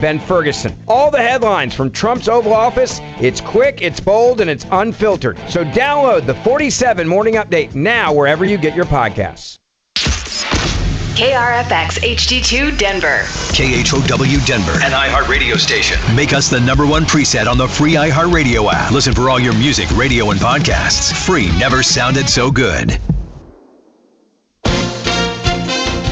Ben Ferguson. All the headlines from Trump's Oval Office. It's quick, it's bold, and it's unfiltered. So download the 47 Morning Update now wherever you get your podcasts. KRFX HD2 Denver. KHOW Denver. An iHeart radio station. Make us the #1 preset on the free iHeart Radio app. Listen for all your music, radio, and podcasts. Free never sounded so good.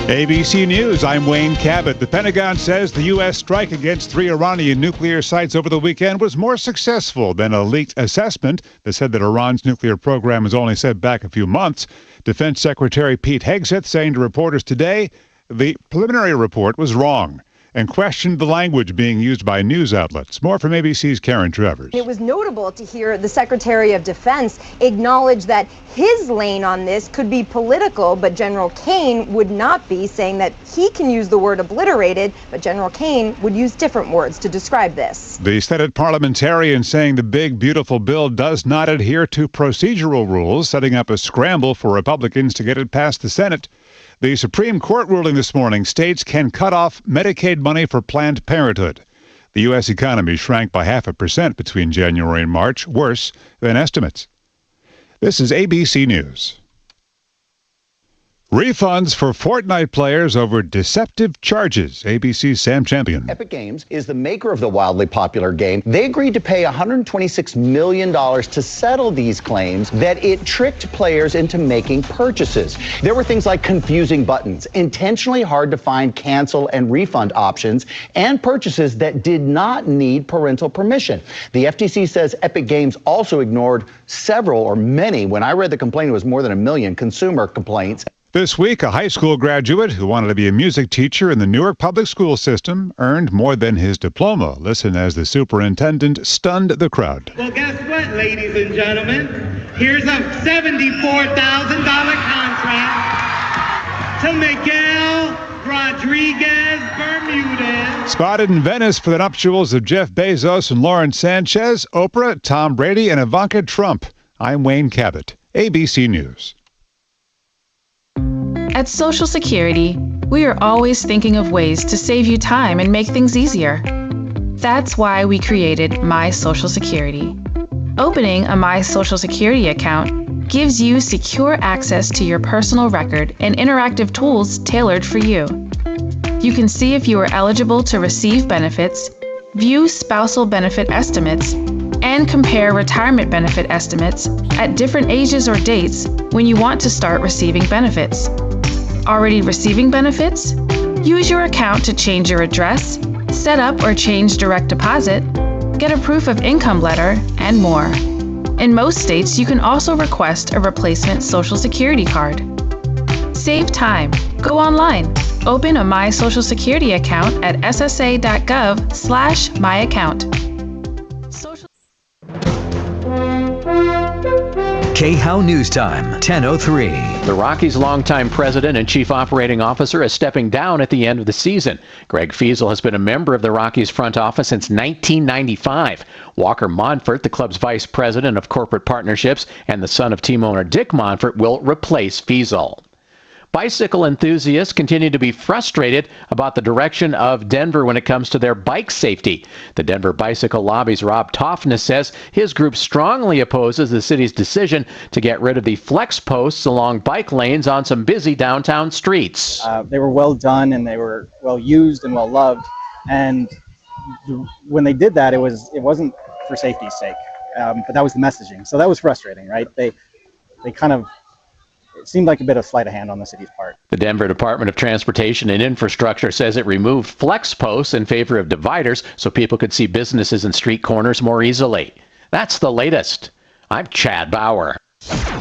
ABC News, I'm Wayne Cabot. The Pentagon says the U.S. strike against 3 Iranian nuclear sites over the weekend was more successful than a leaked assessment that said that Iran's nuclear program was only set back a few months. Defense Secretary Pete Hegseth saying to reporters today the preliminary report was wrong and questioned the language being used by news outlets. More from ABC's Karen Travers. It was notable to hear the Secretary of Defense acknowledge that his lane on this could be political, but General Kane would not be, saying that he can use the word obliterated, but General Kane would use different words to describe this. The Senate parliamentarian saying the big, beautiful bill does not adhere to procedural rules, setting up a scramble for Republicans to get it past the Senate. The Supreme Court ruling this morning, states can cut off Medicaid money for Planned Parenthood. The U.S. economy shrank by 0.5% between January and March, worse than estimates. This is ABC News. Refunds for Fortnite players over deceptive charges. ABC's Sam Champion. Epic Games is the maker of the wildly popular game. They agreed to pay $126 million to settle these claims that it tricked players into making purchases. There were things like confusing buttons, intentionally hard to find cancel and refund options, and purchases that did not need parental permission. The FTC says Epic Games also ignored several or many, when I read the complaint, it was more than 1 million consumer complaints. This week, a high school graduate who wanted to be a music teacher in the Newark public school system earned more than his diploma. Listen as the superintendent stunned the crowd. Well, guess what, ladies and gentlemen? Here's a $74,000 contract to Miguel Rodriguez Bermudez. Spotted in Venice for the nuptials of Jeff Bezos and Lauren Sanchez, Oprah, Tom Brady, and Ivanka Trump. I'm Wayne Cabot, ABC News. At Social Security, we are always thinking of ways to save you time and make things easier. That's why we created My Social Security. Opening a My Social Security account gives you secure access to your personal record and interactive tools tailored for you. You can see if you are eligible to receive benefits, view spousal benefit estimates, and compare retirement benefit estimates at different ages or dates when you want to start receiving benefits. Already receiving benefits? Use your account to change your address, set up or change direct deposit, get a proof of income letter, and more. In most states, you can also request a replacement Social Security card. Save time. Go online. Open a My Social Security account at ssa.gov/myaccount. KHOW News Time, 10:03. The Rockies' longtime president and chief operating officer is stepping down at the end of the season. Greg Fiesel has been a member of the Rockies front office since 1995. Walker Monfort, the club's vice president of corporate partnerships and the son of team owner Dick Monfort, will replace Fiesel. Bicycle enthusiasts continue to be frustrated about the direction of Denver when it comes to their bike safety. The Denver Bicycle Lobby's Rob Toffness says his group strongly opposes the city's decision to get rid of the flex posts along bike lanes on some busy downtown streets. They were well done and they were well used and well loved. And when they did that, it wasn't for safety's sake, but that was the messaging. So that was frustrating, right? They kind of, it seemed like a bit of sleight of hand on the city's part. The Denver Department of Transportation and Infrastructure says it removed flex posts in favor of dividers so people could see businesses and street corners more easily. That's the latest. I'm Chad Bauer.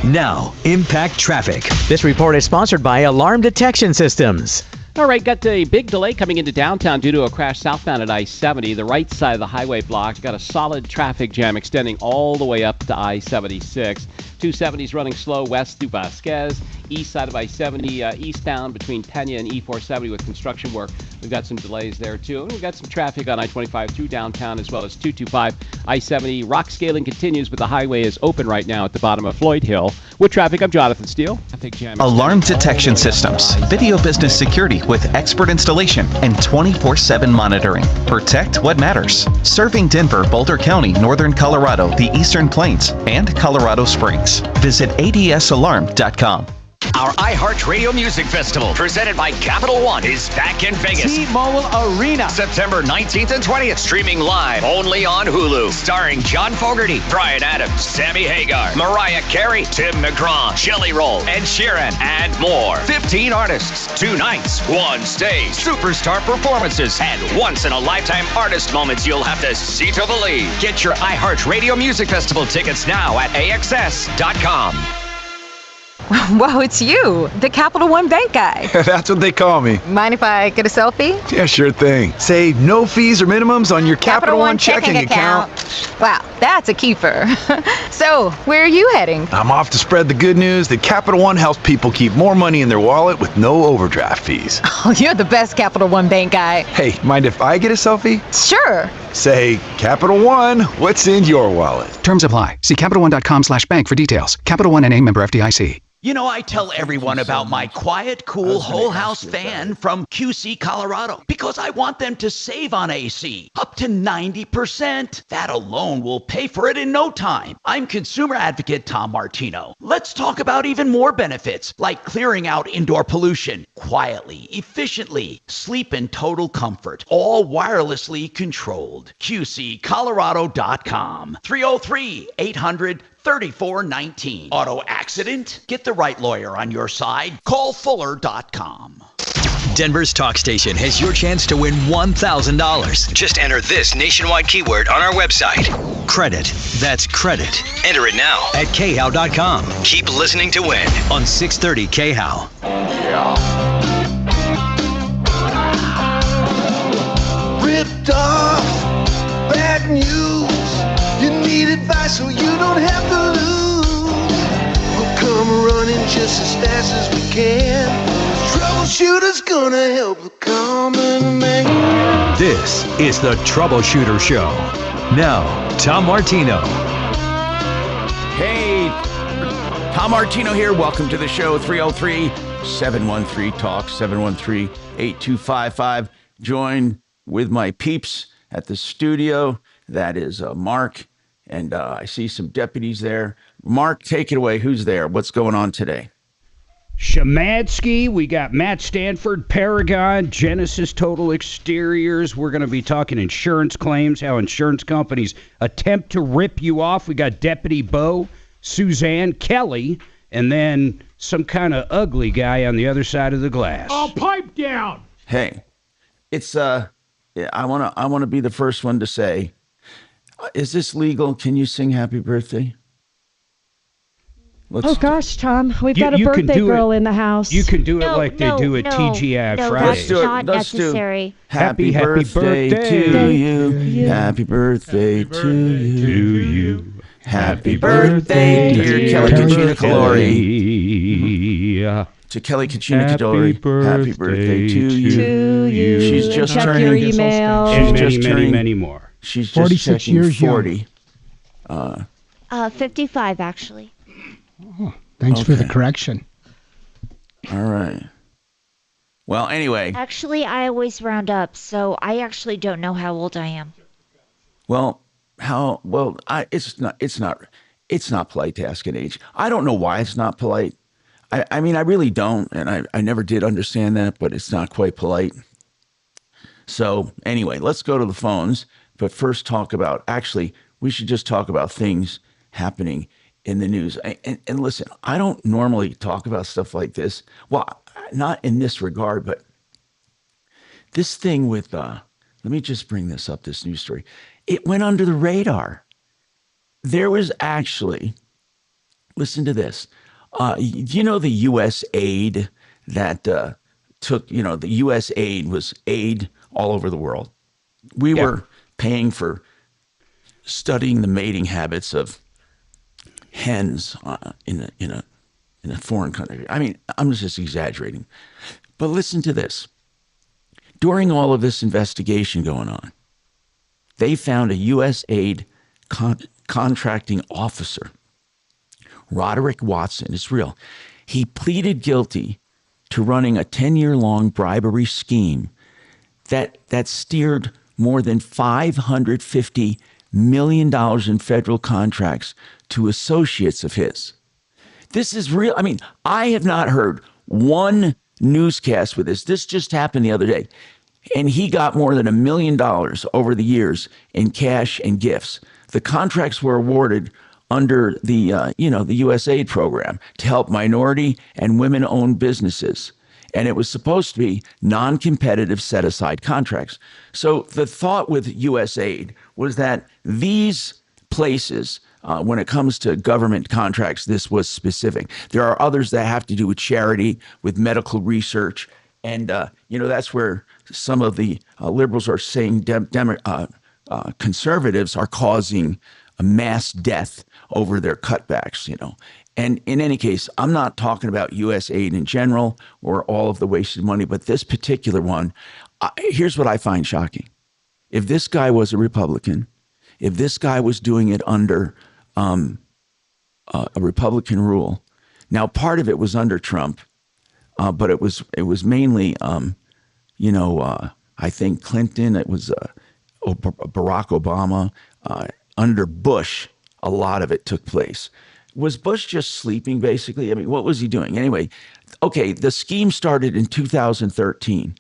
Now, Impact Traffic. This report is sponsored by Alarm Detection Systems. All right, got a big delay coming into downtown due to a crash southbound at I-70. The right side of the highway blocked. Got a solid traffic jam extending all the way up to I-76. 270's running slow west through Vasquez. East side of I-70 eastbound between Pena and E-470 with construction work. We've got some delays there, too. And we've got some traffic on I-25 through downtown as well as 225. I-70 rock scaling continues, but the highway is open right now at the bottom of Floyd Hill. With traffic, I'm Jonathan Steele. Alarm detection systems, video business security with expert installation and 24/7 monitoring. Protect what matters. Serving Denver, Boulder County, Northern Colorado, the Eastern Plains, and Colorado Springs. Visit adsalarm.com. Our iHeartRadio Music Festival, presented by Capital One, is back in Vegas. T-Mobile Arena. September 19th and 20th, streaming live only on Hulu. Starring John Fogerty, Bryan Adams, Sammy Hagar, Mariah Carey, Tim McGraw, Shelley Roll, Ed Sheeran, and more. 15 artists, 2 nights, 1 stage, superstar performances, and once-in-a-lifetime artist moments you'll have to see to believe. Get your iHeartRadio Music Festival tickets now at AXS.com. Whoa, it's you, the Capital One Bank guy. That's what they call me. Mind if I get a selfie? Yeah, sure thing. Save no fees or minimums on your Capital One checking account. Wow, that's a keeper. So, where are you heading? I'm off to spread the good news that Capital One helps people keep more money in their wallet with no overdraft fees. Oh, you're the best Capital One Bank guy. Hey, mind if I get a selfie? Sure. Say, Capital One, what's in your wallet? Terms apply. See CapitalOne.com/bank for details. Capital One NA, member FDIC. You know, I tell everyone about my quiet, cool, whole house fan from QC, Colorado, because I want them to save on AC up to 90%. That alone will pay for it in no time. I'm consumer advocate Tom Martino. Let's talk about even more benefits, like clearing out indoor pollution quietly, efficiently, sleep in total comfort, all wirelessly controlled. QCColorado.com. 303-800-3419. Auto accident? Get the right lawyer on your side. Call Fuller.com. Denver's talk station has your chance to win $1,000. Just enter this nationwide keyword on our website. Credit. That's credit. Enter it now at khow.com. Keep listening to win on 630 KHOW. Ripped off. Bad news. You need advice so you don't have to lose. We'll come running just as fast as we can. Troubleshooter's gonna help the common man. This is the Troubleshooter Show. Now, Tom Martino. Hey, Tom Martino here. Welcome to the show. 303-713-TALK, 713-8255. Join with my peeps at the studio. That is Mark, and I see some deputies there. Mark, take it away. Who's there? What's going on today? Shemadsky, we got Matt Stanford, Paragon, Genesis Total Exteriors. We're going to be talking insurance claims, how insurance companies attempt to rip you off. We got Deputy Bo, Suzanne, Kelly, and then some kind of ugly guy on the other side of the glass. Oh, pipe down! Hey, it's I want to be the first one to say, is this legal? Can you sing Happy Birthday? Oh gosh, Tom, we've got a birthday girl in the house. You can do it like they do at TGI Fridays. That's not necessary. Happy birthday to you. Happy birthday to you. Happy birthday, dear Kelly Kachina Kalori. To Kelly Kachina Kalori. Happy birthday to you. She's just Check turning your email. And many more. She's just 46 checking years 40. 55 actually. Oh, thanks for the correction. All right. Well, anyway. Actually, I always round up, so I actually don't know how old I am. Well, it's not polite to ask an age. I don't know why it's not polite. I mean, I really don't, and I never did understand that, but it's not quite polite. So anyway, let's go to the phones, but first we should just talk about things happening in the news. And listen, I don't normally talk about stuff like this. Well, not in this regard, but this thing with, let me just bring this up, this news story. It went under the radar. There was actually, listen to this. You know, the U.S. aid that took, the U.S. aid was aid all over the world. We were paying for studying the mating habits of hens in a foreign country. I mean, I'm just exaggerating. But listen to this. During all of this investigation going on, they found a U.S. aid contracting officer Roderick Watson. It's real. He pleaded guilty to running a 10-year-long bribery scheme that steered more than $550 million in federal contracts to associates of his. This is real. I mean, I have not heard one newscast with this. This just happened the other day. And he got more than $1 million over the years in cash and gifts. The contracts were awarded under the the USAID program to help minority and women-owned businesses. And it was supposed to be non-competitive set-aside contracts. So the thought with USAID was that these places, when it comes to government contracts, this was specific. There are others that have to do with charity, with medical research. And, that's where some of the liberals are saying conservatives are causing a mass death over their cutbacks, And in any case, I'm not talking about USAID in general or all of the wasted money, but this particular one, here's what I find shocking. If this guy was a Republican, if this guy was doing it under a Republican rule, now part of it was under Trump, but it was mainly, I think Clinton, it was Barack Obama, under Bush, a lot of it took place. Was Bush just sleeping, basically? I mean, what was he doing? Anyway, okay, the scheme started in 2013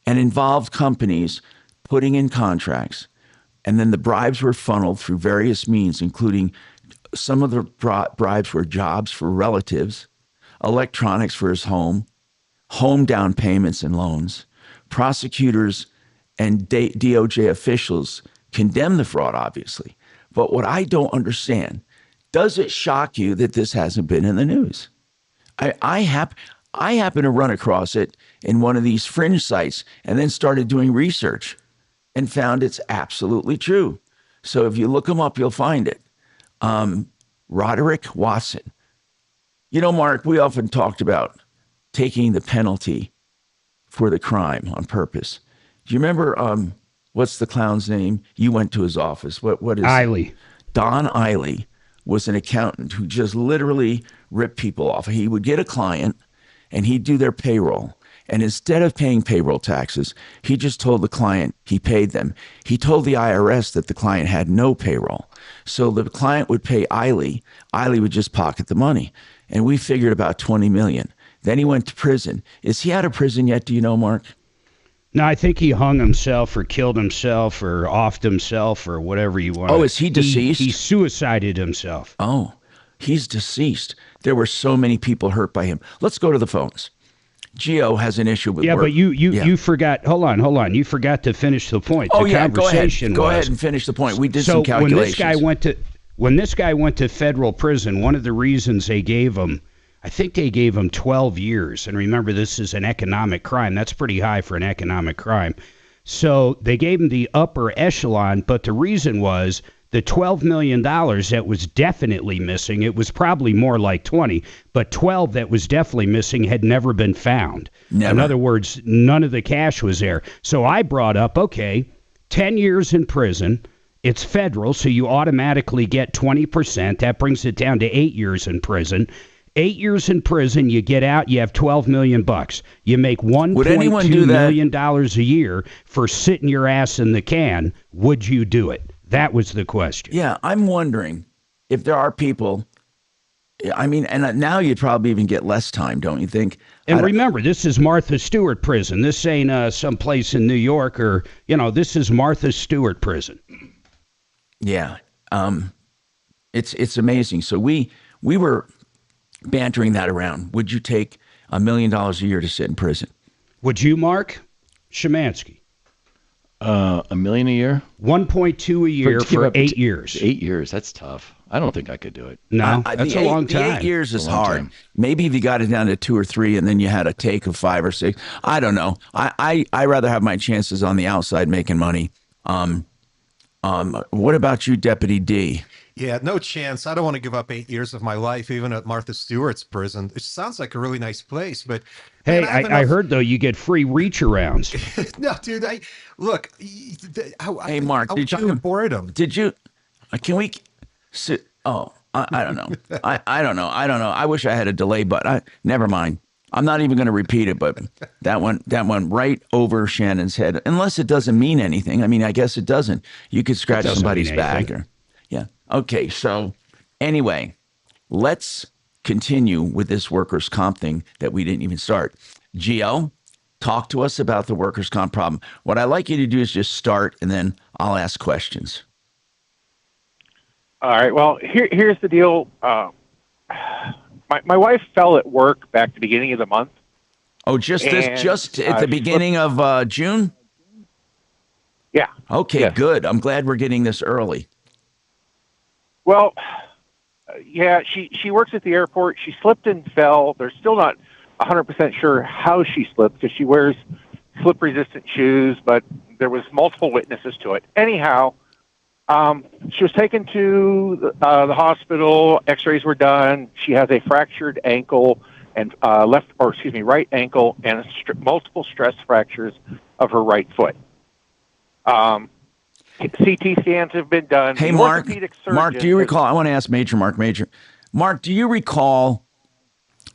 and involved companies putting in contracts, and then the bribes were funneled through various means, including some of the bribes were jobs for relatives, electronics for his home down payments and loans. Prosecutors and DOJ officials condemn the fraud, obviously. But what I don't understand, does it shock you that this hasn't been in the news? I happen to run across it in one of these fringe sites and then started doing research and found it's absolutely true. So if you look them up, you'll find it. Roderick Watson. Mark, we often talked about taking the penalty for the crime on purpose. Do you remember, what's the clown's name? You went to his office. What is Eiley. Don Eiley was an accountant who just literally ripped people off. He would get a client and he'd do their payroll. And instead of paying payroll taxes, he just told the client he paid them. He told the IRS that the client had no payroll. So the client would pay Eiley. Eiley would just pocket the money. And we figured about $20 million. Then he went to prison. Is he out of prison yet? Do you know, Mark? No, I think he hung himself or killed himself or offed himself or whatever you want. Oh, is he deceased? He suicided himself. Oh, he's deceased. There were so many people hurt by him. Let's go to the phones. Gio has an issue with work. But you forgot. Hold on. You forgot to finish the point. Oh, the conversation Go ahead and finish the point. We did some calculations. When this guy went to federal prison, one of the reasons they gave him, I think they gave him 12 years. And remember, this is an economic crime. That's pretty high for an economic crime. So they gave him the upper echelon, but the reason was the $12 million that was definitely missing. It was probably more like 20, but 12 that was definitely missing had never been found. Never. In other words, none of the cash was there. So I brought up, 10 years in prison. It's federal, so you automatically get 20%. That brings it down to 8 years in prison. 8 years in prison, you get out, you have $12 million. You make $1.2 million a year for sitting your ass in the can. Would you do it? That was the question. Yeah, I'm wondering if there are people, and now you'd probably even get less time, don't you think? And remember, this is Martha Stewart prison. This ain't someplace in New York this is Martha Stewart prison. Yeah, it's amazing. So we were bantering that around. Would you take $1 million a year to sit in prison? Would you, Mark Szymanski? $1 million a year? 1.2 a year for 8 years. 8 years, that's tough. I don't think I could do it. No, that's a long time. The 8 years is hard. Maybe if you got it down to 2 or 3 and then you had a take of 5 or 6. I don't know. I rather have my chances on the outside making money. What about you, Deputy D? Yeah, no chance. I don't want to give up 8 years of my life, even at Martha Stewart's prison. It sounds like a really nice place, but... Hey, I heard, though, you get free reach-arounds. No, dude, look... Hey, Mark, boredom. Did you... Can we... Oh, I don't know. I don't know. I wish I had a delay, but never mind. I'm not even going to repeat it, but that one right over Shannon's head. Unless it doesn't mean anything. I mean, I guess it doesn't. You could scratch somebody's back. Yeah. Okay. So anyway, let's continue with this workers' comp thing that we didn't even start. Gio, talk to us about the workers' comp problem. What I'd like you to do is just start, and then I'll ask questions. All right. Well, here's the deal. My wife fell at work back at the beginning of the month. Oh, just at the beginning of June? Yeah. Okay, yes. Good. I'm glad we're getting this early. Well, yeah, she works at the airport. She slipped and fell. They're still not 100% sure how she slipped because she wears slip-resistant shoes, but there was multiple witnesses to it. Anyhow, she was taken to the hospital. X-rays were done. She has a fractured ankle and right ankle and multiple stress fractures of her right foot. CT scans have been done. Hey, Mark, do you recall? I want to ask Marc Mager. Mark, do you recall?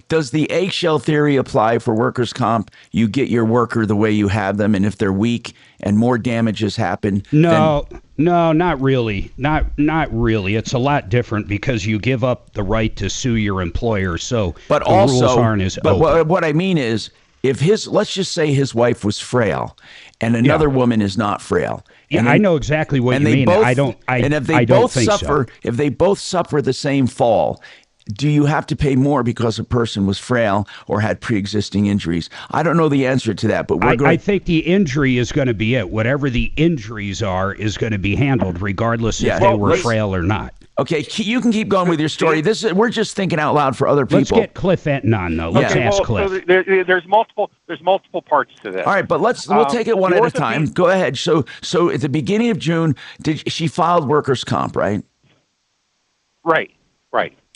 Does the eggshell theory apply for workers' comp? You get your worker the way you have them, and if they're weak and more damages happen, No, not really. Not really. It's a lot different because you give up the right to sue your employer. So but the also, rules aren't as open. What I mean is, if let's just say his wife was frail, and another woman is not frail. Yeah, and I know exactly what you mean. If they both suffer the same fall, do you have to pay more because a person was frail or had pre-existing injuries? I don't know the answer to that, but I think the injury is going to be it. Whatever the injuries are is going to be handled regardless if they were frail or not. Okay, you can keep going with your story. We're just thinking out loud for other people. Let's get Cliff Enton on, though. Let's ask Cliff. So there's multiple parts to this. All right, but we'll take it one at a time. Go ahead. So at the beginning of June, she filed workers' comp, right? Right.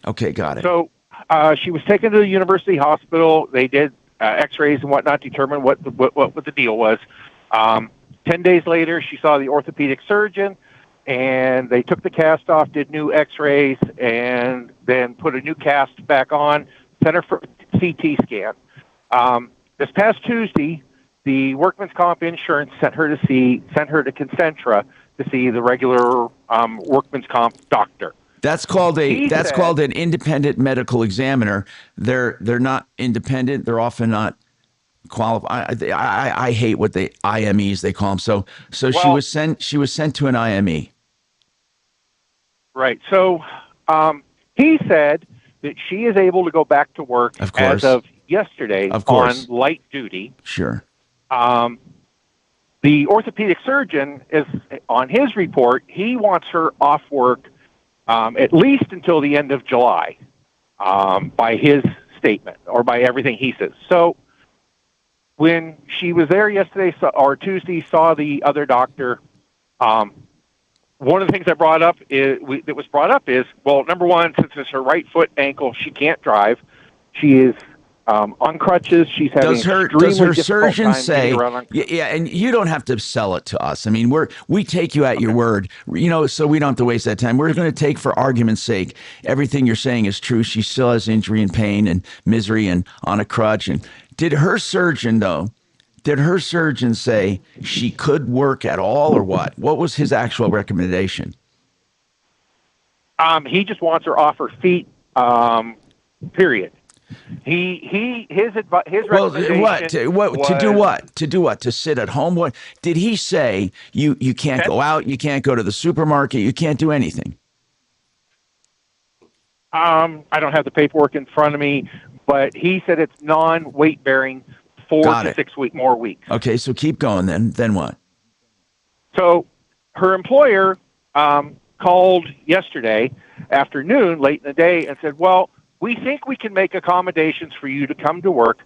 Okay, got it. So she was taken to the university hospital. They did X-rays and whatnot, determine what the deal was. 10 days later, she saw the orthopedic surgeon, and they took the cast off, did new X-rays, and then put a new cast back on, sent her for CT scan. This past Tuesday, the workman's comp insurance sent her to Concentra to see the regular workman's comp doctor. That's called an independent medical examiner. They're not independent. They're often not qualified. I hate what the IMEs they call them. So she was sent to an IME. Right. So he said that she is able to go back to work as of yesterday on light duty. Sure. The orthopedic surgeon is on his report. He wants her off work at least until the end of July, by his statement or by everything he says. So when she was there yesterday or Tuesday, saw the other doctor, one of the things that was brought up is, well, number one, since it's her right foot ankle, she can't drive. She is on crutches. She's having does her surgeon say? Yeah, and you don't have to sell it to us. I mean, we take you at your word, so we don't have to waste that time. We're going to take, for argument's sake, everything you're saying is true. She still has injury and pain and misery and on a crutch. And did her surgeon say she could work at all, or what? What was his actual recommendation? He just wants her off her feet. Period. His recommendation. To do what? To sit at home? What did he say? You can't go out. You can't go to the supermarket. You can't do anything. I don't have the paperwork in front of me, but he said it's non-weight bearing 4 to 6 more weeks. Okay, so keep going then. Then what? So her employer called yesterday afternoon, late in the day, and said, well, we think we can make accommodations for you to come to work.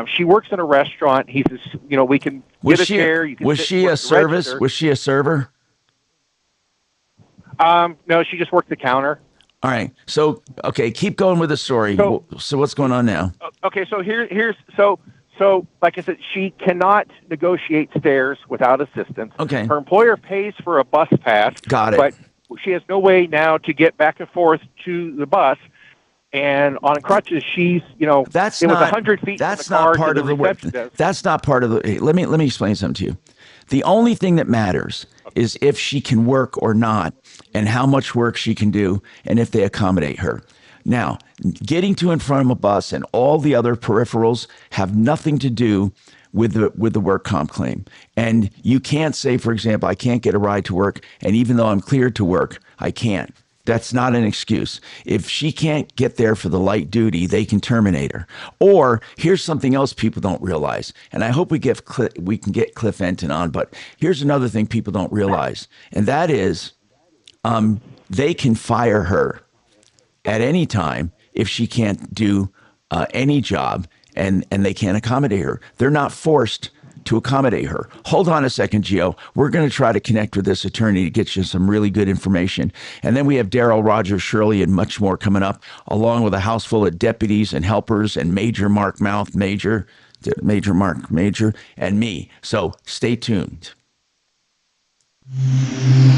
She works in a restaurant. He says, we can get a chair. You can was she a service? Was she a server? No, she just worked the counter. All right. So, okay, keep going with the story. So what's going on now? Okay, so so like I said, she cannot negotiate stairs without assistance. Okay. Her employer pays for a bus pass. Got it. But She has no way now to get back and forth to the bus. And on crutches, she's, That's it was not 100 feet That's from the car not part to of the the work. reception desk. That's not part of the. Hey, let me explain something to you. The only thing that matters is if she can work or not, and how much work she can do, and if they accommodate her. Now, getting to and from a bus and all the other peripherals have nothing to do with the work comp claim. And you can't say, for example, I can't get a ride to work, and even though I'm cleared to work, I can't. That's not an excuse. If she can't get there for the light duty, they can terminate her. Or here's something else people don't realize, and I hope we can get Cliff Enton on. But here's another thing people don't realize, and that is, they can fire her at any time if she can't do any job, and they can't accommodate her. They're not forced to accommodate her. Hold on a second, Gio. We're going to try to connect with this attorney to get you some really good information. And then we have Daryl, Roger, Shirley, and much more coming up, along with a house full of deputies and helpers and Major Marc Mager, and me. So stay tuned.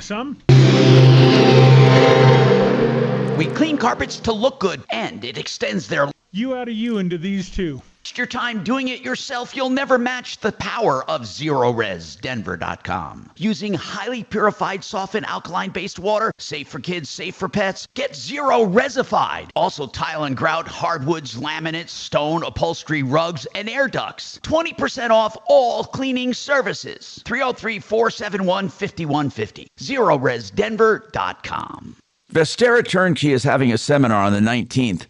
Some? We clean carpets to look good, and it extends their You out of you into these two. your time doing it yourself. You'll never match the power of ZeroResDenver.com. Using highly purified, softened, alkaline-based water, safe for kids, safe for pets. Get Zero Resified. Also tile and grout, hardwoods, laminates, stone, upholstery, rugs, and air ducts. 20% off all cleaning services. 303-471-5150. ZeroResDenver.com. Vestera Turnkey is having a seminar on the 19th.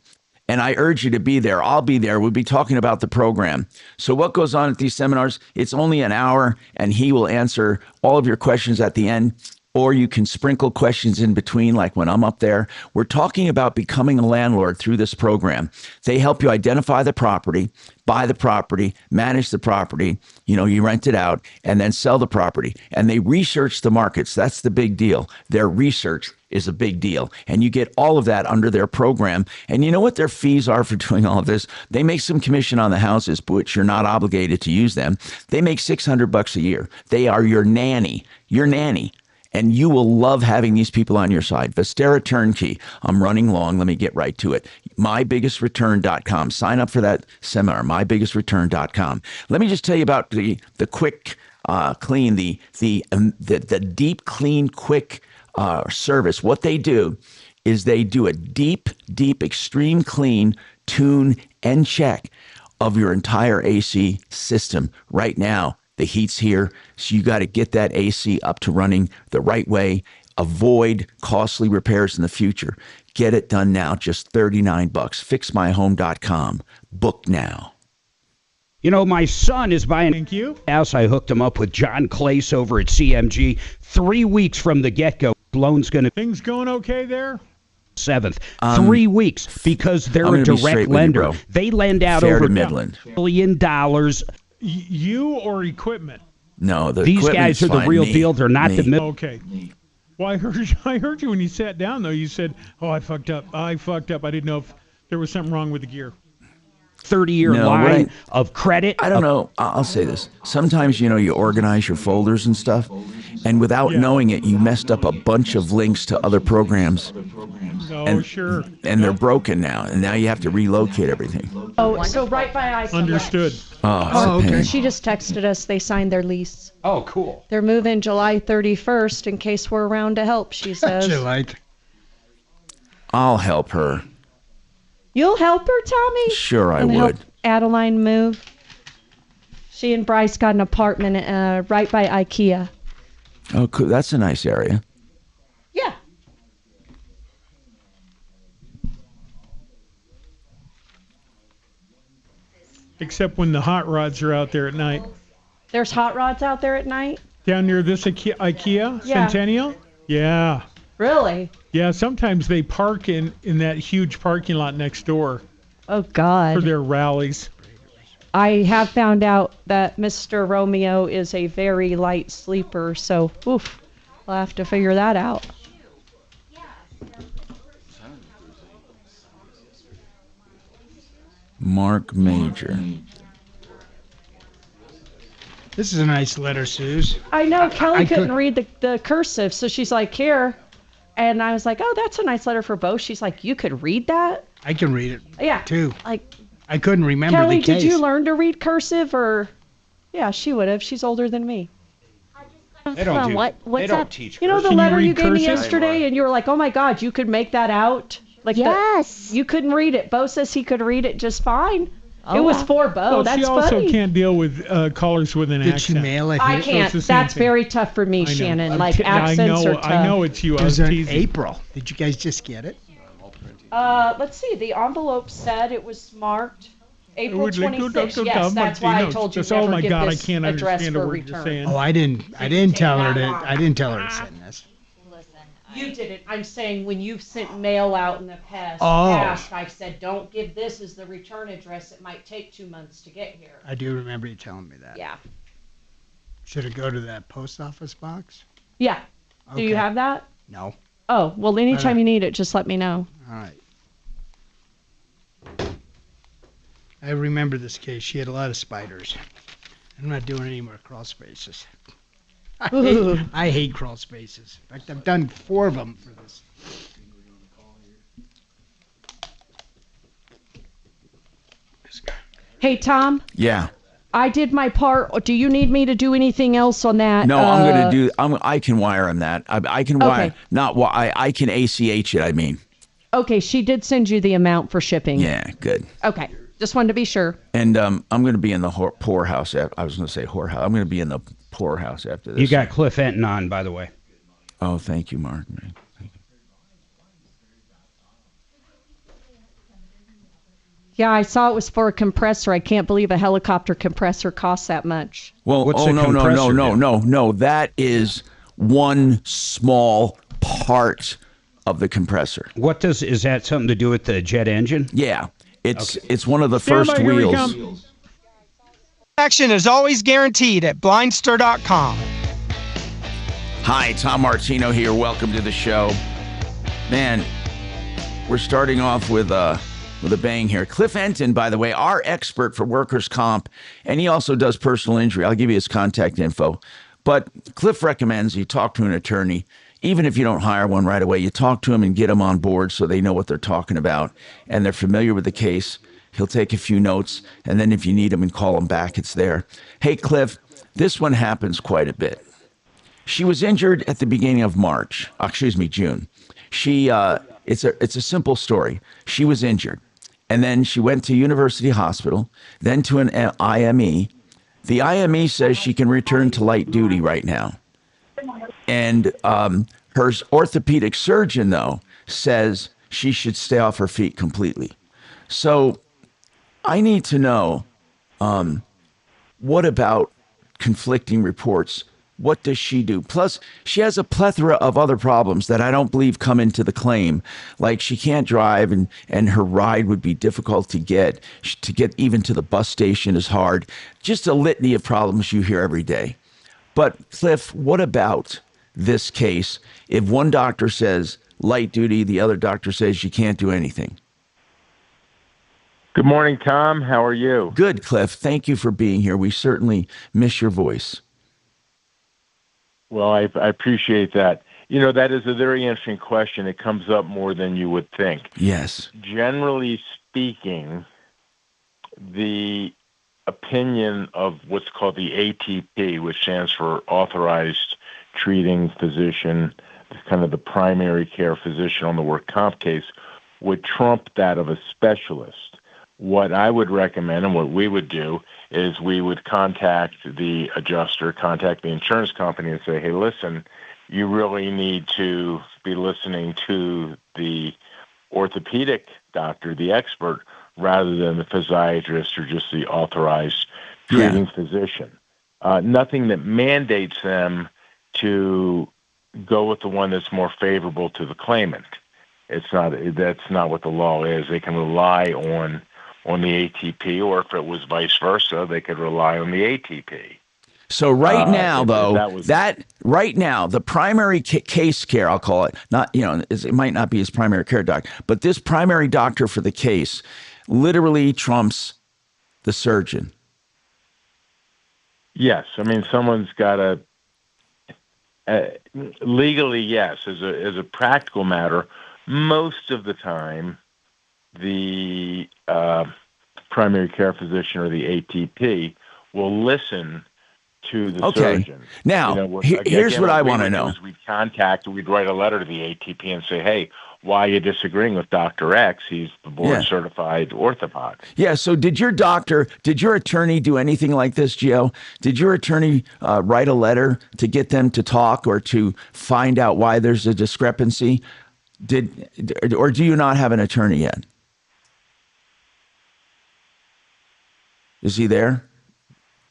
And I urge you to be there. I'll be there. We'll be talking about the program. So what goes on at these seminars? It's only an hour, and he will answer all of your questions at the end, or you can sprinkle questions in between, like when I'm up there. We're talking about becoming a landlord through this program. They help you identify the property, buy the property, manage the property, you rent it out, and then sell the property. And they research the markets. That's the big deal. Their research is a big deal. And you get all of that under their program. And you know what their fees are for doing all of this? They make some commission on the houses, but you're not obligated to use them. They make $600 a year. They are your nanny. And you will love having these people on your side. Vestera Turnkey. I'm running long. Let me get right to it. MyBiggestReturn.com. Sign up for that seminar, MyBiggestReturn.com. Let me just tell you about the quick clean, the deep clean quick service. What they do is they do a deep extreme clean, tune, and check of your entire AC system. Right now, the heat's here, so you got to get that AC up to running the right way. Avoid costly repairs in the future. Get it done now, just $39. FixMyHome.com. Book now. My son is buying a house. I hooked him up with John Clace over at CMG. 3 weeks from the get-go. Loan's going to... Things going okay there? 7th. 3 weeks, because they're a direct lender. They lend out Fair over to Midland. $1 billion. You or equipment? No, these guys are the real deal. They're not the middle. Okay. Well, I heard you when you sat down, though. You said, I fucked up. I didn't know if there was something wrong with the gear. 30-year line of credit. I don't know. I'll say this. Sometimes, you organize your folders and stuff, and without knowing it, you messed up a bunch of links to other programs. Sure. And they're broken now, and now you have to relocate everything. Oh, so right by I. Understood. Okay. She just texted us. They signed their lease. Oh, cool. They're moving July 31st in case we're around to help, she says. I'll help her. You'll help her, Tommy? Sure, I And help would. Adeline move. She and Bryce got an apartment right by IKEA. Oh, cool. That's a nice area. Yeah. Except when the hot rods are out there at night. There's hot rods out there at night? Down near this IKEA Yeah. Centennial? Yeah. Really? Yeah, sometimes they park in that huge parking lot next door. Oh, God. For their rallies. I have found out that Mr. Romeo is a very light sleeper, so oof, we'll have to figure that out. Marc Mager. This is a nice letter, Suze. I know, Kelly I couldn't could- read the cursive, so she's like, here. And I was like, oh, that's a nice letter for both. She's like, you could read that? I can read it. Yeah. Too. Like, I couldn't remember Kelly, the case. did you learn to read cursive or? Yeah, she would have. She's older than me. They don't do. What's they don't that? teach. You know the Can you letter read you gave me cursive? yesterday, and you were like, "Oh my God, you could make that out." Like Yes. you couldn't read it. Bo says he could read it just fine. It Oh, was wow. for Bo. Well, That's she also funny. can't deal with callers with an Did accent. she mail it? I here? can't. So it's the same That's thing. very tough for me, I know. Shannon. I'm Like te- accents are tough. I know it's you. It I was was in teasing. April. Did you guys just get it? Let's see. The envelope said it was marked April would like to 26th. Tom Yes, that's why I Martino. told you Just, never oh my give God, I this can't address understand a for word you're return. saying. Oh, I didn't tell her to. I didn't tell her to send this. You didn't. I'm saying when you've sent mail out in the past, Oh. I said don't give this as the return address. It might take 2 months to get here. I do remember you telling me that. Yeah. Should it go to that post office box? Yeah. Do you Okay. have that? No. Oh, well, anytime you need it, just let me know. All right. I remember this case. She had a lot of spiders. I'm not doing any more crawl spaces. Ooh. I hate crawl spaces. In fact, I've done 4 of them for this. Hey, Tom, Yeah. I did my part. Do you need me to do anything else on that? No, I'm gonna do. I can wire him that. I can wire. Okay. Not why. I can ACH it. I mean. Okay, she did send you the amount for shipping. Yeah. Good. Okay, just wanted to be sure. And I'm going to be in the poorhouse. I was going to say whorehouse. I'm going to be in the poorhouse after this. You got Cliff Enton on, by the way. Oh, thank you, Mark. Thank you. Yeah, I saw it was for a compressor. I can't believe a helicopter compressor costs that much. Well, What's oh the no, no, no, compressor no, do? no. That is one small part of the compressor. What is that something to do with the jet engine? Yeah, it's one of the Stand first by, here we wheels. come. Action is always guaranteed at blindstar.com. Hi, Tom Martino here. Welcome to the show. Man, we're starting off with a bang here. Cliff Enton, by the way, our expert for workers' comp, and he also does personal injury. I'll give you his contact info. But Cliff recommends you talk to an attorney. Even if you don't hire one right away, you talk to them and get them on board so they know what they're talking about and they're familiar with the case. He'll take a few notes, and then if you need him and call him back, it's there. Hey, Cliff, this one happens quite a bit. She was injured at the beginning of June. It's a simple story. She was injured, and then she went to University Hospital, then to an IME. The IME says she can return to light duty right now. And her orthopedic surgeon, though, says she should stay off her feet completely. So I need to know, what about conflicting reports? What does she do? Plus, she has a plethora of other problems that I don't believe come into the claim. Like she can't drive and her ride would be difficult to get. To get even to the bus station is hard. Just a litany of problems you hear every day. But Cliff, what about this case? If one doctor says light duty, the other doctor says you can't do anything. Good morning, Tom. How are you? Good, Cliff. Thank you for being here. We certainly miss your voice. Well, I appreciate that. You know, that is a very interesting question. It comes up more than you would think. Yes. Generally speaking, the opinion of what's called the ATP, which stands for Authorized Treating Physician, kind of the primary care physician on the work comp case, would trump that of a specialist. What I would recommend and what we would do is we would contact the adjuster, contact the insurance company and say, hey, listen, you really need to be listening to the orthopedic doctor, the expert, rather than the physiatrist or just the authorized treating physician. Nothing that mandates them to go with the one that's more favorable to the claimant. That's not what the law is. They can rely on the ATP, or if it was vice versa, they could rely on the ATP. So right now, right now, the primary case care, I'll call it, not, it might not be his primary care doctor, but this primary doctor for the case literally trumps the surgeon. Yes. I mean, someone's got to, Legally, yes. As a practical matter, most of the time, the primary care physician or the ATP will listen to the surgeon. Now, here's what I want to know. We'd write a letter to the ATP and say, hey, why are you disagreeing with Dr. X? He's the board-certified orthopod. Yeah, so did your attorney do anything like this, Gio? Did your attorney write a letter to get them to talk or to find out why there's a discrepancy? Or do you not have an attorney yet? Is he there?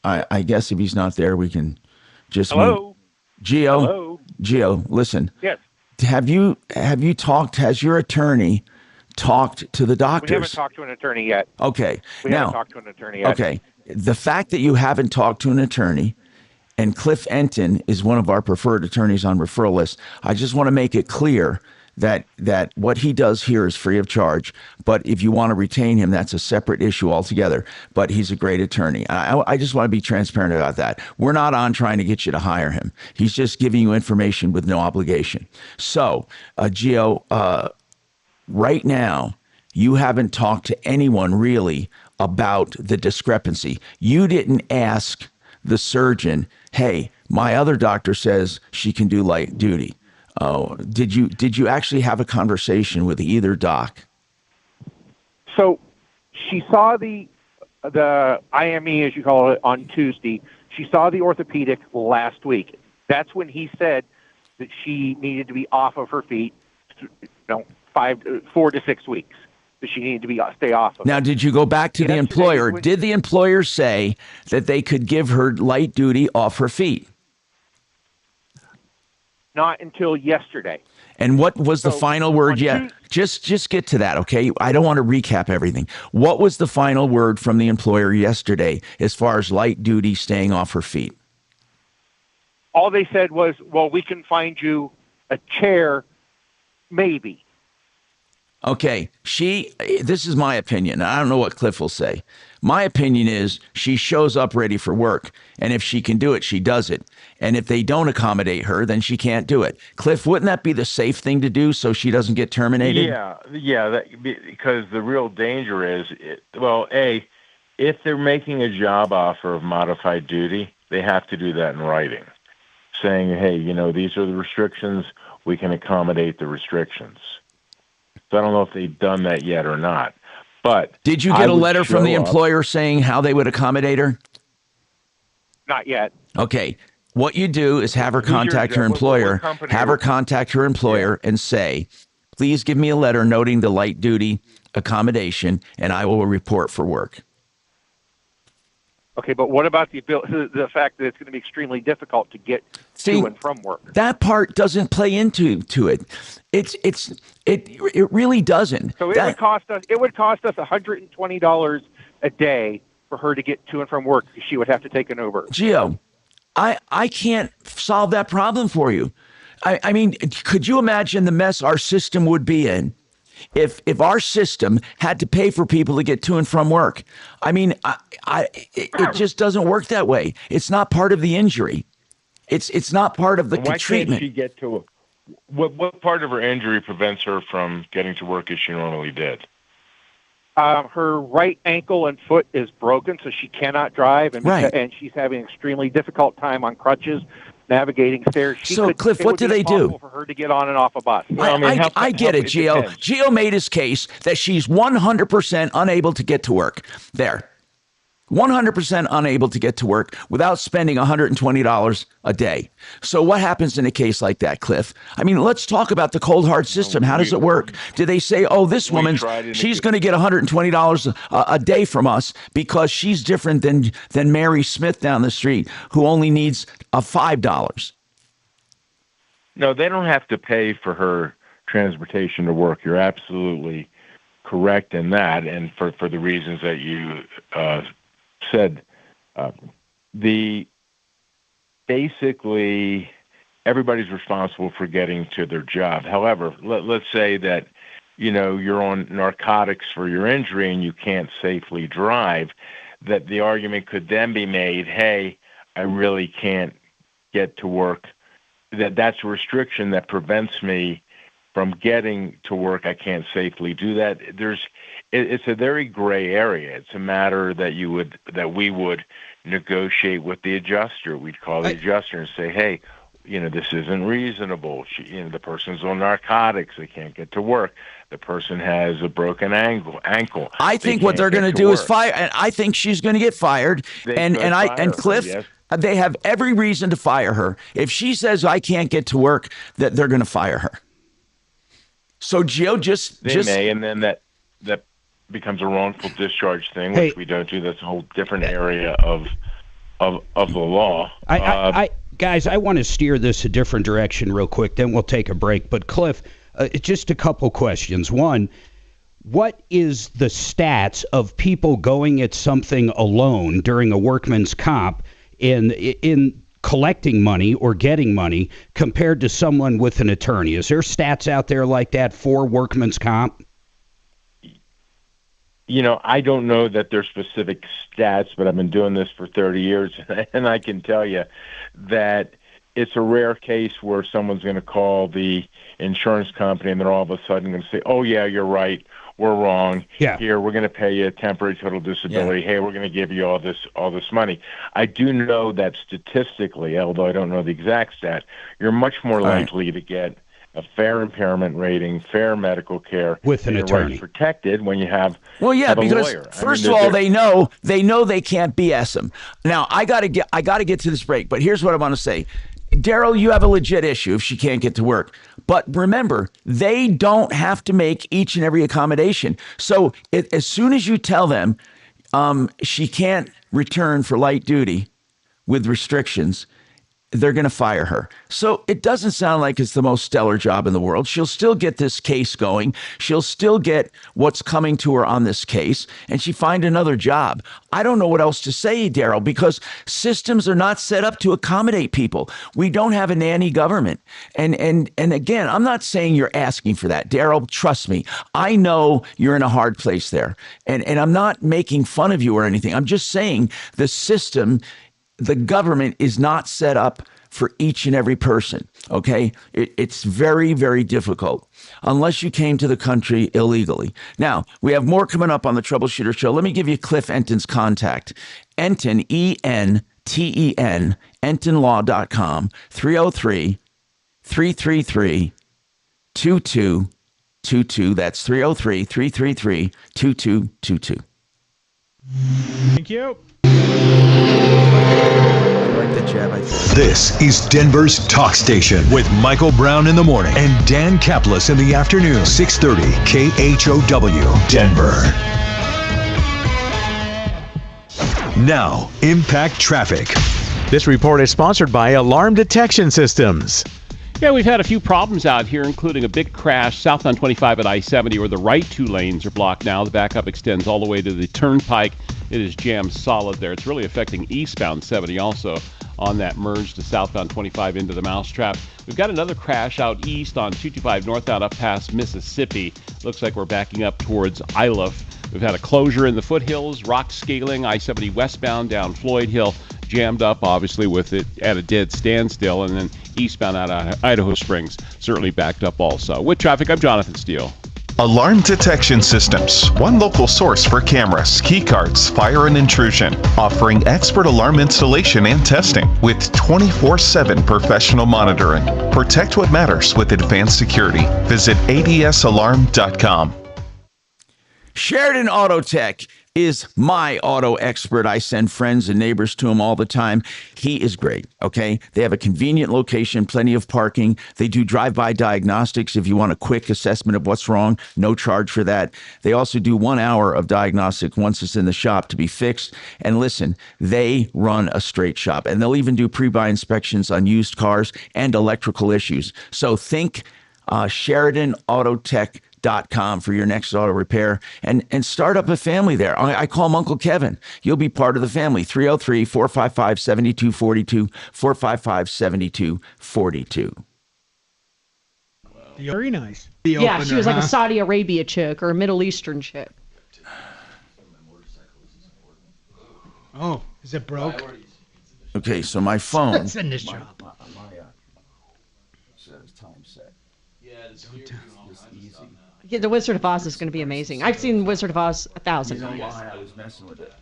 I guess if he's not there, we can just Hello? Gio. Hello? Gio, listen. Yes. Have you talked? Has your attorney talked to the doctors? We haven't talked to an attorney yet. Okay. We haven't talked to an attorney yet. Okay. The fact that you haven't talked to an attorney, and Cliff Enton is one of our preferred attorneys on referral lists, I just want to make it clear that what he does here is free of charge. But if you want to retain him, that's a separate issue altogether. But he's a great attorney. I just want to be transparent about that. We're not on trying to get you to hire him. He's just giving you information with no obligation. So, Gio, right now, you haven't talked to anyone really about the discrepancy. You didn't ask the surgeon, hey, my other doctor says she can do light duty. Oh, did you actually have a conversation with either doc? So she saw the IME, as you call it, on Tuesday. She saw the orthopedic last week. That's when he said that she needed to be off of her feet, 4 to 6 weeks. That she needed to stay off of. Now, did you go back to the employer? Did the employer say that they could give her light duty off her feet? Not until yesterday. And what was the final word yet? Just get to that, okay? I don't want to recap everything. What was the final word from the employer yesterday as far as light duty staying off her feet? All they said was, well, we can find you a chair, maybe. Okay, this is my opinion. I don't know what Cliff will say. My opinion is she shows up ready for work, and if she can do it, she does it. And if they don't accommodate her, then she can't do it. Cliff, wouldn't that be the safe thing to do so she doesn't get terminated? Yeah, because the real danger is, if they're making a job offer of modified duty, they have to do that in writing, saying, hey, these are the restrictions, we can accommodate the restrictions. So I don't know if they've done that yet or not. But did you get a letter from the employer saying how they would accommodate her? Not yet. Okay. What you do is have her contact her employer, and say, please give me a letter noting the light duty accommodation, and I will report for work. Okay, but what about the fact that it's going to be extremely difficult to get to and from work? That part doesn't play into it. It really doesn't. So it would cost us $120 a day for her to get to and from work. She would have to take an Uber. Gio, I can't solve that problem for you. I mean, could you imagine the mess our system would be in if our system had to pay for people to get to and from work? I mean, it just doesn't work that way. It's not part of the injury. It's not part of the treatment. Why can't she get to what part of her injury prevents her from getting to work as she normally did? Her right ankle and foot is broken, so she cannot drive, and she's having an extremely difficult time on crutches, navigating stairs. Cliff, what do they do? For her to get on and off a bus. I get it, Gio. Gio made his case that she's 100% unable to get to work. There. 100% unable to get to work without spending $120 a day. So what happens in a case like that, Cliff? I mean, let's talk about the cold hard system. How does it work? Do they say, oh, this woman, she's going to get $120 a day from us because she's different than Mary Smith down the street who only needs $5? No, they don't have to pay for her transportation to work. You're absolutely correct in that, and for the reasons that you said. Basically everybody's responsible for getting to their job. However, let's say that you're on narcotics for your injury and you can't safely drive, that the argument could then be made, hey, I really can't get to work that's a restriction that prevents me from getting to work. I can't safely do that. It's a very gray area. It's a matter that we would negotiate with the adjuster. We'd call the adjuster and say, hey, this isn't reasonable. The person's on narcotics. They can't get to work. The person has a broken ankle. I think what they're going to do is fire, and I think she's going to get fired. And Cliff, yes. They have every reason to fire her. If she says I can't get to work, that they're going to fire her. So Gio, they may, and then that becomes a wrongful discharge thing, which we don't do. That's a whole different area of the law. Guys, I want to steer this a different direction real quick, then we'll take a break. But Cliff, just a couple questions. One, what is the stats of people going at something alone during a workman's comp in collecting money or getting money compared to someone with an attorney? Is there stats out there like that for workman's comp? I don't know that there's specific stats, but I've been doing this for 30 years, and I can tell you that it's a rare case where someone's going to call the insurance company and they're all of a sudden going to say, oh, yeah, you're right, we're wrong. Yeah. Here, we're going to pay you a temporary total disability. Yeah. Hey, we're going to give you all this money. I do know that statistically, although I don't know the exact stat, you're much more likely to get a fair impairment rating, fair medical care with an attorney, rights protected when you have because a lawyer. First of all, they know they can't BS them. Now I got to get to this break, but here's what I want to say. Daryl, you have a legit issue if she can't get to work. But remember, they don't have to make each and every accommodation. So as soon as you tell them she can't return for light duty with restrictions, they're going to fire her. So it doesn't sound like it's the most stellar job in the world. She'll still get this case going. She'll still get what's coming to her on this case, and she find another job. I don't know what else to say, Daryl, because systems are not set up to accommodate people. We don't have a nanny government. And again, I'm not saying you're asking for that. Daryl, trust me. I know you're in a hard place there. And I'm not making fun of you or anything. I'm just saying the system, the government is not set up for each and every person, okay? It's very, very difficult unless you came to the country illegally. Now, we have more coming up on the Troubleshooter Show. Let me give you Cliff Enton's contact. Enton, E-N-T-E-N, entonlaw.com, 303-333-2222. That's 303-333-2222. Thank you. This is Denver's Talk Station with Michael Brown in the morning and Dan Kaplis in the afternoon. 630 KHOW, Denver. Now, Impact Traffic. This report is sponsored by Alarm Detection Systems. Yeah, we've had a few problems out here, including a big crash southbound 25 at I-70 where the right two lanes are blocked now. The backup extends all the way to the turnpike. It is jammed solid there. It's really affecting eastbound 70 also on that merge to southbound 25 into the mousetrap. We've got another crash out east on 225 northbound up past Mississippi. Looks like we're backing up towards Iliff. We've had a closure in the foothills, rock scaling, I-70 westbound down Floyd Hill, jammed up obviously with it at a dead standstill, and then eastbound out of Idaho Springs certainly backed up also. With traffic, I'm Jonathan Steele. Alarm Detection Systems, one local source for cameras, key cards, fire and intrusion, offering expert alarm installation and testing with 24/7 professional monitoring. Protect what matters with advanced security. Visit adsalarm.com. Sheridan Auto Tech is my auto expert. I send friends and neighbors to him all the time. He is great, okay? They have a convenient location, plenty of parking. They do drive-by diagnostics if you want a quick assessment of what's wrong. No charge for that. They also do 1 hour of diagnostic once it's in the shop to be fixed. And listen, they run a straight shop. And they'll even do pre-buy inspections on used cars and electrical issues. So think SheridanAutoTech.com for your next auto repair and start up a family there. I call him Uncle Kevin. You'll be part of the family. 303-455-7242, 455-7242. Very nice. Yeah, opener, she was like huh? a Saudi Arabia chick or a Middle Eastern chick. Oh, is it broke? Okay, so my phone. It's in this shop. time set. Yeah, it's easy. Yeah, the Wizard of Oz is going to be amazing. I've seen Wizard of Oz 1,000 You know times. why I was messing with it?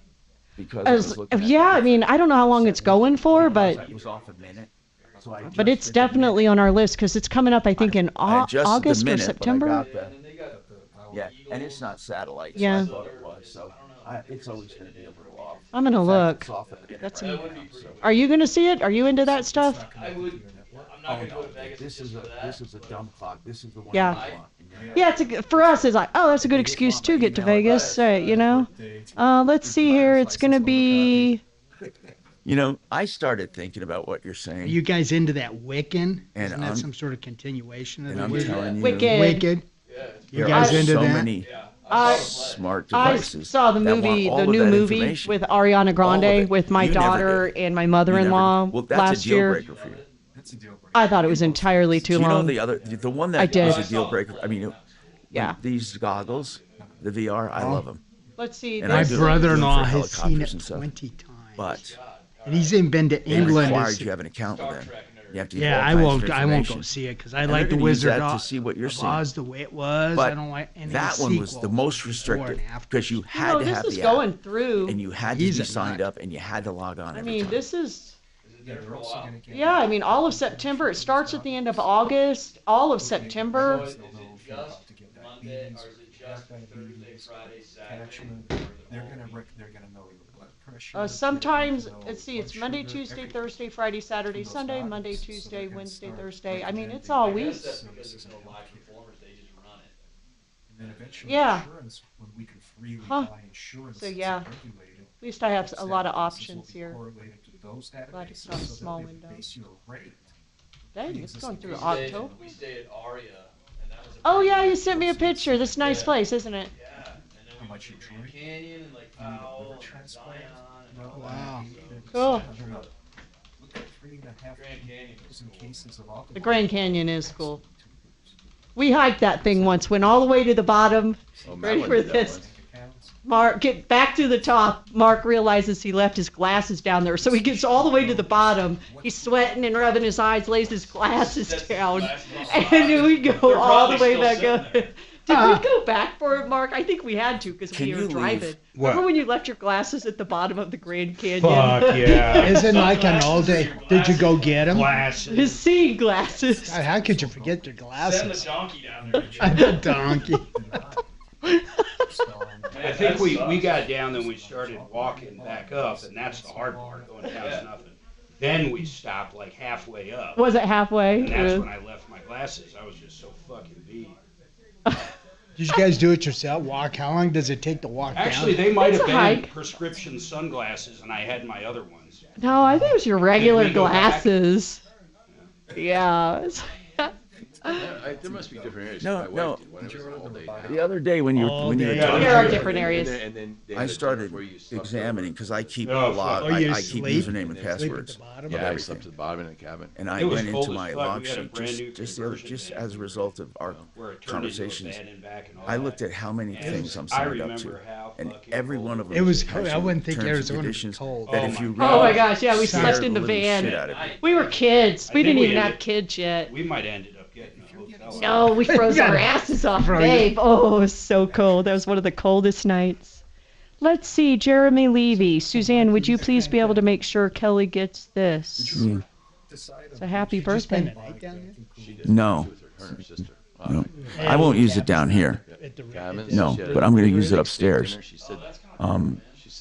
Because I was looking at Yeah, I mean, I don't know how long it's going for, but it was off a minute. So I but it's definitely on our list because it's coming up, I think, in I adjusted the August minute, or but I September. got yeah, and it's not satellite, so I Yeah. thought it was. So it's always going to be a little off. I'm gonna In fact, look. it's off at the minute That's right a- now, so- Are you going to see it? Are you into that stuff? I would. I'm not going to go to Vegas. This is a dumb clock. This is the one. Yeah. I want. Yeah, for us, it's like, oh, that's a good excuse to get to Vegas, you know? Let's see here. It's going to be. You know, I started thinking about what you're saying. Are you guys into that Wiccan? And Isn't that I'm- some sort of continuation of and the I'm Wiccan? telling you, Wicked. You there guys are into so that? many I smart I devices. saw the that want movie, all the of new that movie information. with Ariana All of Grande it. with my You never daughter did. and my You mother-in-law never did. Well, that's last a deal year. breaker for you. That's a deal breaker. I thought it was entirely too Do you know long. the one that I did. was a deal breaker? I mean, Yeah. these goggles, the VR, I love them. Let's see. And My I do brother-in-law them for has seen it helicopters and stuff. 20 times. But And he's even been to it England. requires you have an account with them. You have to get Yeah, all I kinds won't. of I won't go information. see it because I And like they're the gonna use Wizard that to of see what you're of seeing. Oz the way it was. But I don't like any that one was the sequels most before restrictive and after. because you had No, to this have is the going app, through. and you had to He's be a signed nut. up, and you had to log on. I every mean, time. this is. Yeah, I mean, all of September. It starts at the end of August. All of September. Is it just Monday or is it just Thursday, Friday, Saturday? They're gonna know your blood pressure. Sometimes, let's see, it's Monday, Tuesday, Thursday, Friday, Saturday, Sunday, Monday, Tuesday, Wednesday, Thursday. I mean, it's all week. That's because there's no live performers. They just run it. And then eventually Yeah. insurance, when we can freely Huh. buy insurance, So, yeah. that's regulated, At least I have a lot of those databases options will be here. correlated to those Glad it's databases not a so that small they window. base your rate. Dang, it's going through We October. stayed at Aria, and that was a Oh, yeah, you sent me a picture. This nice place, isn't it? yeah. And then How we much you went to Grand drink? Canyon and like Powell and Zion. And Wow. Cool. Look at 3.5 Grand Canyon was thousand cases of alcohol. The Grand Canyon is cool. We hiked that thing once, went all the way to the bottom. Oh, Matt Ready went for to that this? once. Mark, get back to the top. Mark realizes he left his glasses down there, so he gets all the way to the bottom. He's sweating and rubbing his eyes, lays his glasses down, and then we go all the way back up. Did we go back for it, Mark? I think we had to because we Can were you driving. leave? Remember when you left your glasses at the bottom of the Grand Canyon? Fuck yeah. Isn't like an all day. Did you go get them? Glasses. His seeing glasses. How could you forget your Send the glasses? donkey down there. The donkey. I think we got down, then we started walking back up, and that's the hard part. Going down is nothing. Then we stopped like halfway up. Was it halfway? And that's when I left my glasses. I was just so fucking beat. Did you guys do it yourself? Walk? How long does it take to walk Actually, down? they might It's have a been hike. prescription sunglasses, and I had my other ones. No, I think it was your regular we go back? glasses. Yeah. There must be different areas. No, My wife no. did one. It was all day. The other day when you All were day. talking, There are about it, different areas. And then they I had a started where you slept examining because I keep Oh, a lot. fuck. Oh, you I keep sleep? username and Sleep at passwords. the bottom? of Yeah, I everything. slept at the bottom in the cabin. And I It was went cold into as my fuck. log We had a sheet brand new just conversion as a result of our Where it turned into a conversations. bed and back and all I that. looked at how many And things I'm I signed up remember to, how and fucking every cold one of them It was has cold. I some wouldn't think terms and Arizona was conditions cold. That Oh if you my read, Oh my gosh, yeah, we scare slept the in the living van. shit out of you. We were kids. We I think didn't we even ended- have kids yet. We might have ended up getting a hotel. No, we froze our asses off, babe. Oh, it was so cold. That was one of the coldest nights. Let's see, Jeremy Levy. Suzanne, would you please be able to make sure Kelly gets this? It's a happy Did you spend birthday. the night down there? No, Her and her sister. no, I won't use it down here. At the Cabins. No, She had but I'm going to a use it big upstairs. dinner. She said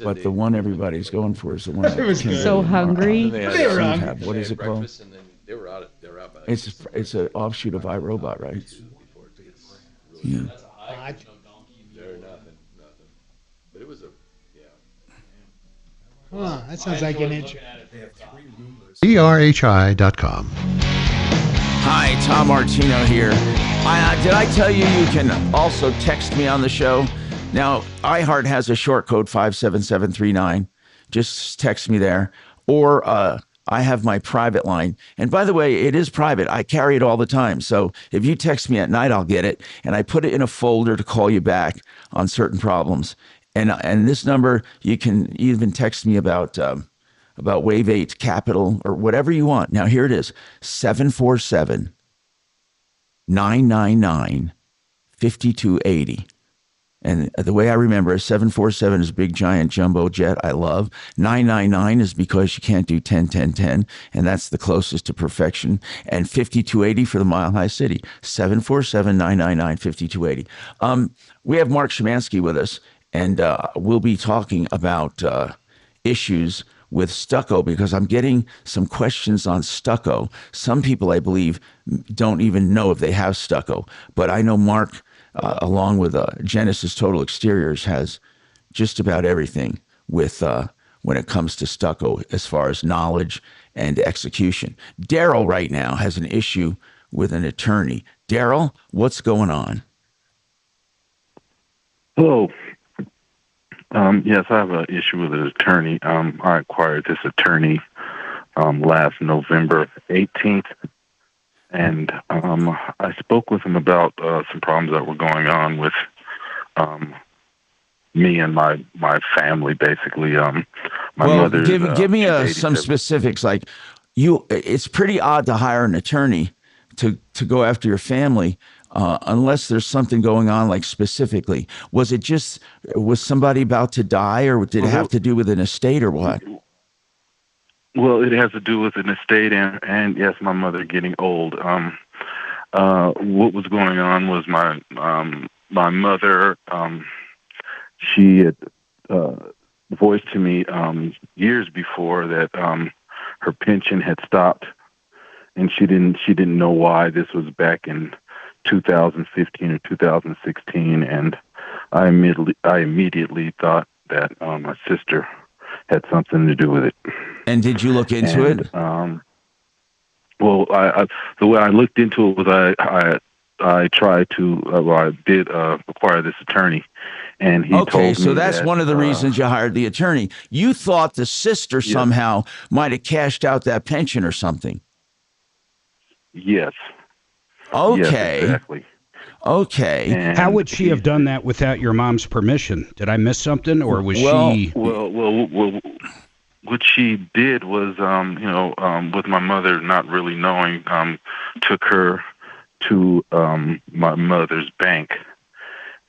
But the one everybody's going for is the one that It was Kim good. So and hungry. They had, They were uh, hungry. have. What they is had it called? breakfast, and then they were out by like It's an offshoot of iRobot, right? Yeah. They're nothing. But it was a Huh, that sounds like an intro. ERHI.com. Hi, Tom Martino here. Did I tell you you can also text me on the show? Now, iHeart has a short code 57739. Just text me there. Or I have my private line. And by the way, it is private. I carry it all the time. So if you text me at night, I'll get it. And I put it in a folder to call you back on certain problems. And this number, you can even text me about Wave 8 Capital or whatever you want. Now, here it is, 747 999-5280. And the way I remember it, 747 is big, giant, jumbo jet I love. 999 is because you can't do 10-10-10, and that's the closest to perfection. And 5280 for the Mile High City. 747-999-5280. We have Mark Szymanski with us, and we'll be talking about issues with stucco, because I'm getting some questions on stucco. Some people, I believe, don't even know if they have stucco, but I know Mark, along with Genesis Total Exteriors, has just about everything with when it comes to stucco as far as knowledge and execution. Daryl right now has an issue with an attorney. Daryl, what's going on? Hello. Yes, I have an issue with an attorney. I acquired this attorney last November 18th, and I spoke with him about some problems that were going on with me and my family, basically. My mother. Give me some specifics. Like, it's pretty odd to hire an attorney to go after your family. Unless there's something going on, like specifically. Was somebody about to die, or did it have to do with an estate, or what? Well, it has to do with an estate and yes, my mother getting old. What was going on was my mother, she had voiced to me years before that her pension had stopped, and she didn't know why. This was back in 2015 or 2016, and I immediately thought that my sister had something to do with it. And did you look into it? Well, the way I looked into it was I tried to I did acquire this attorney, and he told me. So that's one of the reasons you hired the attorney. You thought the sister somehow might have cashed out that pension or something. Yes. Okay. Yes, exactly. Okay. And how would she have done that without your mom's permission? Did I miss something, or was she? Well, what she did was, with my mother not really knowing, took her to my mother's bank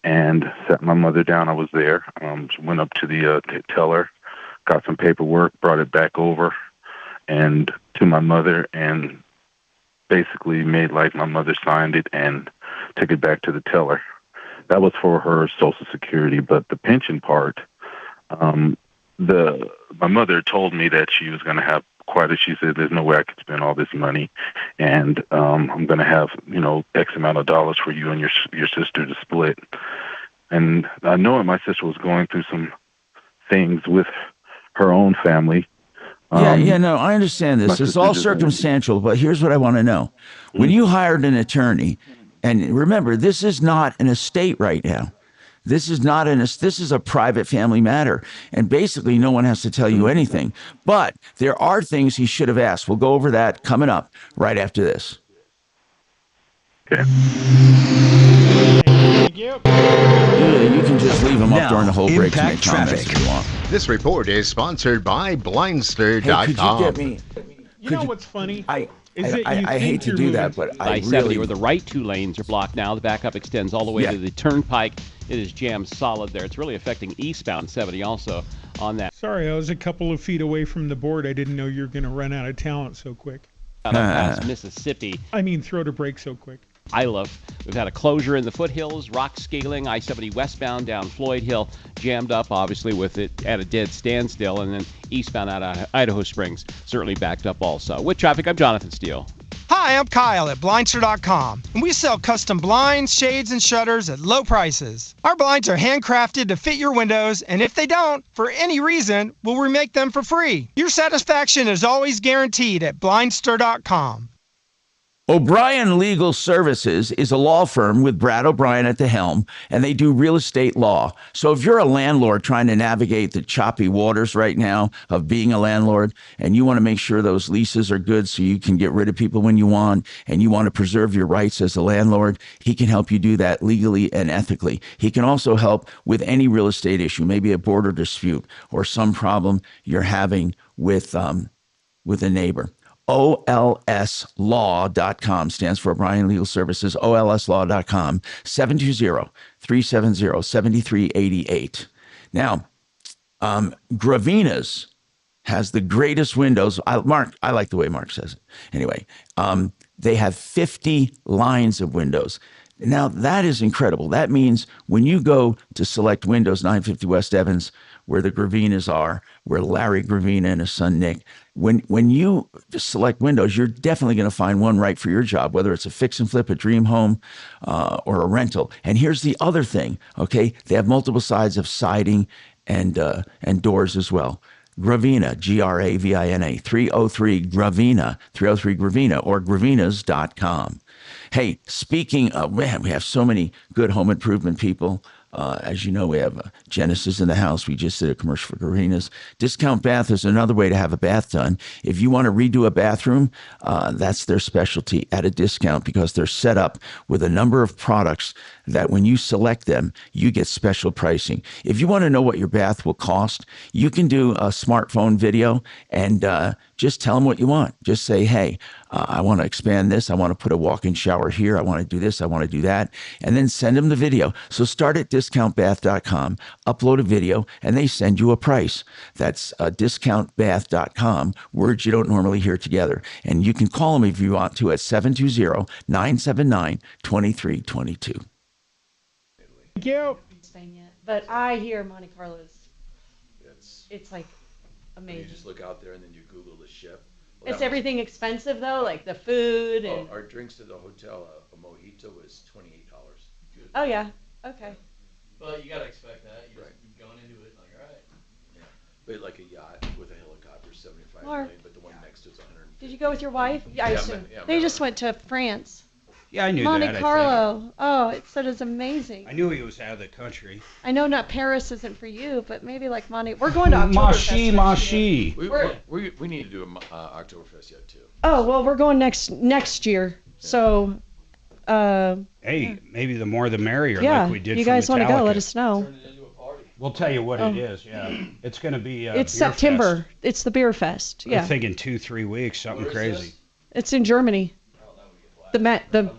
and sat my mother down. I was there. Went up to the teller, got some paperwork, brought it back over, and to my mother, and basically made like my mother signed it and took it back to the teller. That was for her Social Security, but the pension part, my mother told me that she was going to have she said, there's no way I could spend all this money, and I'm going to have, X amount of dollars for you and your sister to split. And I know my sister was going through some things with her own family. No, I understand this. It's all circumstantial, but here's what I want to know. When you hired an attorney, and remember, this is not an estate right now. This is a private family matter, and basically no one has to tell you anything. But there are things he should have asked. We'll go over that coming up right after this. Okay. Thank you. You can just leave them up during the whole break to make comments if you want. This report is sponsored by Blindster.com. Hey, could you get me? You know what's funny? I hate to do that, but I I-70, really... where the right two lanes are blocked now. The backup extends all the way to the turnpike. It is jammed solid there. It's really affecting eastbound 70 also on that. Sorry, I was a couple of feet away from the board. I didn't know you were going to run out of talent so quick. Up past Mississippi. I mean, throw to break so quick. We've had a closure in the foothills, rock scaling, I-70 westbound down Floyd Hill, jammed up, obviously, with it at a dead standstill, and then eastbound out of Idaho Springs, certainly backed up also. With traffic, I'm Jonathan Steele. Hi, I'm Kyle at Blindster.com, and we sell custom blinds, shades, and shutters at low prices. Our blinds are handcrafted to fit your windows, and if they don't, for any reason, we'll remake them for free. Your satisfaction is always guaranteed at Blindster.com. O'Brien Legal Services is a law firm with Brad O'Brien at the helm, and they do real estate law. So if you're a landlord trying to navigate the choppy waters right now of being a landlord, and you want to make sure those leases are good so you can get rid of people when you want, and you want to preserve your rights as a landlord, he can help you do that legally and ethically. He can also help with any real estate issue, maybe a border dispute or some problem you're having with a neighbor. OLSlaw.com stands for O'Brien Legal Services, OLSlaw.com, 720-370-7388. Now, Gravina's has the greatest windows. Mark, I like the way Mark says it. Anyway, they have 50 lines of windows. Now, that is incredible. That means when you go to select windows, 950 West Evans, where the Gravinas are, where Larry Gravina and his son Nick, when you select windows, you're definitely going to find one right for your job, whether it's a fix and flip, a dream home, or a rental. And here's the other thing, okay? They have multiple sides of siding and doors as well. Gravina, Gravina, 303 Gravina, 303 Gravina, or gravinas.com. Hey, speaking of, man, we have so many good home improvement people. As you know, we have Genesis in the house. We just did a commercial for Gravina's. Discount Bath is another way to have a bath done. If you want to redo a bathroom, that's their specialty at a discount because they're set up with a number of products that when you select them, you get special pricing. If you want to know what your bath will cost, you can do a smartphone video and just tell them what you want. Just say, hey, I want to expand this. I want to put a walk-in shower here. I want to do this. I want to do that. And then send them the video. So start at discountbath.com, upload a video, and they send you a price. That's discountbath.com, words you don't normally hear together. And you can call them if you want to at 720-979-2322. Thank you. Spain yet, but I hear Monte Carlo's. It's like amazing. You just look out there and then you Google the ship. Well, is everything expensive though, like the food and? Our drinks to the hotel, a mojito was $28. Oh yeah. Okay. Well, you gotta expect that. You're going into it like, all right. Yeah. But like a yacht with a helicopter, 75 Mark, million, but the one next to it's 150. Did you go with your wife? Yeah, I assume. They just went to France. Yeah, I knew Monte that. Monte Carlo. Oh, it said it's amazing. I knew he was out of the country. I know not Paris isn't for you, but maybe like Monte. We're going to Oktoberfest. Mashi. We need to do a Oktoberfest yet too. Oh well, we're going next year. So. Hey, maybe the more the merrier. Yeah, like we did you guys want to go? Let us know. We'll tell you what it is. Yeah, it's going to be. It's September. Fest. It's the beer fest. Yeah. I'm thinking 2-3 weeks, something crazy. It's in Germany. The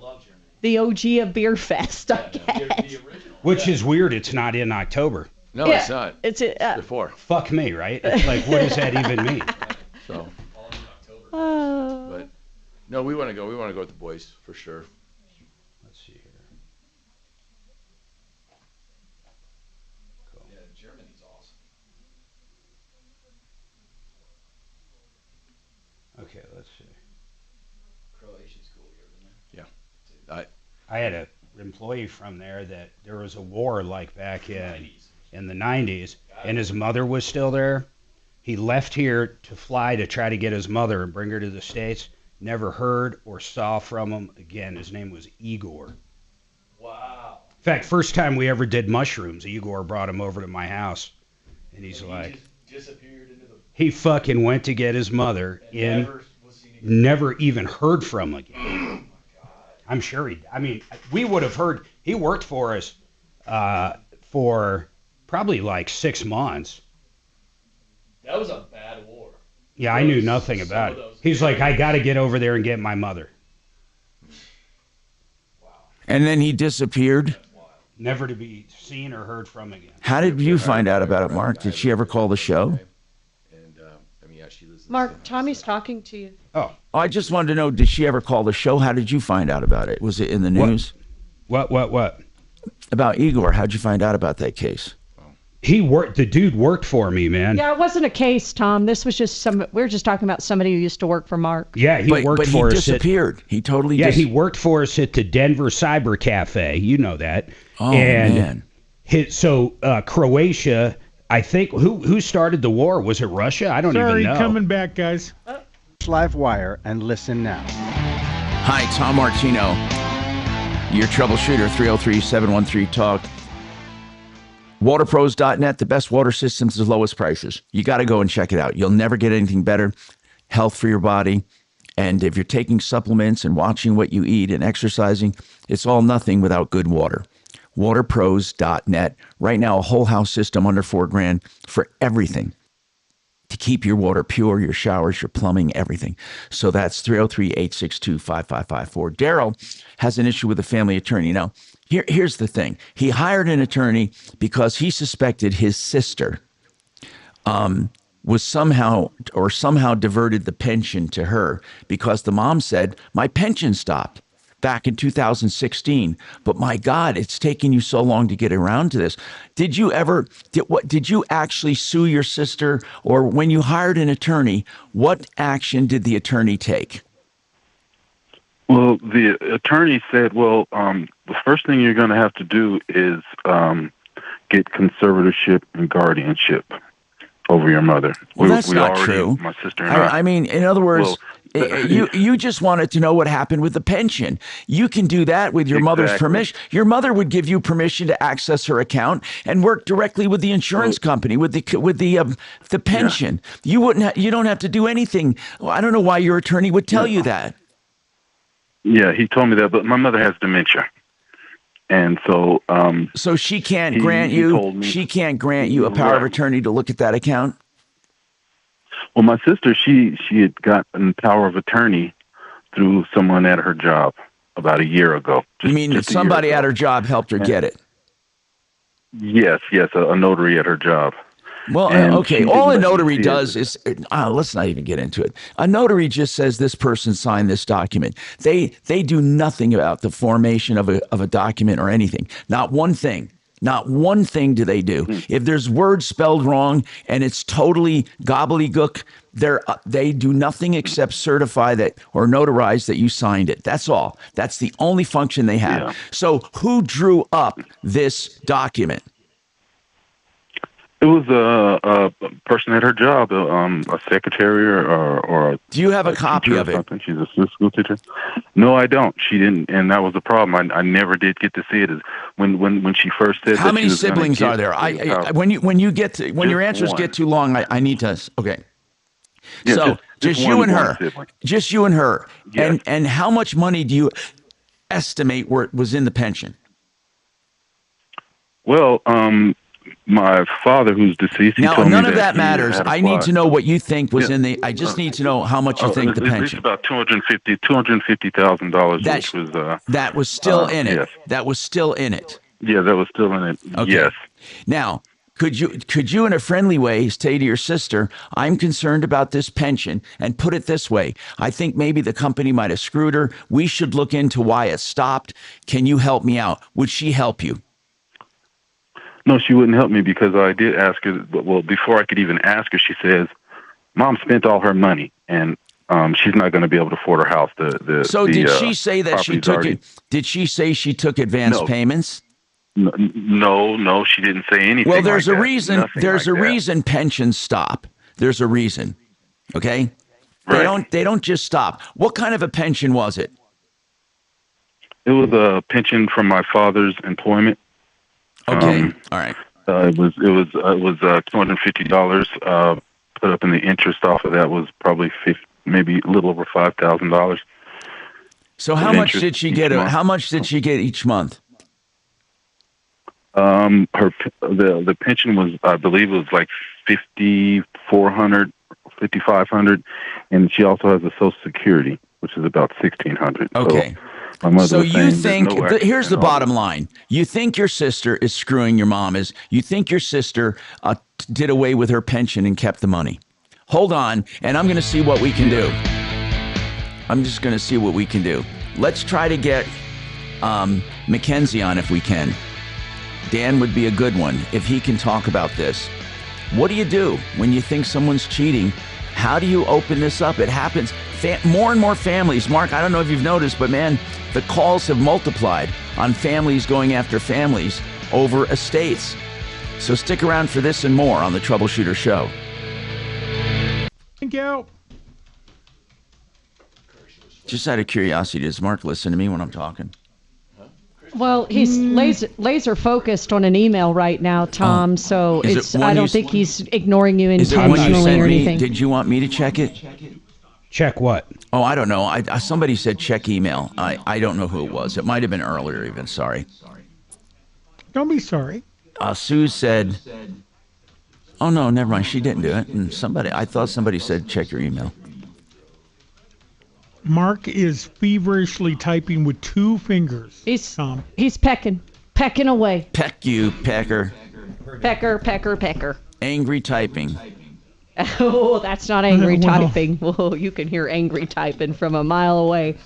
OG of Beer Fest, I guess. Which is weird. It's not in October. No, it's not. It's before. Fuck me, right? It's like, what does that even mean? So. But no, we want to go. We want to go with the boys for sure. Let's see here. Cool. Yeah, Germany's awesome. Okay, let's see. Croatia's cool. You ever been there? Yeah. I had an employee from there that there was a war like back in the 90s, and his mother was still there. He left here to fly to try to get his mother and bring her to the States. Never heard or saw from him again. His name was Igor. Wow. In fact, first time we ever did mushrooms, Igor brought him over to my house, and he's like, just disappeared into the. He fucking went to get his mother and never even heard from again. Oh my God. I'm sure we would have heard. He worked for us for probably like 6 months. That was a bad war. Yeah, I knew nothing about it. He's like, I got to get over there and get my mother. Wow. And then he disappeared. Never to be seen or heard from again. How did you find out about it, Mark? Did she ever call the show? Mark, Tommy's talking to you. Oh, I just wanted to know, did she ever call the show? How did you find out about it? Was it in the news? What? About Igor. How'd you find out about that case? He worked. The dude worked for me, man. Yeah, it wasn't a case, Tom. This was just we were just talking about somebody who used to work for Mark. Yeah, he worked for us. But he disappeared. He totally. Yeah, he worked for us at the Denver Cyber Cafe. You know that. Oh man. So Croatia. I think who started the war? Was it Russia? I don't even know. Sorry, coming back, guys. Live wire and listen now. Hi, Tom Martino. Your troubleshooter, 303-713-TALK. Waterpros.net, the best water systems, the lowest prices. You got to go and check it out. You'll never get anything better. Health for your body. And if you're taking supplements and watching what you eat and exercising, it's all nothing without good water. Waterpros.net. Right now, a whole house system under $4,000 for everything. to keep your water pure, your showers, your plumbing, everything. So that's 303-862-5554. Daryl has an issue with a family attorney. Now, here's the thing. He hired an attorney because he suspected his sister was somehow diverted the pension to her because the mom said, my pension stopped back in 2016. But my God, it's taken you so long to get around to this. Did you actually sue your sister, or when you hired an attorney, what action did the attorney take? Well, the attorney said, the first thing you're going to have to do is get conservatorship and guardianship over your mother. Well, that's not true. My sister and I mean, in other words, you just wanted to know what happened with the pension. You can do that with your mother's permission. Your mother would give you permission to access her account and work directly with the insurance company with the pension. Yeah. You don't have to do anything. Well, I don't know why your attorney would tell you that. Yeah, he told me that, but my mother has dementia. And so so she can't grant you a power of attorney to look at that account? Well, my sister, she had gotten power of attorney through someone at her job about a year ago. You mean that somebody at her job helped her get it? Yes, a notary at her job. Well, okay, all a notary does is, let's not even get into it. A notary just says this person signed this document. They do nothing about the formation of a document or anything. Not one thing. Not one thing do they do. If there's words spelled wrong and it's totally gobbledygook, they do nothing except certify that or notarize that you signed it. That's all. That's the only function they have. Yeah. So who drew up this document? It was a person at her job, a secretary or a Do you have a copy of it? She's a school teacher. No, I don't. She didn't, and that was the problem. I never did get to see it. When she first said, how many siblings are there? When your answers get too long, I need to. Okay. Yeah, so just you and her. Just you and her. Yes. And how much money do you estimate was in the pension? Well, my father, who's deceased, now none of that matters. I need to know what you think was in the. I just need to know how much you think the pension. It's about $250,000, that was still in it. Yes. That was still in it. Yeah, that was still in it. Okay. Yes. Now, could you in a friendly way say to your sister, I'm concerned about this pension, and put it this way, I think maybe the company might have screwed her. We should look into why it stopped. Can you help me out? Would she help you? No, she wouldn't help me because I did ask her. Well, before I could even ask her, she says, "Mom spent all her money, and she's not going to be able to afford her house." Did she say that she took it? Did she say she took advance payments? No, she didn't say anything. Well, there's a reason. There's a reason pensions stop. There's a reason. Okay, right. They don't just stop. What kind of a pension was it? It was a pension from my father's employment. Okay. All right. It was $250. Put up in the interest off of that was probably maybe a little over $5,000. So how much did she get? How much did she get each month? The pension was, I believe, it was like $5,400, $5,500, and she also has a Social Security, which is about $1,600. Okay. So you think, here's the bottom line. You think your sister is screwing your mom. You think your sister did away with her pension and kept the money. Hold on, and I'm going to see what we can do. I'm just going to see what we can do. Let's try to get Mackenzie on if we can. Dan would be a good one if he can talk about this. What do you do when you think someone's cheating? How do you open this up? It happens. More and more families. Mark, I don't know if you've noticed, but man, the calls have multiplied on families going after families over estates. So stick around for this and more on the Troubleshooter Show. Thank you. Just out of curiosity, does Mark listen to me when I'm talking? Well, he's laser focused on an email right now, Tom. So I don't think he's ignoring you intentionally or anything. Did you want me to check it? Check what? Oh, I don't know. Somebody said check email. I don't know who it was. It might have been earlier even. Sorry. Don't be sorry. Sue said, Oh, no, never mind. She didn't do it. And I thought somebody said check your email. Mark is feverishly typing with 2 fingers. He's pecking away. Peck you, pecker. Pecker. Angry typing. Oh, that's not angry Well. typing. Whoa, you can hear angry typing from a mile away.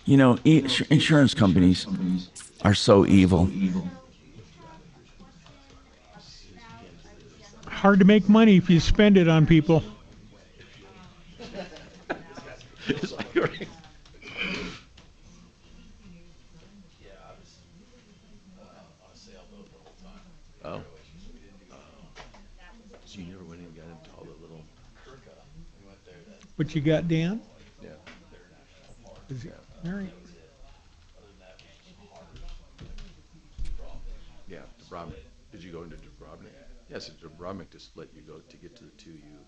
You know, insurance companies are so evil. Hard to make money if you spend it on people. It's like, oh. So you never went in and got into all the little. But you got Dan? Yeah. Is he married? Yeah, Dubrovnik. Did you go into Dubrovnik? Yes, it's Dubrovnik to split. You go to get to the two. You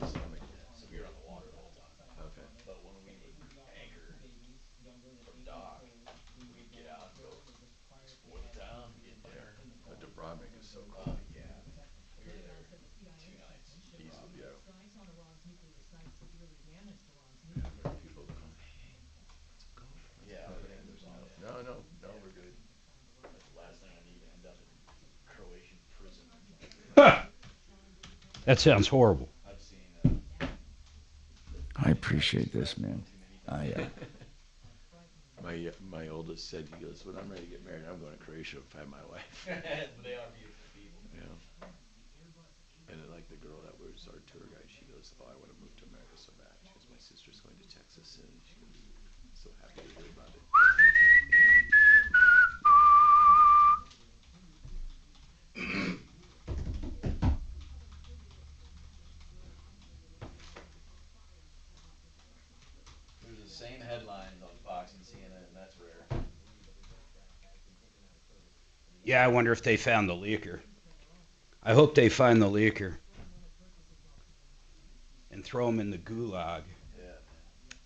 Islamic. You're on the water the whole time. Okay. But when we anchor from dock, we get out and go explore the town, get there. But Dubrovnik is so cool. Yeah. We were there 2 nights. Easily, yeah. People go, hey, let's go. Yeah, no, we're good. That's the last thing I need to end up in Croatian prison. That sounds horrible. I appreciate this, man. My oldest said, he goes, when I'm ready to get married, I'm going to Croatia to find my wife. They are beautiful people. Yeah. And like the girl that was our tour guide, she goes, oh, I want to move to America so bad. She goes, my sister's going to Texas soon. She goes, so happy to hear about it. There's the same headlines on Fox and CNN. That's rare. Yeah, I wonder if they found the leaker. I hope they find the leaker and throw him in the gulag.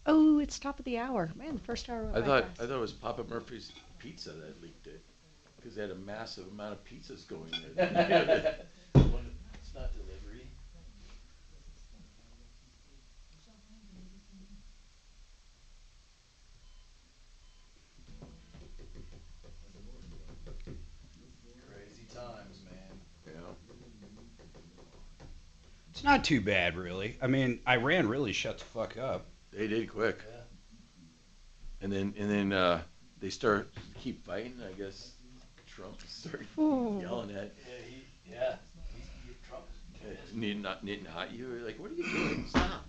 Oh, it's top of the hour. Man, the first hour went I by thought fast. it was Papa Murphy's Pizza that leaked it, because they had a massive amount of pizzas going there. It's not delivery. Crazy times, man. Yeah. It's not too bad, really. I mean, Iran really shut the fuck up. They did quick. And then they keep fighting. I guess Trump started yelling at. Trump. Needing to hot you. Like, what are you doing? Stop.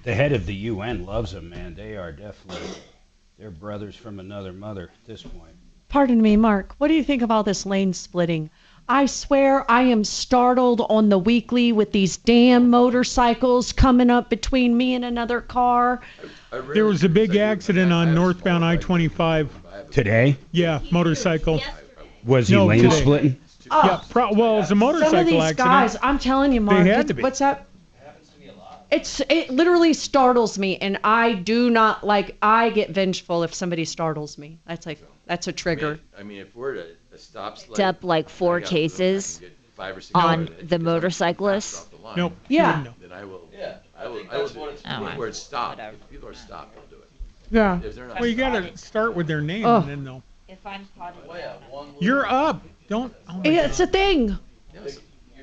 The head of the UN loves them, man. They are definitely, they're brothers from another mother at this point. Pardon me, Mark. What do you think of all this lane splitting? I swear I am startled on the weekly with these damn motorcycles coming up between me and another car. There was a big accident on northbound I-25. Today? Yeah, motorcycle. Was he lane today. splitting? Oh, Yeah, well, it was a motorcycle some of these accident. guys, I'm telling you, Mark. They had to be. What's up? It literally startles me, and I do not like. I get vengeful if somebody startles me. That's a trigger. I mean, if we're at a stop Picked sign, up like 4 cases 5 or 6 on minutes, the motorcyclist. Nope. Yeah. Then I will. Yeah, I will. think I will that's do what it. it's for. Where it's stopped. If people are stopped, I'll do it. Yeah. If they're not Well, you stopped, gotta start with their name, Oh. and then they'll. If I'm caught in Well, yeah, one You're up. Don't. Oh my Yeah, God. it's a thing. you're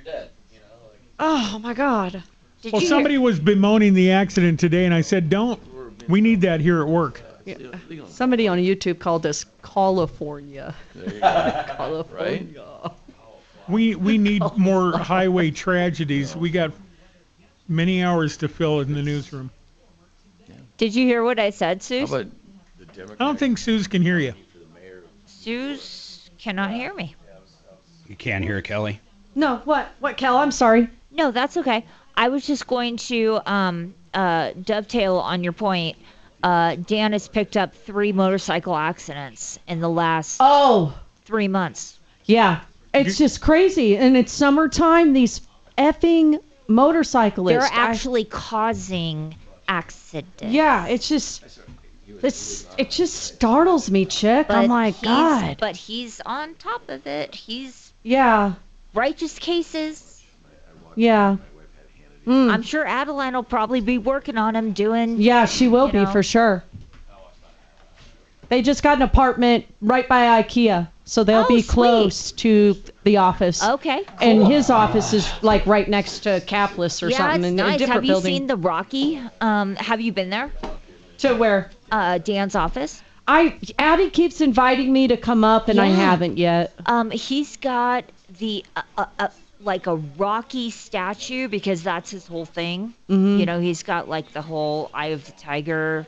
dead. You know, like Oh my God. Did Well, you somebody was bemoaning the accident today, and I said, "Don't. We need that here at work." Somebody on YouTube called us California. There you go. California. We need more highway tragedies. We got many hours to fill in the newsroom. Did you hear what I said, How Suze? about the Democrat? I don't think Suze can hear you. Suze cannot hear me. You can't hear Kelly? No, what? What, Cal? I'm sorry. No, that's okay. I was just going to dovetail on your point. Dan has picked up 3 motorcycle accidents in the last 3 months. Yeah. It's just crazy. And it's summertime. These effing motorcyclists. They're actually causing accidents. Yeah, it just startles me, chick. I'm like, God. But he's on top of it. He's Yeah. righteous cases. Yeah. I'm sure Adeline will probably be working on him doing. Yeah, she will be for sure. They just got an apartment right by IKEA, so they'll be close to the office. Okay. And his office is like right next to Caplis or something it's in nice. a different Have you building. seen the Rocky? Have you been there? To where? Dan's office. Addie keeps inviting me to come up, and I haven't yet. He's got the like a Rocky statue because that's his whole thing. Mhm. You know, he's got like the whole Eye of the Tiger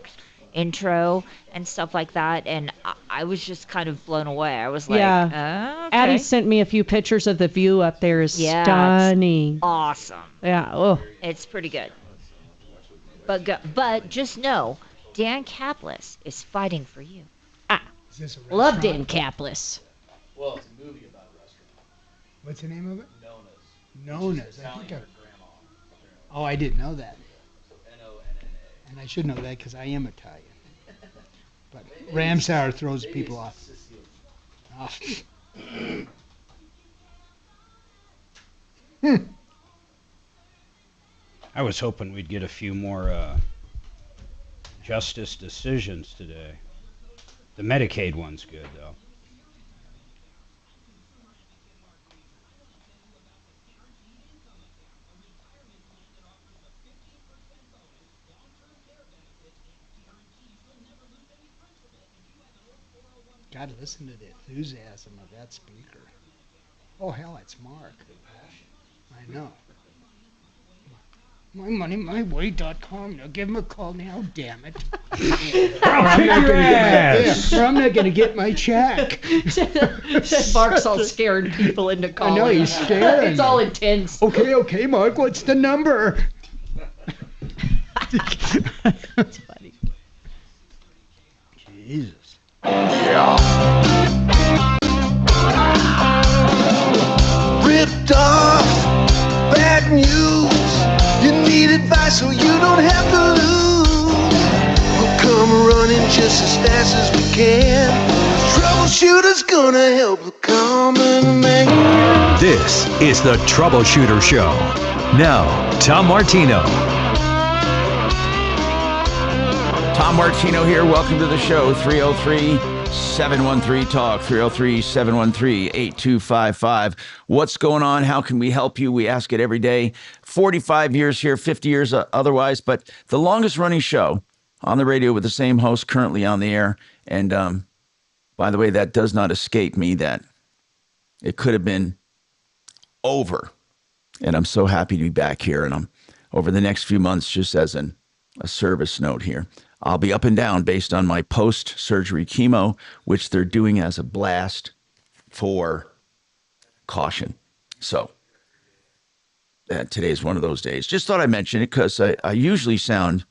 intro and stuff like that, and I was just kind of blown away. I was like, Yeah. okay. Addie sent me a few pictures of the view up there. Is Yeah, stunning. It's awesome. Yeah. Oh. It's pretty good. But just know, Dan Caplis is fighting for you. Is this a Love restaurant? Dan Caplis. Well, it's a movie about a restaurant. What's the name of it? Nona's. Nona's. I think Italian I... Oh, I didn't know that. N-O-N-N-A. And I should know that because I am Italian. But Ramsauer throws people off. Oh. I was hoping we'd get a few more justice decisions today. The Medicaid one's good, though. Gotta listen to the enthusiasm of that speaker. Oh, hell, it's Mark. I know. MyMoneyMyWay.com. Now give him a call now, damn it. Or I'm not going to get my check. Mark's all scaring people into calling. I know, he's scaring It's all me. intense. Okay, Mark, what's the number? That's funny. Jesus. Ripped off, bad news. You need advice so you don't have to lose. We'll come running just as fast as we can. Troubleshooter's gonna help the common man. This is the Troubleshooter Show. Now, Tom Martino. Tom Martino here. Welcome to the show. 303-713-TALK. 303-713-8255. What's going on? How can we help you? We ask it every day. 45 years here, 50 years otherwise. But the longest running show on the radio with the same host currently on the air. And by the way, that does not escape me that it could have been over. And I'm so happy to be back here. And I'm over the next few months, just as a service note here, I'll be up and down based on my post-surgery chemo, which they're doing as a blast for caution. So today's one of those days. Just thought I'd mention it because I usually sound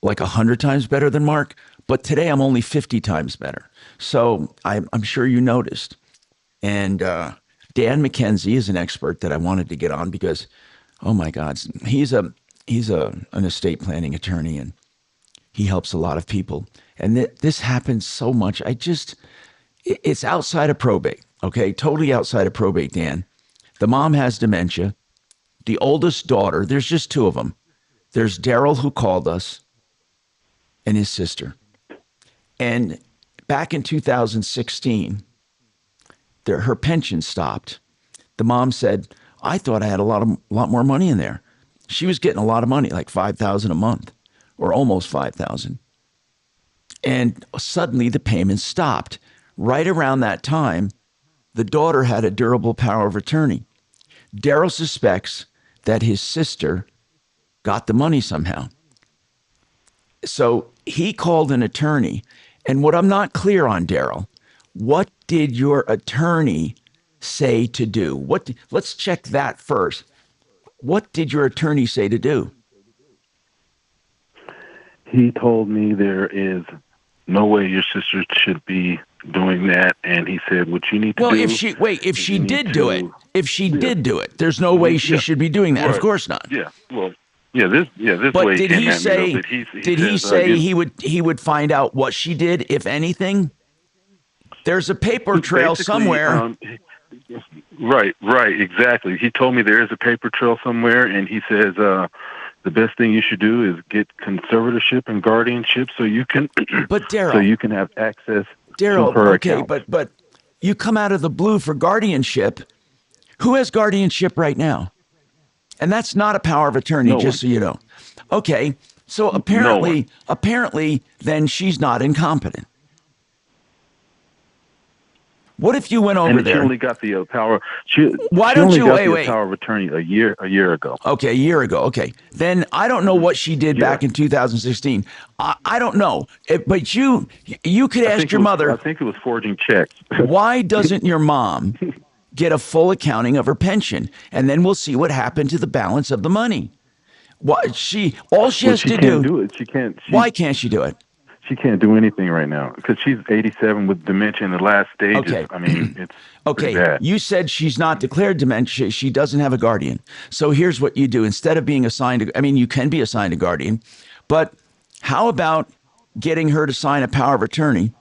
like 100 times better than Mark, but today I'm only 50 times better. So I'm sure you noticed. And Dan McKenzie is an expert that I wanted to get on because, oh my God, he's an estate planning attorney and he helps a lot of people. And this happens so much. It's outside of probate, okay? Totally outside of probate, Dan. The mom has dementia. The oldest daughter, there's just two of them. There's Daryl, who called us, and his sister. And back in 2016, her pension stopped. The mom said, I thought I had a lot more money in there. She was getting a lot of money, like $5,000 a month. Or almost 5,000. And suddenly the payments stopped. Right around that time, the daughter had a durable power of attorney. Daryl suspects that his sister got the money somehow. So he called an attorney. And what I'm not clear on, Daryl, what did your attorney say to do? Let's check that first. What did your attorney say to do? He told me there is no way your sister should be doing that. And he said, what you need to do. Well, if she did do it, there's no way she should be doing that. Right. Of course not. Yeah. Well, this But way did came he at me, say? though, Did he says, say he would find out what she did, if anything? There's a paper trail basically, somewhere. Right, exactly. He told me there is a paper trail somewhere, and he says the best thing you should do is get conservatorship and guardianship, so you can. But Daryl, so you can have access Daryl, to her okay, account. but you come out of the blue for guardianship. Who has guardianship right now? And that's not a power of attorney, No just one. so you know. Okay, so apparently, then she's not incompetent. What if you went over And there? she only got the power. Why she don't only you got wait? the power of attorney a year ago. Okay, a year ago. Okay, then I don't know what she did back in 2016. I don't know, but you could ask your mother. I think it was forging checks. Why doesn't your mom get a full accounting of her pension, and then we'll see what happened to the balance of the money? All she has to do it. She can't. Why can't she do it? She can't do anything right now because she's 87 with dementia in the last stages. Okay. I mean, it's Okay, pretty bad. you said she's not declared dementia. She doesn't have a guardian. So here's what you do. Instead of being assigned, you can be assigned a guardian, but how about getting her to sign a power of attorney?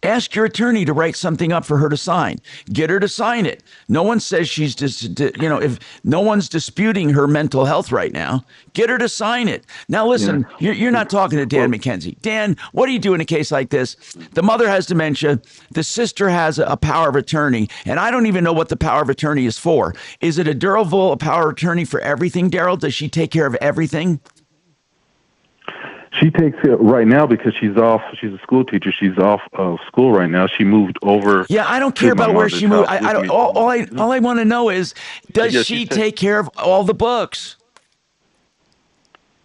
Ask your attorney to write something up for her to sign. Get her to sign it. No one says she's if no one's disputing her mental health right now, get her to sign it. Now listen, you're not talking to Dan McKenzie. Dan, what do you do in a case like this? The mother has dementia. The sister has a power of attorney, and I don't even know what the power of attorney is for. Is it a durable power of attorney for everything, Daryl? Does she take care of everything? She takes it right now because she's off. She's a school teacher. She's off of school right now. She moved over. Yeah, I don't to care my about where mother's she moved. house I with don't. me. All I want to know is, does Yeah, she take care of all the books?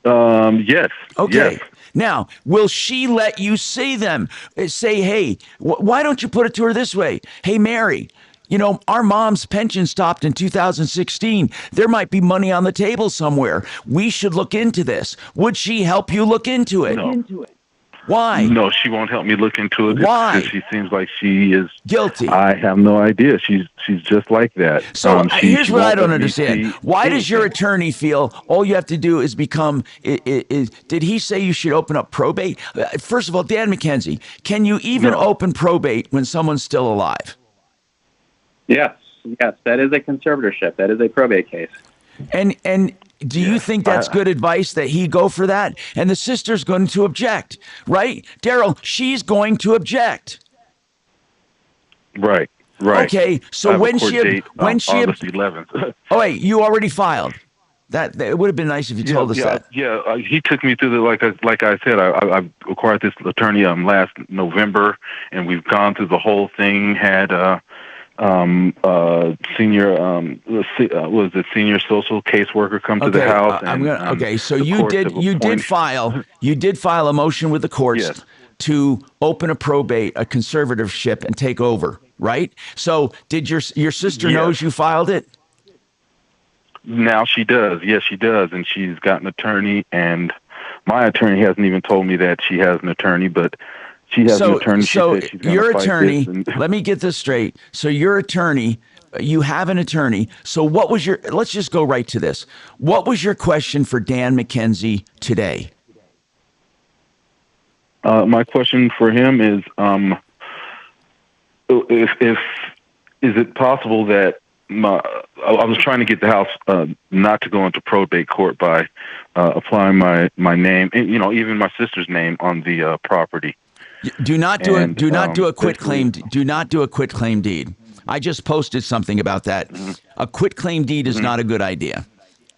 Yes. Okay. Yes. Now, will she let you see them? Say, hey, why don't you put it to her this way? Hey, Mary, our mom's pension stopped in 2016. There might be money on the table somewhere. We should look into this. Would she help you look into it? No. Why? No, she won't help me look into it. Why? Because she seems like she is guilty. I have no idea. She's just like that. So here's she what I won't don't let me understand. see Why does your attorney feel all you have to do is become? Did he say you should open up probate? First of all, Dan McKenzie, can you even open probate when someone's still alive? Yes, that is a conservatorship. That is a probate case. And do you think that's good advice that he go for that? And the sister's going to object, right? Daryl, she's going to object. Right. Okay, I so have a when court she date, August 11th. Oh wait, you already filed. That it would have been nice if you told us that. Yeah, he took me through like I said, I acquired this attorney last November, and we've gone through the whole thing. Had senior was the senior social caseworker come to the house. So you did file a motion with the courts to open a probate, a conservatorship, and take over, right? So did your sister knows you filed it? Now she does. Yes, she does, and she's got an attorney. And my attorney hasn't even told me that she has an attorney, but she has an attorney. So she said she's gonna your fight attorney, this and- let me get this straight. So your attorney, you have an attorney. So what was let's just go right to this. What was your question for Dan McKenzie today? My question for him is, if is it possible that I was trying to get the house not to go into probate court by applying my name, and, even my sister's name on the property. Do not do a quit claim. Do not do a quit claim deed. I just posted something about that. A quit claim deed is not a good idea.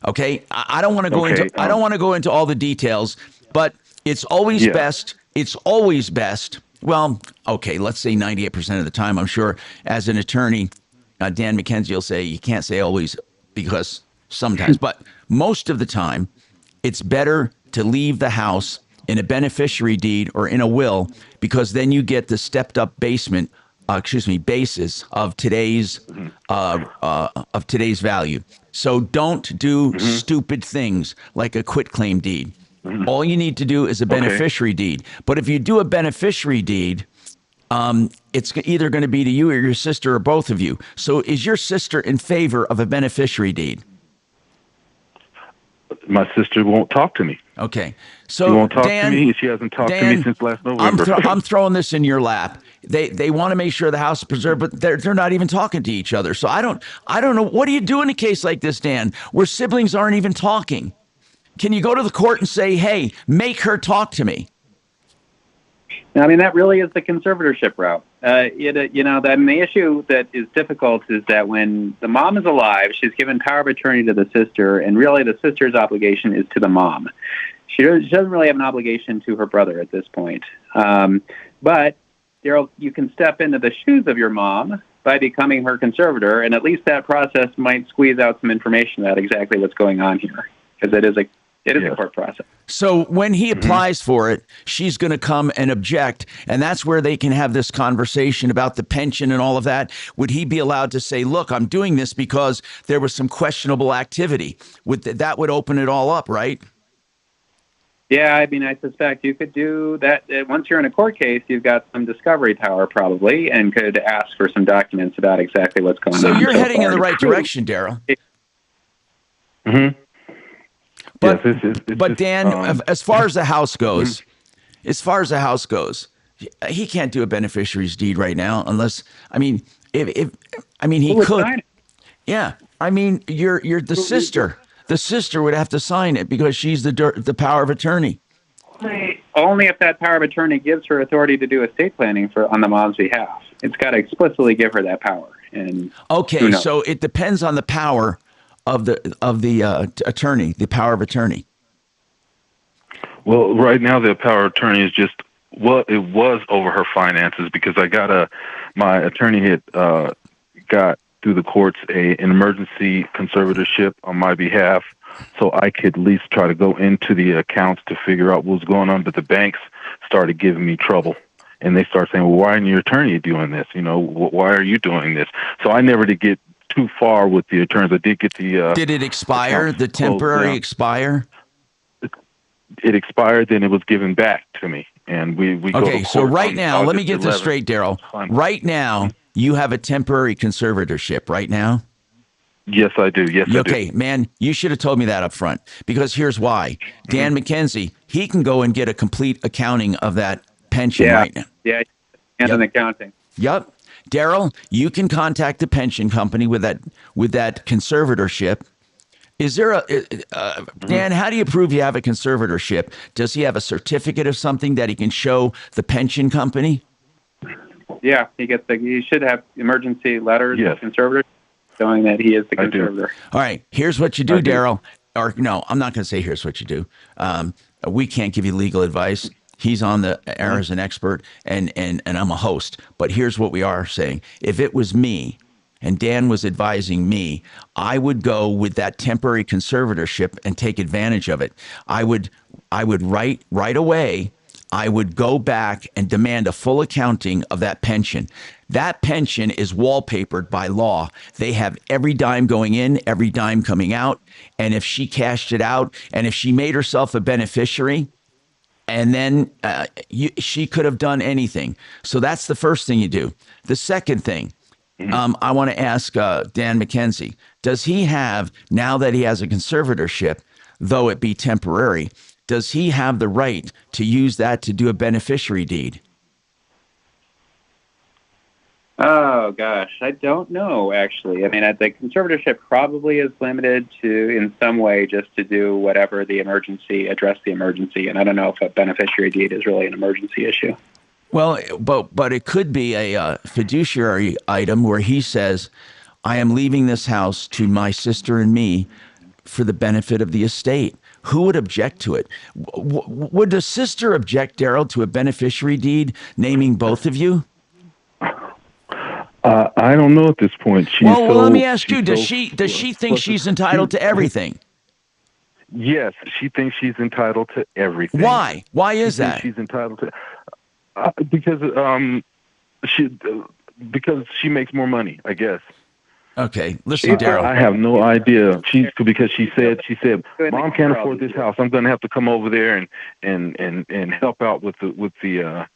Okay, I don't want to go into I don't want to go into all the details, but it's always best. It's always best. Well, okay, let's say 98% of the time. I'm sure as an attorney, Dan McKenzie will say you can't say always because sometimes, but most of the time, it's better to leave the house in a beneficiary deed or in a will, because then you get the stepped up basis of today's value. So don't do stupid things like a quit claim deed. All you need to do is a beneficiary deed. But if you do a beneficiary deed, it's either going to be to you or your sister or both of you. So is your sister in favor of a beneficiary deed? My sister won't talk to me. Okay. So she won't talk Dan, to me. She hasn't talked to me since last November. I'm throwing this in your lap. They want to make sure the house is preserved, but they're not even talking to each other. So I don't know. What do you do in a case like this, Dan, where siblings aren't even talking? Can you go to the court and say, hey, make her talk to me? I mean, that really is the conservatorship route. The issue that is difficult is that when the mom is alive, she's given power of attorney to the sister, and really the sister's obligation is to the mom. She doesn't really have an obligation to her brother at this point. But you can step into the shoes of your mom by becoming her conservator, and at least that process might squeeze out some information about exactly what's going on here, because it is a court process. So when he applies for it, she's going to come and object, and that's where they can have this conversation about the pension and all of that. Would he be allowed to say, look, I'm doing this because there was some questionable activity? That would open it all up, right? Yeah, I mean, I suspect you could do that. Once you're in a court case, you've got some discovery power probably, and could ask for some documents about exactly what's going on. So you're heading in the right direction, Daryl. But, but Dan, as far as the house goes, he can't do a beneficiary's deed right now unless, he could. Yeah, I mean, you're the sister. The sister would have to sign it because she's the power of attorney. Only if that power of attorney gives her authority to do estate planning on the mom's behalf. It's got to explicitly give her that power. And okay, so it depends on the power of the attorney, the power of attorney. Well, right now the power of attorney is just it was over her finances because my attorney had got through the courts an emergency conservatorship on my behalf, so I could at least try to go into the accounts to figure out what was going on. But the banks started giving me trouble. And they start saying, well, why isn't your attorney doing this? Why are you doing this? So I never did get too far with the attorneys. I did get the... Did it expire? The temporary expire? It expired, then it was given back to me. And we go to court. Okay, so right now, let me get this straight, Daryl. Right now, you have a temporary conservatorship right now? Yes, I do. Yes, I do. Okay, man, you should have told me that up front. Because here's why. Dan McKenzie, he can go and get a complete accounting of that pension right now. Yeah, and an accounting. Yep. Daryl, you can contact the pension company with that conservatorship. Is there Dan, how do you prove you have a conservatorship? Does he have a certificate of something that he can show the pension company? Yeah, he should have emergency letters of conservator showing that he is the conservator. All right, here's what you do, Daryl. Or no, I'm not going to say here's what you do. We can't give you legal advice. He's on the air as an expert, and I'm a host. But here's what we are saying. If it was me and Dan was advising me, I would go with that temporary conservatorship and take advantage of it. I would right away, I would go back and demand a full accounting of that pension. That pension is wallpapered by law. They have every dime going in, every dime coming out. And if she cashed it out, and if she made herself a beneficiary, and then she could have done anything. So that's the first thing you do. The second thing, I want to ask Dan McKenzie, does he have, now that he has a conservatorship, though it be temporary, does he have the right to use that to do a beneficiary deed? Oh, gosh, I don't know, actually. I mean, the conservatorship probably is limited to, in some way, just to do whatever address the emergency. And I don't know if a beneficiary deed is really an emergency issue. Well, but it could be a fiduciary item where he says, I am leaving this house to my sister and me for the benefit of the estate. Who would object to it? Would the sister object, Daryl, to a beneficiary deed naming both of you? I don't know at this point. Well, let me ask you: does she think she's entitled to everything? Yes, she thinks she's entitled to everything. Why? Why is that? She's entitled to because she makes more money, I guess. Okay, listen, Daryl. I have no idea. Because she said, Mom can't afford this house. I'm going to have to come over there and help out with the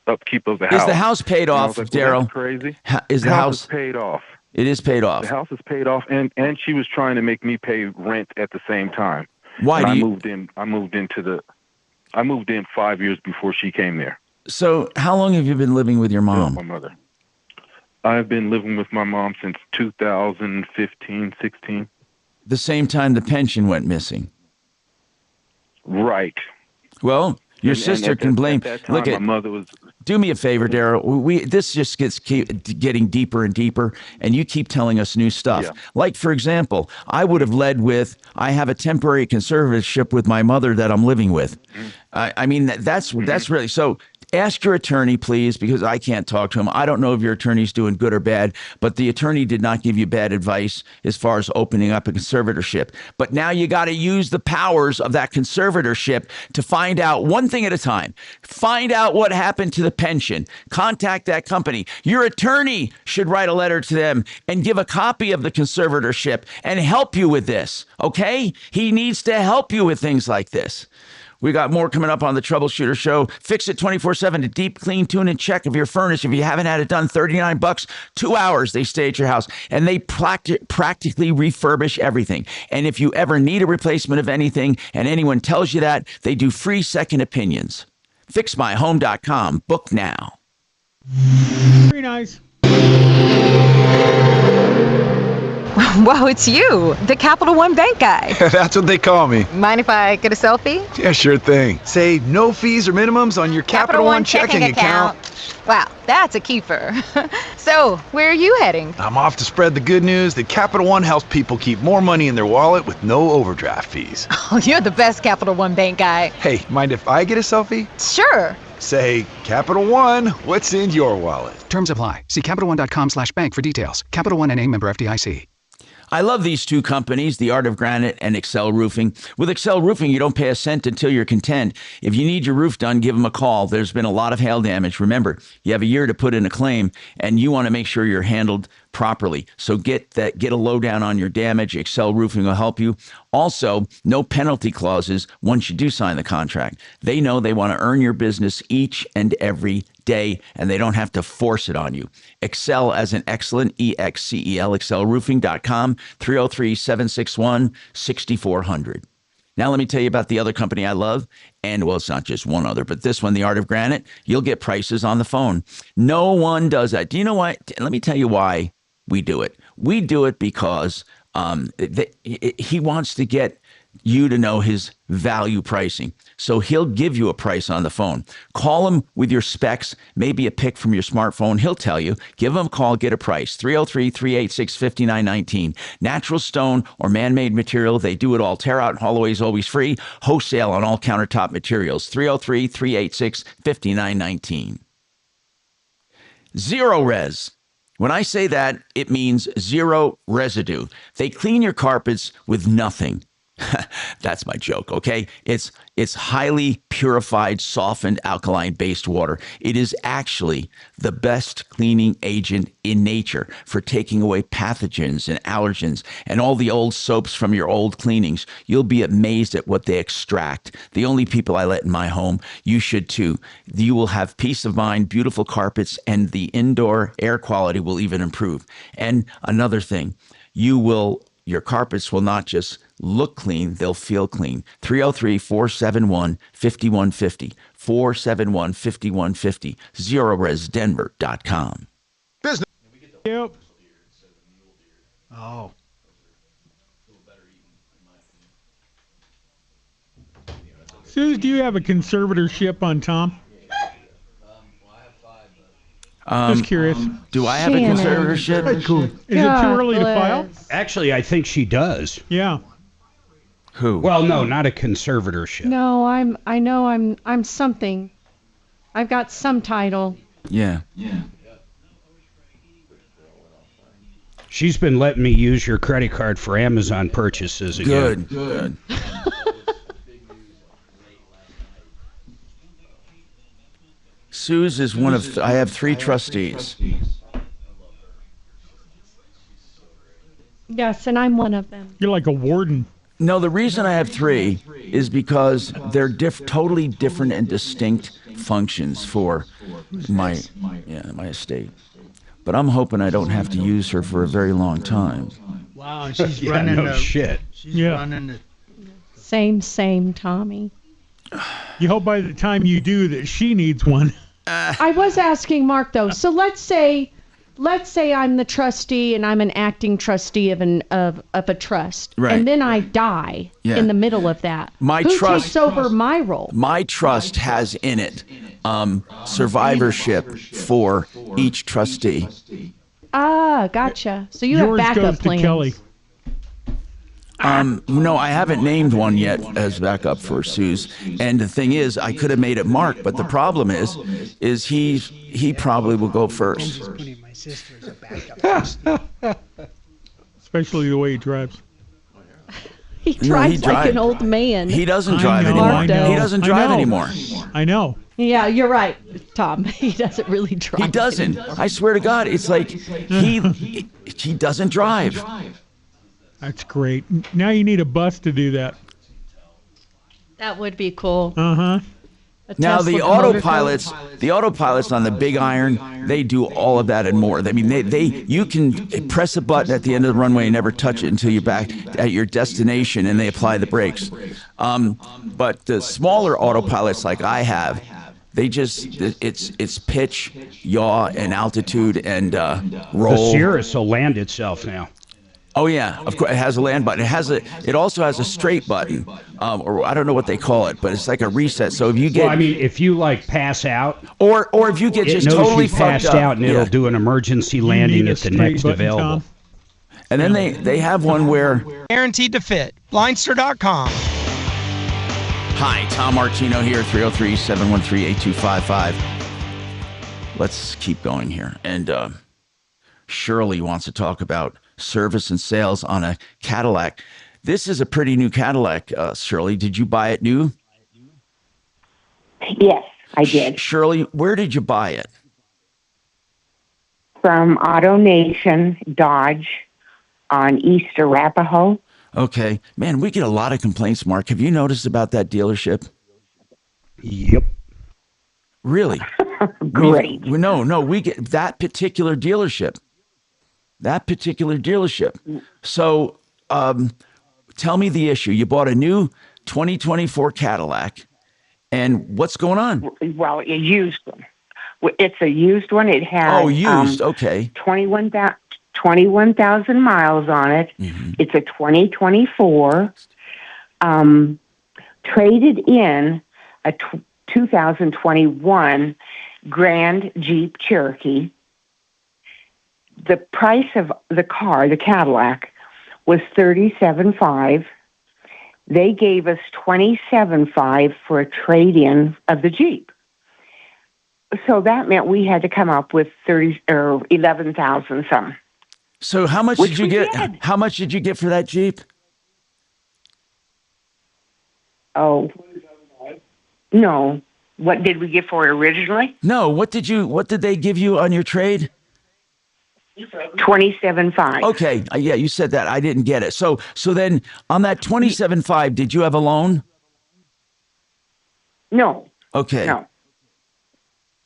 upkeep of the house. Is the house paid off, Daryl? That's crazy. Is the house is paid off? It is paid off. The house is paid off, and she was trying to make me pay rent at the same time. Why? I moved in 5 years before she came there. So, how long have you been living with your mom? My mother. I've been living with my mom since 2015, 16. The same time the pension went missing. Right. Well, your sister can blame. Look, my mother was. Do me a favor, Daryl. This just keep getting deeper and deeper, and you keep telling us new stuff. Yeah. Like, for example, I would have led with, I have a temporary conservatorship with my mother that I'm living with. I mean, that's really so. Ask your attorney, please, because I can't talk to him. I don't know if your attorney's doing good or bad, but the attorney did not give you bad advice as far as opening up a conservatorship. But now you got to use the powers of that conservatorship to find out one thing at a time. Find out what happened to the pension. Contact that company. Your attorney should write a letter to them and give a copy of the conservatorship and help you with this, okay? He needs to help you with things like this. We got more coming up on the Troubleshooter Show. Fix it 24/7 to deep clean, tune, and check of your furnace. If you haven't had it done, $39, 2 hours. They stay at your house, and they practically refurbish everything. And if you ever need a replacement of anything, and anyone tells you that, they do free second opinions. FixMyHome.com. Book now. Very nice. Wow, it's you, the Capital One Bank guy. That's what they call me. Mind if I get a selfie? Yeah, sure thing. Say no fees or minimums on your Capital One checking account. Wow, that's a keeper. So, where are you heading? I'm off to spread the good news that Capital One helps people keep more money in their wallet with no overdraft fees. Oh, you're the best Capital One Bank guy. Hey, mind if I get a selfie? Sure. Say, Capital One, what's in your wallet? Terms apply. See CapitalOne.com/bank for details. Capital One NA, member FDIC. I love these two companies, The Art of Granite and Excel Roofing. With Excel Roofing, you don't pay a cent until you're content. If you need your roof done, give them a call. There's been a lot of hail damage. Remember, you have a year to put in a claim, and you want to make sure you're handled properly. So get a lowdown on your damage. Excel Roofing will help you. Also, no penalty clauses once you do sign the contract. They know they want to earn your business each and every day, and they don't have to force it on you. Excel as an excellent, EXCEL, excelroofing.com, 303-761-6400. Now let me tell you about the other company I love. And, well, it's not just one other, but this one, The Art of Granite. You'll get prices on the phone. No one does that. Do you know what? Let me tell you why we do it. We do it because he wants to get you to know his value pricing. So he'll give you a price on the phone. Call him with your specs, maybe a pic from your smartphone. He'll tell you. Give him a call, get a price. 303-386-5919. Natural stone or man-made material, they do it all. Tear out and haul away is always free. Wholesale on all countertop materials. 303-386-5919. Zero Res. When I say that, it means zero residue. They clean your carpets with nothing. That's my joke, okay? It's highly purified, softened, alkaline-based water. It is actually the best cleaning agent in nature for taking away pathogens and allergens and all the old soaps from your old cleanings. You'll be amazed at what they extract. The only people I let in my home, you should too. You will have peace of mind, beautiful carpets, and the indoor air quality will even improve. And another thing, your carpets will not just look clean, they'll feel clean. 303-471-5150. 471-5150. ZeroResDenver.com. Business. Yep. Oh. Suze, do you have a conservatorship on Tom? Just curious. Do I have a conservatorship? Cool. Is it too early to file? Actually, I think she does. Yeah. Who? Well, no, not a conservatorship. No, I'm something. I've got some title. Yeah. She's been letting me use your credit card for Amazon purchases again. Good. Suze is one of, I have 3 trustees. Yes, and I'm one of them. You're like a warden. No, the reason I have 3 is because they're totally different and distinct functions for my estate. But I'm hoping I don't have to use her for a very long time. Wow, and she's Yeah, running no the shit. She's running the. Same, Tommy. You hope by the time you do that she needs one. I was asking Mark though. So let's say I'm the trustee and I'm an acting trustee of a trust, Right. and then I die in the middle of that. Who takes over my role? My trust has in it survivorship for each trustee. Ah, gotcha. So you have Yours backup goes to plans. Kelly. No, I haven't named one yet as backup for Suze. And the thing is, I could have made it Mark, but the problem is he probably will go first. Putting my sister as a backup. Especially the way he drives. He drives like an old man. He doesn't drive anymore. He doesn't drive anymore. I know. Yeah, you're right, Tom. He doesn't really drive. He doesn't. I swear to God, it's like he doesn't drive. That's great. Now you need a bus to do that. That would be cool. Uh-huh. Now the autopilots on the big iron, they do all of that and more. I mean, you can press a button at the end of the runway and never touch it until you're back at your destination, and they apply the brakes. But the smaller autopilots like I have, they just it's pitch, yaw, and altitude and roll. The Cirrus will land itself now. Oh yeah, of course it has a land button. It also has a straight button, or I don't know what they call it, but it's like a reset. So if you get, Well, I mean, if you like pass out, or if you get it just knows totally you fucked passed up, out, and it'll do an emergency landing need a at the straight next button, available. Tom. And then they have one where. Guaranteed to fit. Blindster.com. Hi, Tom Martino here, 303-713-8255. Let's keep going here. And Shirley wants to talk about service and sales on a Cadillac. This is a pretty new Cadillac, Shirley. Did you buy it new? Yes, I did. Shirley, where did you buy it? From AutoNation Dodge on East Arapahoe. Okay. Man, we get a lot of complaints, Mark. Have you noticed about that dealership? Yep. Really? Great. We get that particular dealership. So tell me the issue. You bought a new 2024 Cadillac, and what's going on? Well, a used one. It's a used one. It has used. Okay. 21,000 miles on it. Mm-hmm. It's a 2024. Traded in a 2021 Grand Jeep Cherokee. The price of the car, the Cadillac, was $37,500. They gave us $27,500 for a trade-in of the Jeep. So that meant we had to come up with $11,000 some. So how much did you get? How much did you get for that Jeep? Oh, no. What did we get for it originally? No. What did they give you on your trade? $27,500. Okay. Yeah, you said that. I didn't get it. So then on that $27,500, did you have a loan? No. Okay. No.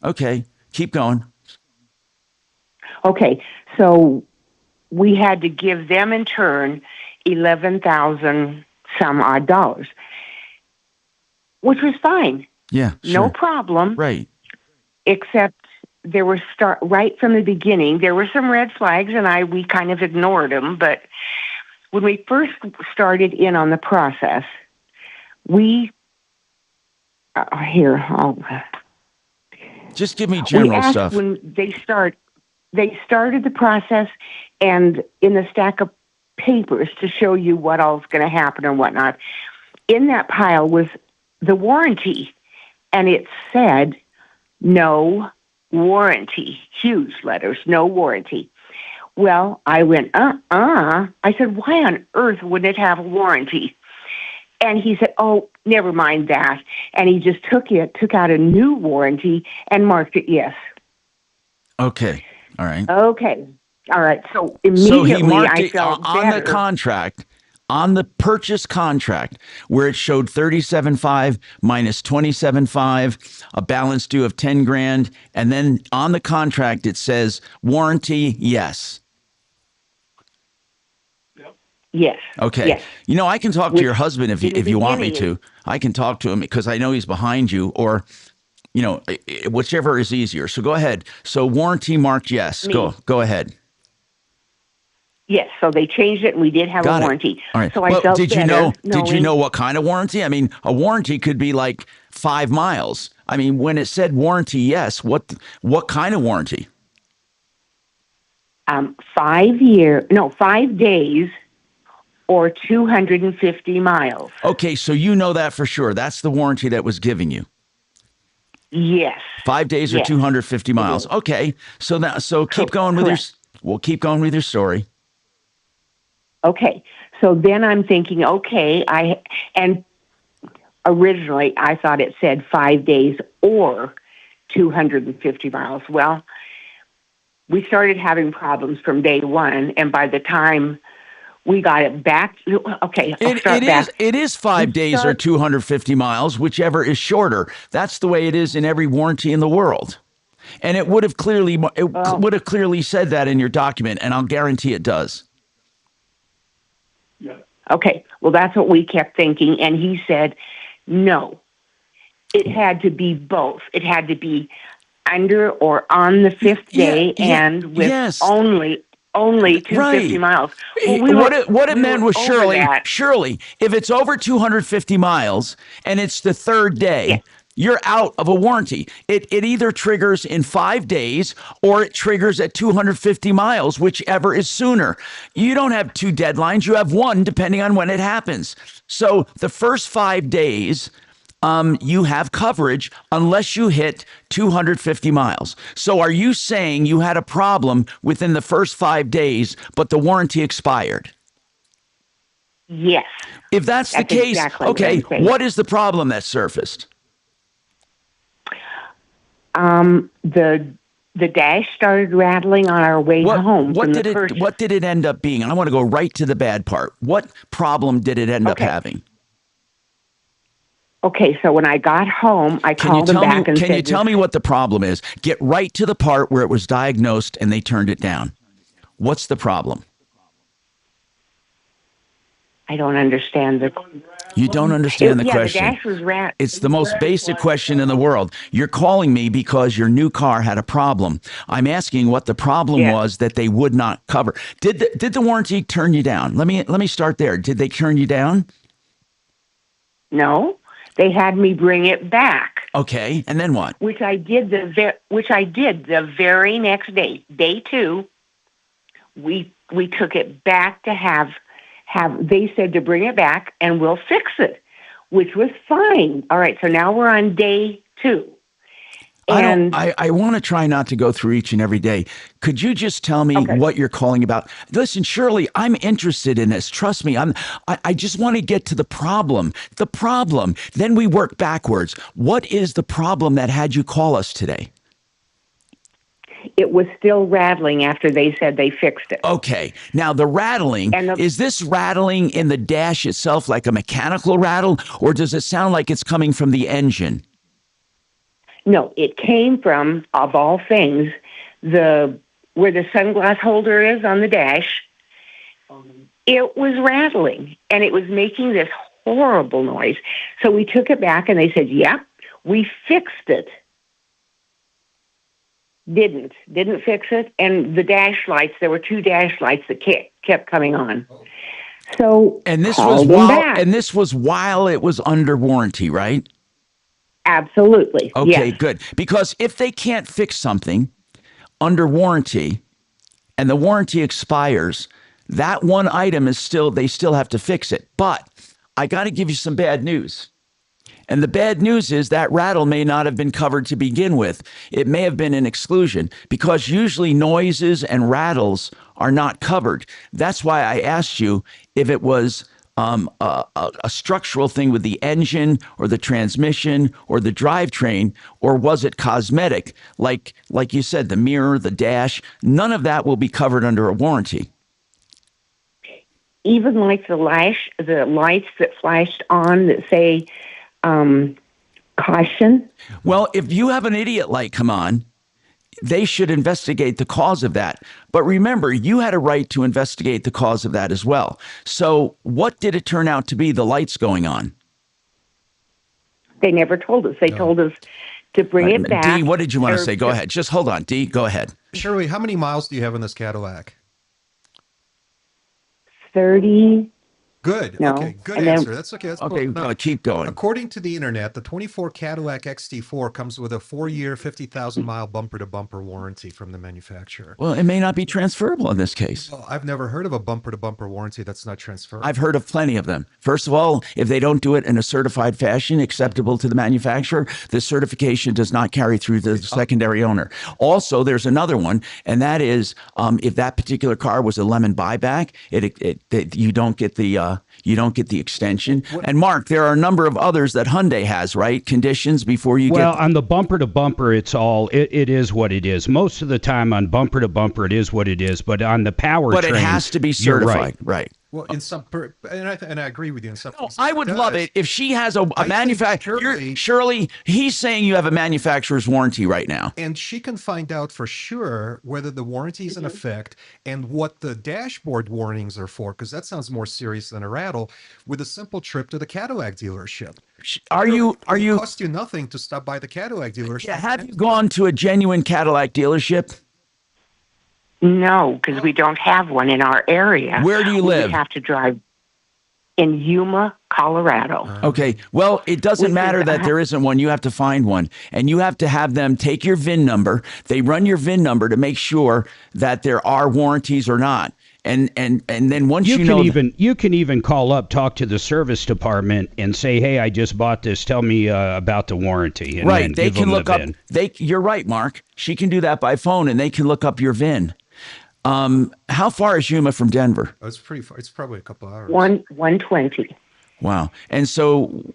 Okay. Keep going. Okay. So we had to give them in turn 11,000 some odd dollars, which was fine. Yeah. No problem. Right. Except there were right from the beginning, there were some red flags, and we kind of ignored them. But when we first started in on the process, just give me general stuff. When they started the process, and in the stack of papers to show you what all's going to happen and whatnot. In that pile was the warranty, and it said no warranty, huge letters, no warranty. Well, I went, I said, why on earth would it have a warranty? And he said, oh, never mind that. And he just took out a new warranty and marked it yes. Okay. All right. Okay. All right. So So immediately he marked I it felt on the better. contract, on the purchase contract, where it showed 37.5 minus 27.5, a balance due of 10 grand, and then on the contract it says warranty, yes. Yes. Okay. Yes. You know, I can talk to your husband if in the you want me beginning to. I can talk to him because I know he's behind you, or whichever is easier. So go ahead. So warranty marked yes. Me. Go ahead. Yes. So they changed it, and we did have Got a it. warranty. All right. So I Well, felt did you better. Did you knowing- know what kind of warranty? I mean, a warranty could be like 5 miles. I mean, when it said warranty, yes. What kind of warranty? 5 days or 250 miles. Okay, so you know that for sure. That's the warranty that was giving you. Yes. 5 days or Yes. 250 miles. Okay, so keep going with correct. we'll keep going with your story. Okay. So then I'm thinking, okay, and originally I thought it said 5 days or 250 miles. Well, we started having problems from day one, and by the time we got it back, okay, I'll start back. It is 5 days or 250 miles, whichever is shorter. That's the way it is in every warranty in the world. And it would have clearly said that in your document, and I'll guarantee it does. Okay, well, that's what we kept thinking, and he said, no, it had to be both. It had to be under or on the fifth day and with only 250 miles. Well, What it meant was over Shirley, if it's over 250 miles and it's the third day, you're out of a warranty. It either triggers in 5 days or it triggers at 250 miles, whichever is sooner. You don't have two deadlines. You have one, depending on when it happens. So the first 5 days, you have coverage unless you hit 250 miles. So are you saying you had a problem within the first 5 days, but the warranty expired? Yes. If that's the case, exactly what okay, I'm saying. what is the problem that surfaced? The dash started rattling on our way home. What from did the it purchase. What did it end up being? I want to go right to the bad part. What problem did it end up having? Okay, so when I got home, I called them back and said, Can you tell me what the problem is? Get right to the part where it was diagnosed and they turned it down. What's the problem? I don't understand the. You don't understand the question. The dash was It's the most basic question in the world. You're calling me because your new car had a problem. I'm asking what the problem was that they would not cover. Did the warranty turn you down? Let me start there. Did they turn you down? No, they had me bring it back. Okay, and then what? Which I did the very next day, day 2. We took it back to have. They said to bring it back and we'll fix it, which was fine. All right, so now we're on day 2. And I want to try not to go through each and every day. Could you just tell me what you're calling about? Listen, Shirley, I'm interested in this. Trust me. I just want to get to the problem. The problem. Then we work backwards. What is the problem that had you call us today? it was still rattling after they said they fixed it. Okay. Now, the rattling, is this rattling in the dash itself like a mechanical rattle, or does it sound like it's coming from the engine? No, it came from, of all things, where the sunglass holder is on the dash. It was rattling, and it was making this horrible noise. So we took it back, and they said, yep, we fixed it. Didn't fix it. And the dash lights, there were 2 dash lights that kept coming on. So and this called was them while back. and this was while it was under warranty, right? Absolutely. Okay, yes. good. Because if they can't fix something under warranty and the warranty expires, that one item is they still have to fix it. But I got to give you some bad news. And the bad news is that rattle may not have been covered to begin with. It may have been an exclusion because usually noises and rattles are not covered. That's why I asked you if it was a structural thing with the engine or the transmission or the drivetrain, or was it cosmetic? Like you said, the mirror, the dash, none of that will be covered under a warranty. Even like the lights that flashed on that say caution. Well, if you have an idiot light come on, they should investigate the cause of that. But remember, you had a right to investigate the cause of that as well. So what did it turn out to be, the lights going on? They never told us. They told us to bring it back. Dee, what did you want to say? Go ahead. Just hold on. Dee, go ahead. Shirley, how many miles do you have in this Cadillac? 30. Good. No. Okay. Good And answer. then- That's okay. That's Okay, cool. No. keep going. According to the internet, the 24 Cadillac XT4 comes with a 4-year, 50,000-mile bumper-to-bumper warranty from the manufacturer. Well, it may not be transferable in this case. Well, I've never heard of a bumper-to-bumper warranty that's not transferable. I've heard of plenty of them. First of all, if they don't do it in a certified fashion acceptable to the manufacturer, the certification does not carry through the secondary owner. Also, there's another one, and that is if that particular car was a lemon buyback, you don't get the extension. And Mark, there are a number of others that Hyundai has, right? Conditions before you Well, get. on the bumper to bumper, it is what it is. Most of the time on bumper to bumper, it is what it is. But on the powertrain, But it has to be certified, right? Well, in some, and I agree with you in some. No, I would love it if she has a manufacturer. Shirley, he's saying you have a manufacturer's warranty right now. And she can find out for sure whether the warranty is in effect and what the dashboard warnings are for, because that sounds more serious than a rattle, with a simple trip to the Cadillac dealership. It cost you nothing to stop by the Cadillac dealership. Yeah, have you gone to a genuine Cadillac dealership? No, because we don't have one in our area. Where do you live? We have to drive in Yuma, Colorado. Okay. Well, it doesn't matter that there isn't one. You have to find one. And you have to have them take your VIN number. They run your VIN number to make sure that there are warranties or not. And then once you know... You can even call up, talk to the service department and say, hey, I just bought this. Tell me about the warranty. And right. then They give can them look the up... VIN. You're right, Mark. She can do that by phone, and they can look up your VIN. How far is Yuma from Denver? Oh, it's pretty far. It's probably a couple hours. 120. Wow. And so,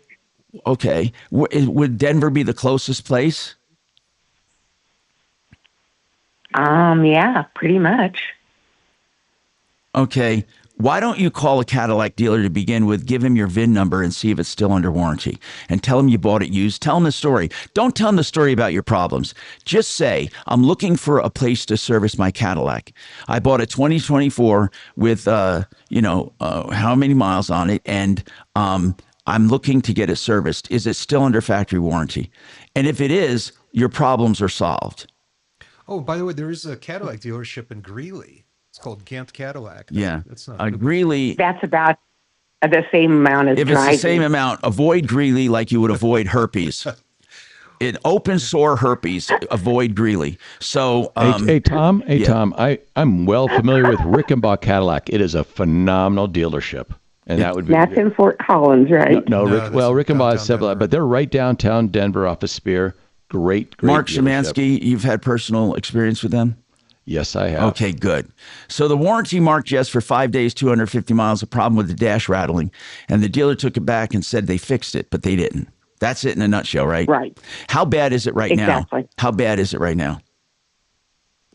okay, would Denver be the closest place? Yeah, pretty much. Okay. Why don't you call a Cadillac dealer to begin with, give him your VIN number and see if it's still under warranty, and tell him you bought it used. Tell him the story. Don't tell him the story about your problems. Just say, I'm looking for a place to service my Cadillac. I bought a 2024 with, how many miles on it, and I'm looking to get it serviced. Is it still under factory warranty? And if it is, your problems are solved. Oh, by the way, there is a Cadillac dealership in Greeley. It's called Ghent Cadillac. Yeah. That's not Greeley. That's about the same amount as If driving. it's the same amount, avoid Greeley like you would avoid herpes. In open sore herpes, avoid Greeley. So, hey Tom, I'm well familiar with Rickenbach Cadillac. It is a phenomenal dealership, and that would be. That's in Fort Collins, right? No, Rickenbach is several, but they're right downtown Denver off of Spear. Great Mark dealership. Szymanski, you've had personal experience with them? Yes, I have. Okay, good. So the warranty marked yes for 5 days, 250 miles, a problem with the dash rattling. And the dealer took it back and said they fixed it, but they didn't. That's it in a nutshell, right? Right. How bad is it right Exactly. now? How bad is it right now?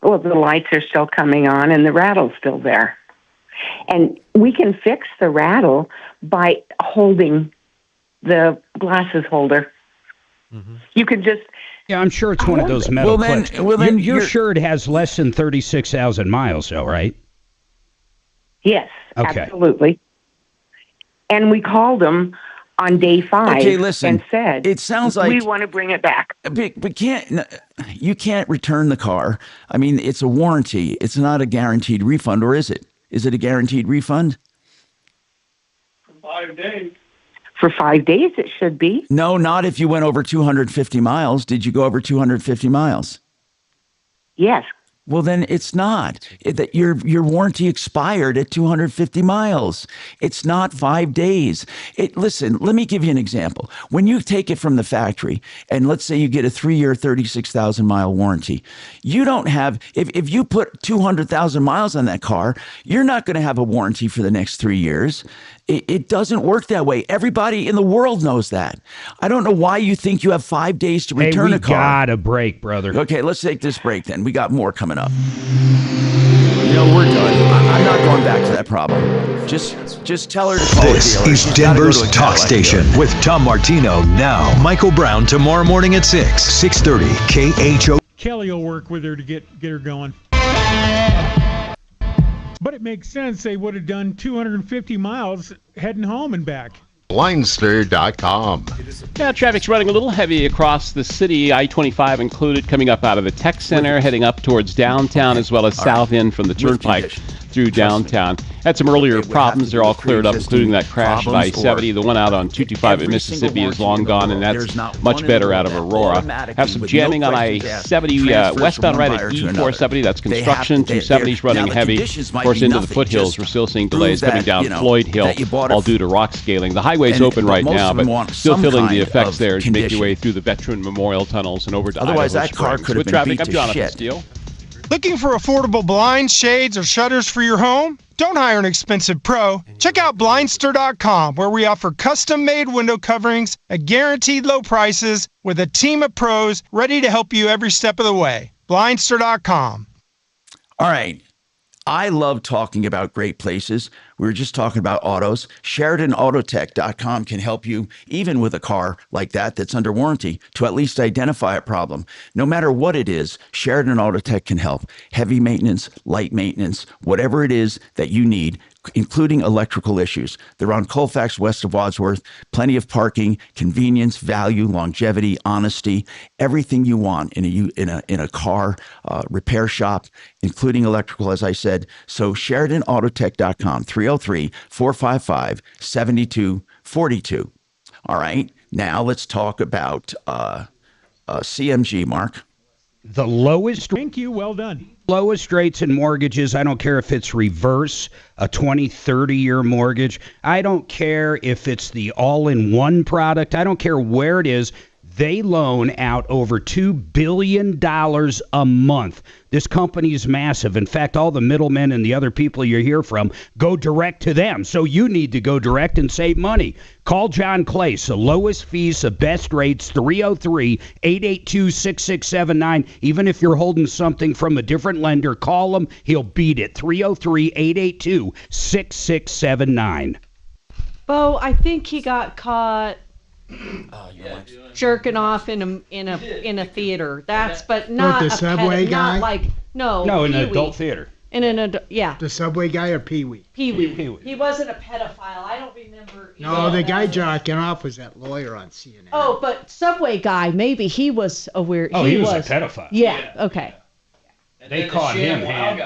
Well, the lights are still coming on and the rattle's still there. And we can fix the rattle by holding the glasses holder. Mm-hmm. You can just... Yeah, I'm sure it's one of those metal clips. then you're sure it has less than 36,000 miles, though, right? Yes, Okay. absolutely. And we called them on day 5 Okay, listen. and said, It sounds like we want to bring it back. You can't return the car. I mean, it's a warranty. It's not a guaranteed refund, or is it? Is it a guaranteed refund? 5 days. For 5 days, it should be. No, not if you went over 250 miles. Did you go over 250 miles? Yes. Well, then it's not. That your warranty expired at 250 miles. It's not 5 days. Listen, let me give you an example. When you take it from the factory, and let's say you get a 3-year, 36,000-mile warranty, you don't have. If you put 200,000 miles on that car, you're not going to have a warranty for the next 3 years. It doesn't work that way. Everybody in the world knows that. I don't know why you think you have 5 days to return a car. We got a break, brother. Okay, let's take this break then. We got more coming up. We're done. I'm not going back to that problem. Just tell her to call This a dealer. is She's gotta go Denver's to a talk Cadillac station dealer. with Tom Martino now. Michael Brown tomorrow morning at 6:30 KHO. Kelly will work with her to get her going. But it makes sense they would have done 250 miles heading home and back. Blindster.com. Yeah, traffic's running a little heavy across the city. I-25 included, coming up out of the tech center, heading up towards downtown, as well as south end from the turnpike through downtown. Had some earlier problems. They're all cleared up, including that crash at I-70. The one out on 225 at Mississippi is long gone, and that's much better out of Aurora. Have some jamming on I-70 westbound right at E-470. That's construction. 270's running heavy. Of course, into the foothills, we're still seeing delays coming down Floyd Hill, all due to rock scaling. The highway's open right now, but still feeling the effects there as you make your way through the Veteran Memorial Tunnels and over to Otherwise, Idaho that car Springs. could have With been traffic, beat I'm to Jonathan shit. Steele. Looking for affordable blinds, shades, or shutters for your home? Don't hire an expensive pro. Check out Blindster.com, where we offer custom-made window coverings at guaranteed low prices with a team of pros ready to help you every step of the way. Blindster.com. All right. I love talking about great places. We were just talking about autos. SheridanAutotech.com can help you, even with a car like that's under warranty, to at least identify a problem. No matter what it is, Sheridan Autotech can help. Heavy maintenance, light maintenance, whatever it is that you need, including electrical issues. They're on Colfax, west of Wadsworth. Plenty of parking, convenience, value, longevity, honesty, everything you want in a car repair shop, including electrical, as I said. So SheridanAutotech.com, 303-455-7242. All right, now let's talk about CMG, Mark. The lowest. Thank you. Well done. Lowest rates in mortgages. I don't care if it's reverse, a 20, 30-year mortgage. I don't care if it's the all-in-one product. I don't care where it is. They loan out over $2 billion a month. This company is massive. In fact, all the middlemen and the other people you hear from go direct to them. So you need to go direct and save money. Call John Clace, the lowest fees, the best rates, 303-882-6679. Even if you're holding something from a different lender, call him. He'll beat it. 303-882-6679. Bo, I think he got caught jerking off in a theater. But not the Subway guy? Not like no. No, in Pee-wee. an adult theater. In an adult, yeah. The Subway guy or Pee-wee? Pee-wee. He wasn't a pedophile. I don't remember. No, the guy jacking off was that lawyer on CNN. Oh, but Subway guy, maybe he was a weird. Oh, he was a pedophile. Yeah. Okay. They caught him.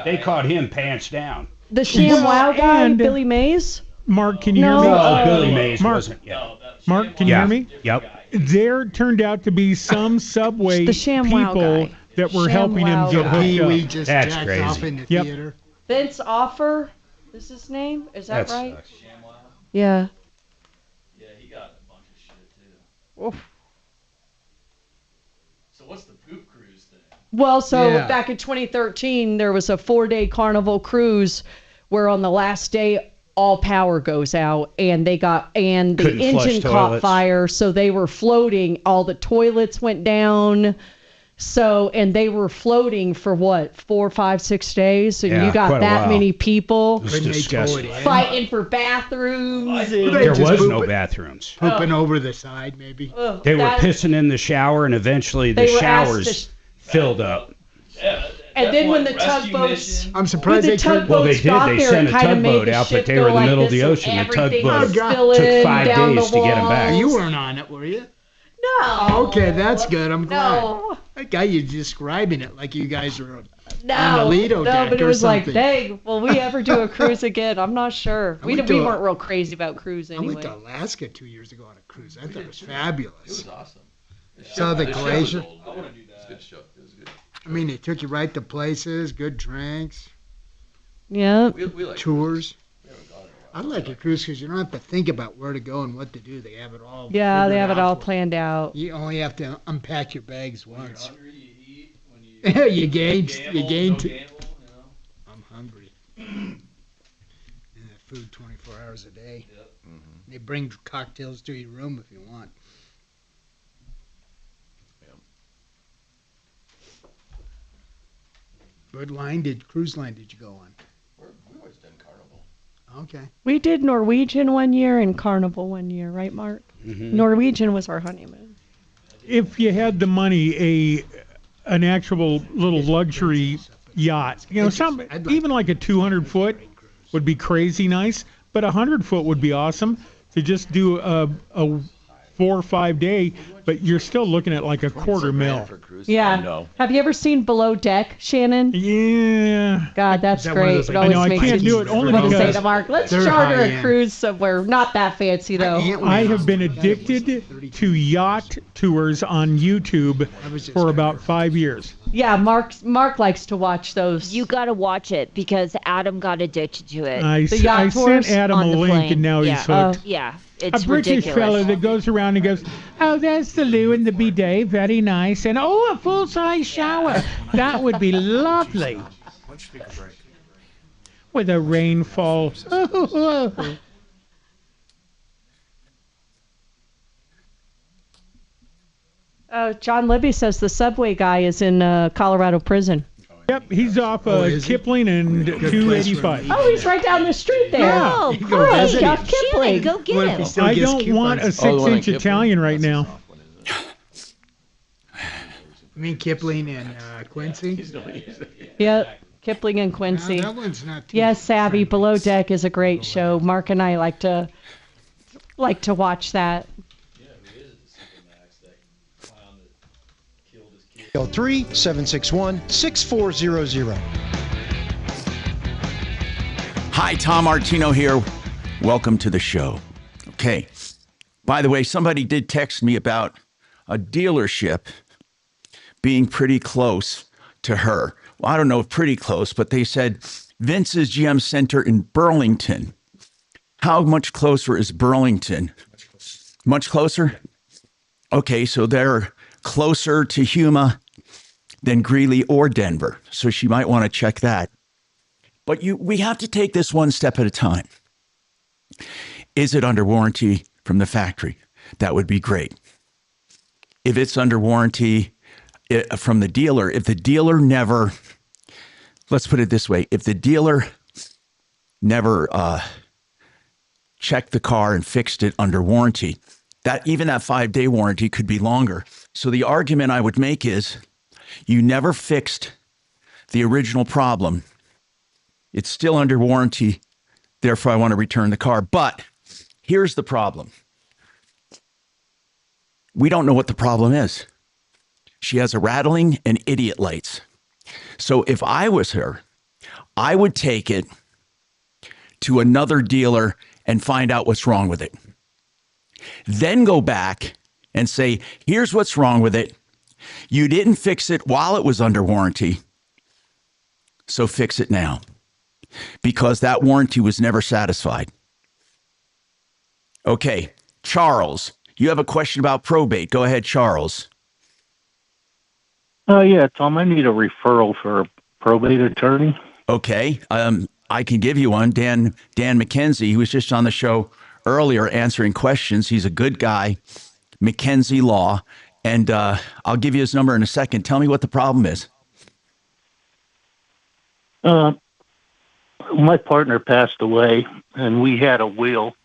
They caught him pants down. The ShamWow guy, and- Billy Mays. Mark, can you hear me? No, Billy Mays Mark, wasn't. Yeah. Mark, can you hear me? Yep. There turned out to be some Subway The ShamWow people guy. that were helping him ShamWow get guy. hooked Pee-wee up. just That's jacked crazy. off in the Yep. theater. Vince Offer is his name. Is that right? sucks. Yeah. Yeah, he got a bunch of shit too. Oof. So what's the poop cruise thing? Well, so Yeah. back in 2013, there was a 4-day Carnival cruise where on the last day all power goes out and the Couldn't engine flush caught toilets. fire, so they were floating. All the toilets went down. So, and they were floating for what, 4, 5, 6 days? And Yeah, you got quite a that while. many people It was Couldn't they disgusting. tow it in? fighting for bathrooms. They And, There just was poop no it. bathrooms. Pooping over the side, maybe. ugh, They were that- pissing in the shower, and eventually the They were asked showers to filled up. And then when the Rescue tugboats, mission. I'm surprised when they the turned. Well, they tugboats did. got They there, sent it a kind of made tugboat the out, ship but they go were in the like middle of the this, ocean. and The everything tugboat was took spilling 5 down days the to get 'em back. walls. You weren't on it, were you? No. Oh, okay, that's good. I'm glad. No. That guy, you're describing it like you guys are No, on the Lido no, deck but it or was like, something. dang, will we ever do a cruise again? I'm not sure. We went to a- weren't real crazy about cruise I anyway. went to Alaska 2 years ago on a cruise. I thought it was fabulous. It was awesome. Saw the glacier. It was a good show. It was good. I mean, they took you right to places, good drinks, Yeah. We like tours. We haven't gone in a while. I like a cruise because you don't have to think about where to go and what to do. They have it all. Yeah, they figured have it out all for you. planned out. You only have to unpack your bags once. Hungry, you eat. When you you gain. gamble, You gain. don't gamble, you know? I'm hungry. And that food 24 hours a day. Yep. Mm-hmm. They bring cocktails to your room if you want. What cruise line did you go on? We've always done Carnival. Okay. We did Norwegian one year and Carnival one year, right, Mark? Norwegian was our honeymoon. If you had the money, an actual little luxury yacht, you know, even like a 200-foot would be crazy nice, but a 100-foot would be awesome to just do a 4 or 5 day, but you're still looking at like a $250,000. Yeah. Have you ever seen Below Deck, Shannon? Yeah. God, that's Is that one of great. those, It like, always I know, I makes can't do it only what to say because to Mark. Let's they're charter a high-end. cruise somewhere. Not that fancy though. I have been addicted to yacht tours on YouTube for about 5 years. Yeah, Mark likes to watch those. You got to watch it because Adam got addicted to it. I yacht tours sent Adam on a the link plane. and now he's hooked. Yeah, it's A British ridiculous. fella that goes around and goes, oh, there's the loo and the bidet, very nice. And, oh, a full-size shower. That would be lovely. With a rainfall. John Libby says the subway guy is in Colorado prison. Yep, he's off is he? Kipling and Good place 285. for Oh, he's right down the street there. Yeah. Oh, You go great. visit Jeff him. Kipling. Go get What if him. he still I gets don't want a coupons? 6-inch Italian right now. You mean Kipling and Quincy? Yeah, Kipling and Quincy. No, that one's not too Yes, Savvy. friendly. Below Deck is a great show. Mark and I like to watch that. Yeah, we visited the Supermax, that clown that killed his kid. 3-761-6400. Hi, Tom Martino here. Welcome to the show. Okay. By the way, somebody did text me about a dealership being pretty close to her. Well, I don't know if pretty close, but they said Vince's GM Center in Burlington. How much closer is Burlington? Much closer? Okay, so they're closer to Huma than Greeley or Denver. So she might want to check that. But we have to take this one step at a time. Is it under warranty from the factory? That would be great. If it's under warranty from the dealer, if the dealer never, let's put it this way, if the dealer never checked the car and fixed it under warranty, even that 5-day warranty could be longer. So the argument I would make is you never fixed the original problem. It's still under warranty. Therefore, I want to return the car. But here's the problem. We don't know what the problem is. She has a rattling and idiot lights. So if I was her, I would take it to another dealer and find out what's wrong with it. Then go back and say, here's what's wrong with it. You didn't fix it while it was under warranty. So fix it now. Because that warranty was never satisfied. Okay, Charles, you have a question about probate. Go ahead, Charles. Yeah, Tom, I need a referral for a probate attorney. Okay, I can give you one. Dan McKenzie, he was just on the show earlier answering questions. He's a good guy, McKenzie Law, and I'll give you his number in a second. Tell me what the problem is. My partner passed away, and we had a will,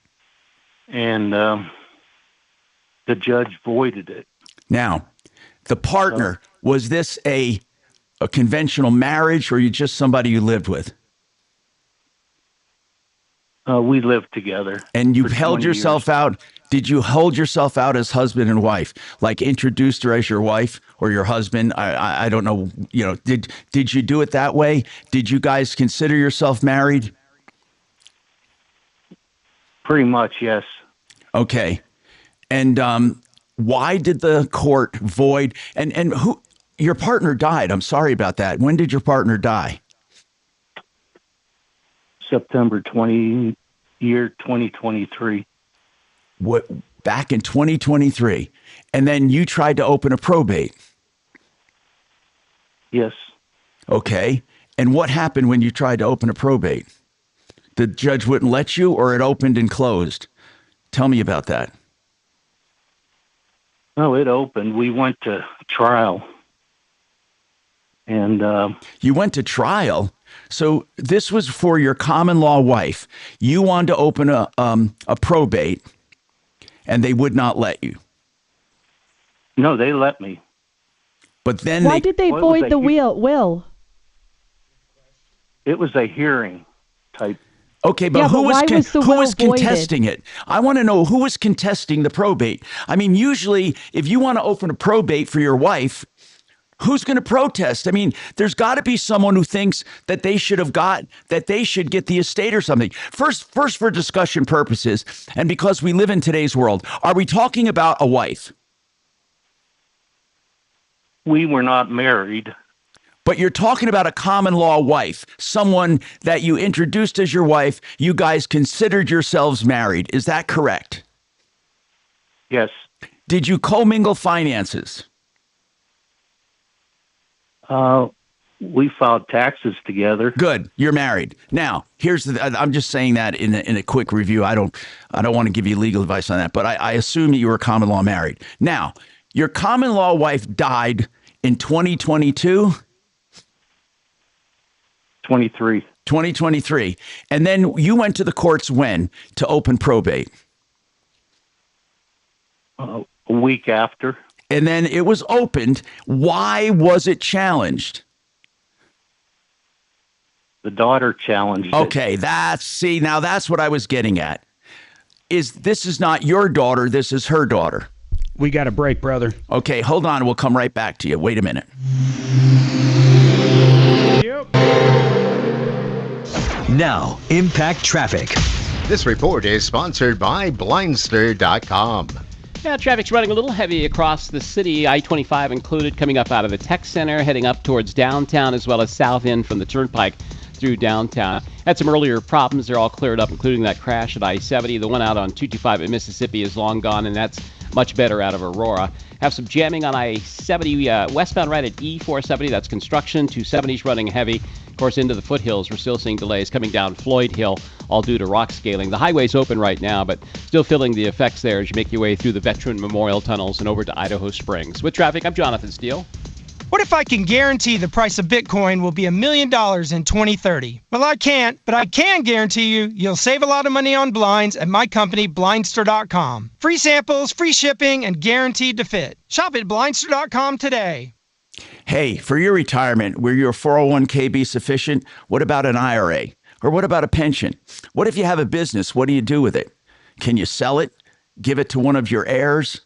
and the judge voided it. Now, the partner, was this a conventional marriage, or you just somebody you lived with? We lived together. And you for held 20 yourself years. out. Did you hold yourself out as husband and wife? Like introduced her as your wife or your husband? I don't know. You know, did you do it that way? Did you guys consider yourself married? Pretty much, yes. Okay. And why did the court void? And who? your partner died. I'm sorry about that. When did your partner die? September 2023. What, back in 2023? And then you tried to open a probate. Yes. Okay. And what happened when you tried to open a probate? The judge wouldn't let you, or it opened and closed? Tell me about that. No, it opened. We went to trial. And you went to trial? So this was for your common law wife. You wanted to open a probate, and they would not let you. No, they let me. But then why did they void the will? It was a hearing type. Okay, but who was contesting it? I want to know who was contesting the probate. I mean, usually if you want to open a probate for your wife, who's going to protest? I mean, there's got to be someone who thinks that they should get the estate or something. First for discussion purposes, and because we live in today's world, are we talking about a wife? We were not married. But you're talking about a common law wife, someone that you introduced as your wife. You guys considered yourselves married. Is that correct? Yes. Did you commingle finances? We filed taxes together. Good. You're married. Now, I'm just saying that in a quick review. I don't want to give you legal advice on that, but I assume that you were common law married. Now, your common law wife died in 2022? 2023. And then you went to the courts when to open probate? A week after. And then it was opened. Why was it challenged? The daughter challenged it. Okay, now that's what I was getting at. This is not your daughter, this is her daughter. We got a break, brother. Okay, hold on. We'll come right back to you. Wait a minute. Now, Impact Traffic. This report is sponsored by Blindster.com. Yeah, traffic's running a little heavy across the city, I-25 included, coming up out of the Tech Center, heading up towards downtown, as well as south end from the Turnpike through downtown. Had some earlier problems. They're all cleared up, including that crash at I-70. The one out on 225 at Mississippi is long gone, and that's much better out of Aurora. Have some jamming on I-70 westbound right at E-470. That's construction. 270's running heavy. Of course, into the foothills, we're still seeing delays coming down Floyd Hill, all due to rock scaling. The highway's open right now, but still feeling the effects there as you make your way through the Veteran Memorial Tunnels and over to Idaho Springs. With traffic, I'm Jonathan Steele. What if I can guarantee the price of Bitcoin will be $1 million in 2030? Well, I can't, but I can guarantee you'll save a lot of money on blinds at my company, Blindster.com. Free samples, free shipping, and guaranteed to fit. Shop at Blindster.com today. Hey, for your retirement, will your 401k be sufficient? What about an IRA? Or what about a pension? What if you have a business? What do you do with it? Can you sell it? Give it to one of your heirs?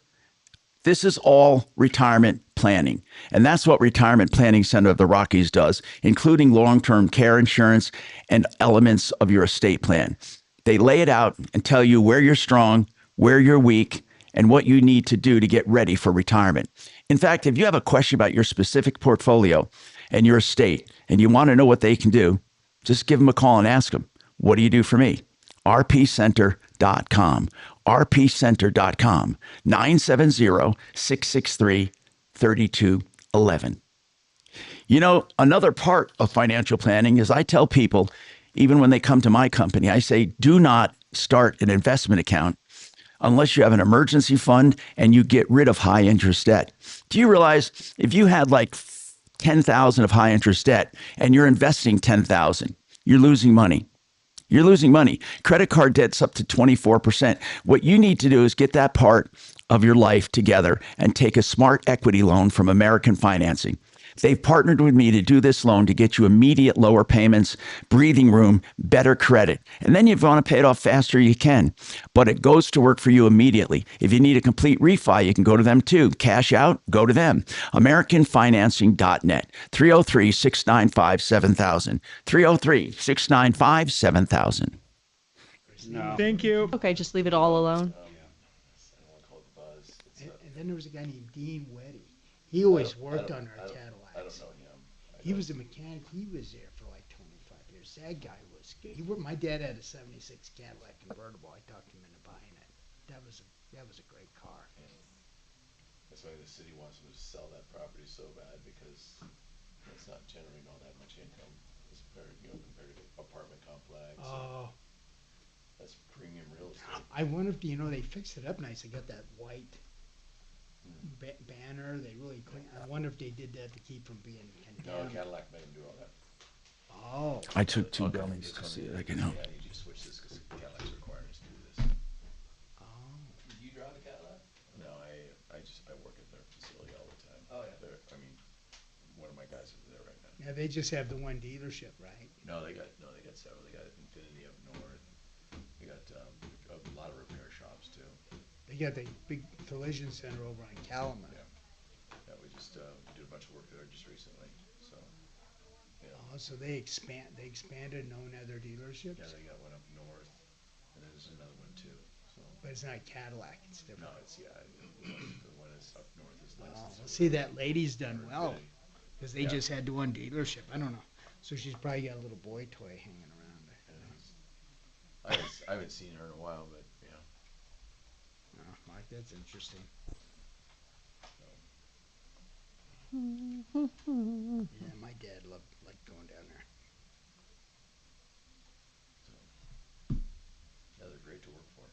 This is all retirement planning. And that's what Retirement Planning Center of the Rockies does, including long-term care insurance and elements of your estate plan. They lay it out and tell you where you're strong, where you're weak, and what you need to do to get ready for retirement. In fact, if you have a question about your specific portfolio and your estate, and you want to know what they can do, just give them a call and ask them, what do you do for me? rpcenter.com. rpcenter.com, 970-663-3211. You know, another part of financial planning is I tell people, even when they come to my company, I say, do not start an investment account unless you have an emergency fund and you get rid of high interest debt. Do you realize if you had like 10,000 of high interest debt and you're investing 10,000, you're losing money. You're losing money. Credit card debt's up to 24%. What you need to do is get that part of your life together and take a smart equity loan from American Financing. They've partnered with me to do this loan to get you immediate lower payments, breathing room, better credit. And then if you want to pay it off faster, you can. But it goes to work for you immediately. If you need a complete refi, you can go to them too. Cash out, go to them. AmericanFinancing.net. 303-695-7000. 303-695-7000. No. Thank you. Okay, just leave it all alone. And then there was a guy named Dean Weddy. He always worked on our I don't Cadillacs. know him. He was a mechanic. He was there for like 25 years. That guy was good. My dad had a '76 Cadillac convertible. I talked him into buying it. That was a great car. That's why the city wants them to sell that property so bad, because it's not generating all that much income compared to apartment complex. Oh. That's premium real estate. I wonder if they fixed it up nice. They got that white banner. They really clean. I wonder if they did that to keep from being No, condemned. Cadillac made him do all that. Oh. I took 2 dummies to see it. I can help. Yeah, I need you to switch this because Cadillac's requiring us to do this. Oh. Did you drive a Cadillac? No, I work at their facility all the time. Oh yeah. One of my guys is there right now. Now they just have the one dealership, right? No, they got several. They got Infinity up north. They got a lot of repair shops too. They got the big collision center over on Calumet. Yeah, we just did a bunch of work there just recently. So. Yeah. Oh, so they expanded no other dealerships? Yeah, they got one up north, and then there's another one too. So. But it's not Cadillac. It's different. No, the one that's up north is licensed. See, that lady's done well, because they Yeah. just had the one dealership. I don't know. So she's probably got a little boy toy hanging around. I haven't seen her in a while, but yeah. Oh, Mike, that's interesting. Yeah, my dad liked going down there. Yeah, they're great to work for.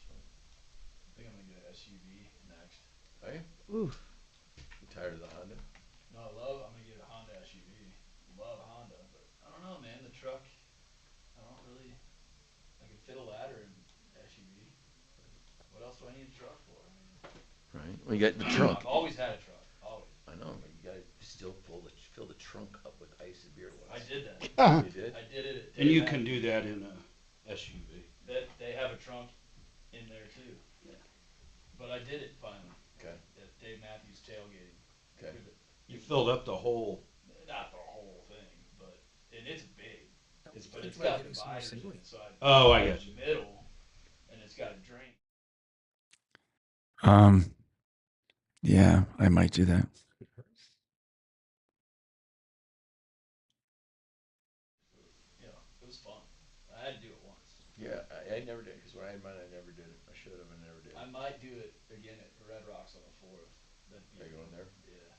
So. I think I'm gonna get an SUV next. Are you? Ooh. You tired of the Honda? No, I'm gonna get a Honda SUV. Love Honda, but I don't know, man. The truck, I can fit a ladder in SUV. What else do I need a truck for? Right. Well, you got the trunk. I've always had a truck. Always. I know, but you gotta still fill the trunk up with ice and beer once. I did that. You did? I did it. And you can do that in a SUV. They have a trunk in there too. Yeah. But I did it finally. Okay. At Dave Matthews tailgating. Okay. You filled up the whole. Not the whole thing, and it's big. But it's like got getting some dividers more in it, so Oh, I get in you. the middle, and it's got a drain. Yeah, I might do that. It was fun. I had to do it once. Yeah, I never did, because when I had mine, I never did it. I should have, and never did. I might do it again at Red Rocks on the 4th. Are you going there? Yeah.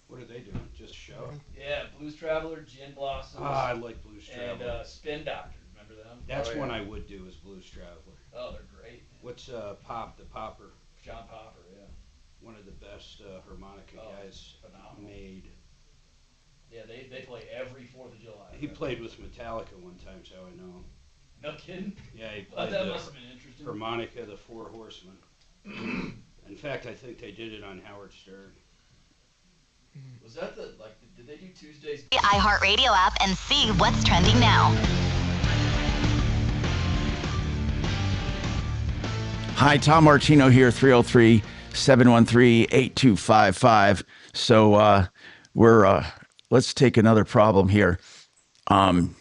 What are they doing? Just show? Yeah, Blues Traveler, Gin Blossoms. I like Blues Traveler. And Spin Doctor. Remember them? That's one I would do is Blues Traveler. Oh, they're great. What's the Popper? John Popper, yeah. One of the best harmonica guys phenomenal. made. Yeah, they play every 4th of July. He played with Metallica one time, so I know him. No kidding? Yeah, he Oh, played that the must have been interesting. harmonica, the Four Horsemen. In fact, I think they did it on Howard Stern. Was that did they do Tuesdays? The iHeartRadio app and see what's trending now. Hi, Tom Martino here, 303-713-8255. So let's take another problem here. And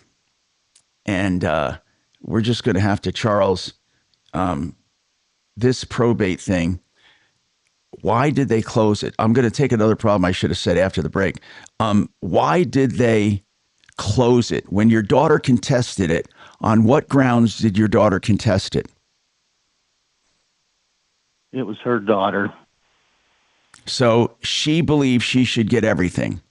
we're just going to have to, Charles, this probate thing, why did they close it? I'm going to take another problem I should have said after the break. Why did they close it? When your daughter contested it, on what grounds did your daughter contest it? It was her daughter. So she believes she should get everything.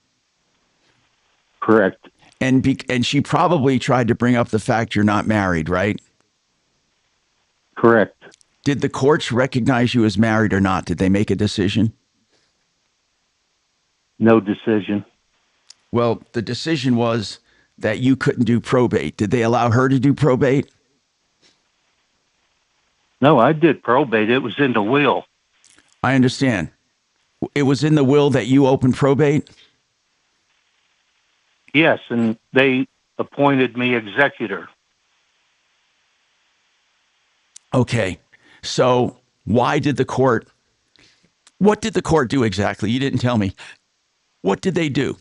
Correct. And she probably tried to bring up the fact you're not married, right? Correct. Did the courts recognize you as married or not? Did they make a decision? No decision. Well, the decision was that you couldn't do probate. Did they allow her to do probate? No, I did probate. It was in the will. I understand. It was in the will that you opened probate? Yes, and they appointed me executor. Okay. So what did the court do exactly? You didn't tell me. What did they do?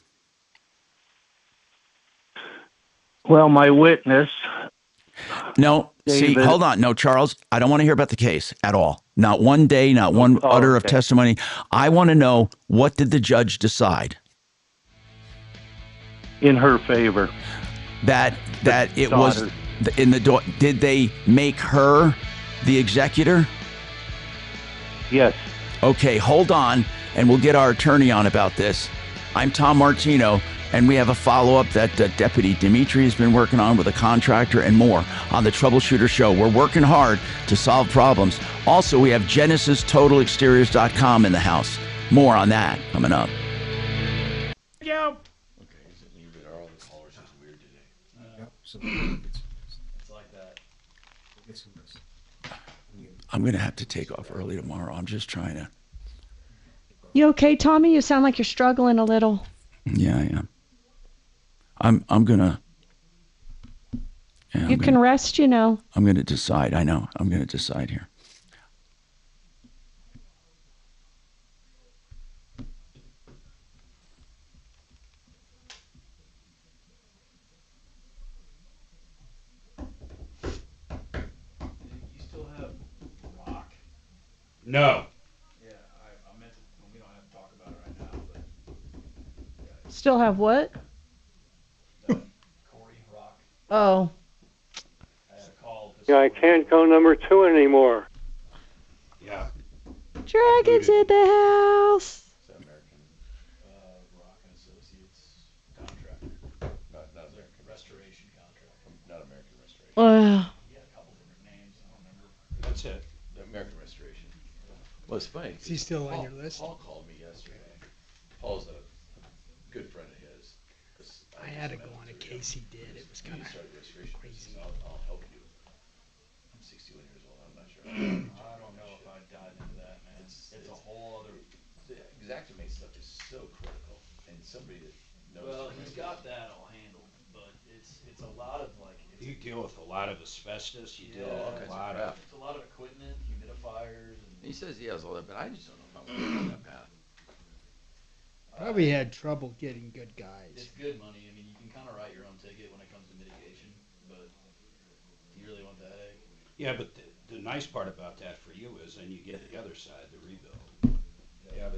Well, my witness. No, see, David. hold on. No, Charles, I don't want to hear about the case at all. Not one day, not one utter of okay. testimony. I want to know, what did the judge decide? In her favor. That it was daughter. in the did they make her the executor? Yes. Okay, hold on, and we'll get our attorney on about this. I'm Tom Martino, and we have a follow-up that Deputy Dimitri has been working on with a contractor and more on the Troubleshooter Show. We're working hard to solve problems. Also, we have GenesisTotalExteriors.com in the house. More on that coming up. Yo. All the callers is weird today. It's like that. I'm going to have to take off early tomorrow. I'm just trying to. You okay, Tommy? You sound like you're struggling a little. Yeah, I am. I'm going to. Yeah, you can rest, you know. I'm going to decide. I know. I'm going to decide here. You still have rock? No. Yeah, I meant to. Well, we don't have to talk about it right now, but Still have what? Corey Rock. Oh. I had a call. Yeah, I can't go number 2 anymore. Yeah. Dragons in the house. It's American Rock and Associates contractor. Not American Restoration contractor. Not American Restoration. He had a couple different names. I don't remember. That's it. The American Restoration. Well, it's funny. Is he still on your list? Paul called me yesterday. Paul's a good friend of his. I had to go on a case he did. It was kind of crazy. I'll help you. I'm 61 years old. I'm not sure. I don't know if I'd dive into that, man. It's a whole other. The Xactimate stuff is so critical, and somebody that knows. Well, he's got that all handled, but it's a lot of like. You deal with a lot of asbestos. You deal all with a kinds of lot crap. It's a lot of equipment, humidifiers, and. He says he has all that, but I just don't know if I want to go down that path. Probably had trouble getting good guys. It's good money. I mean, you can kind of write your own ticket when it comes to mitigation, but do you really want the headache? Yeah, but the nice part about that for you is then you get the other side, the rebuild. Yeah, but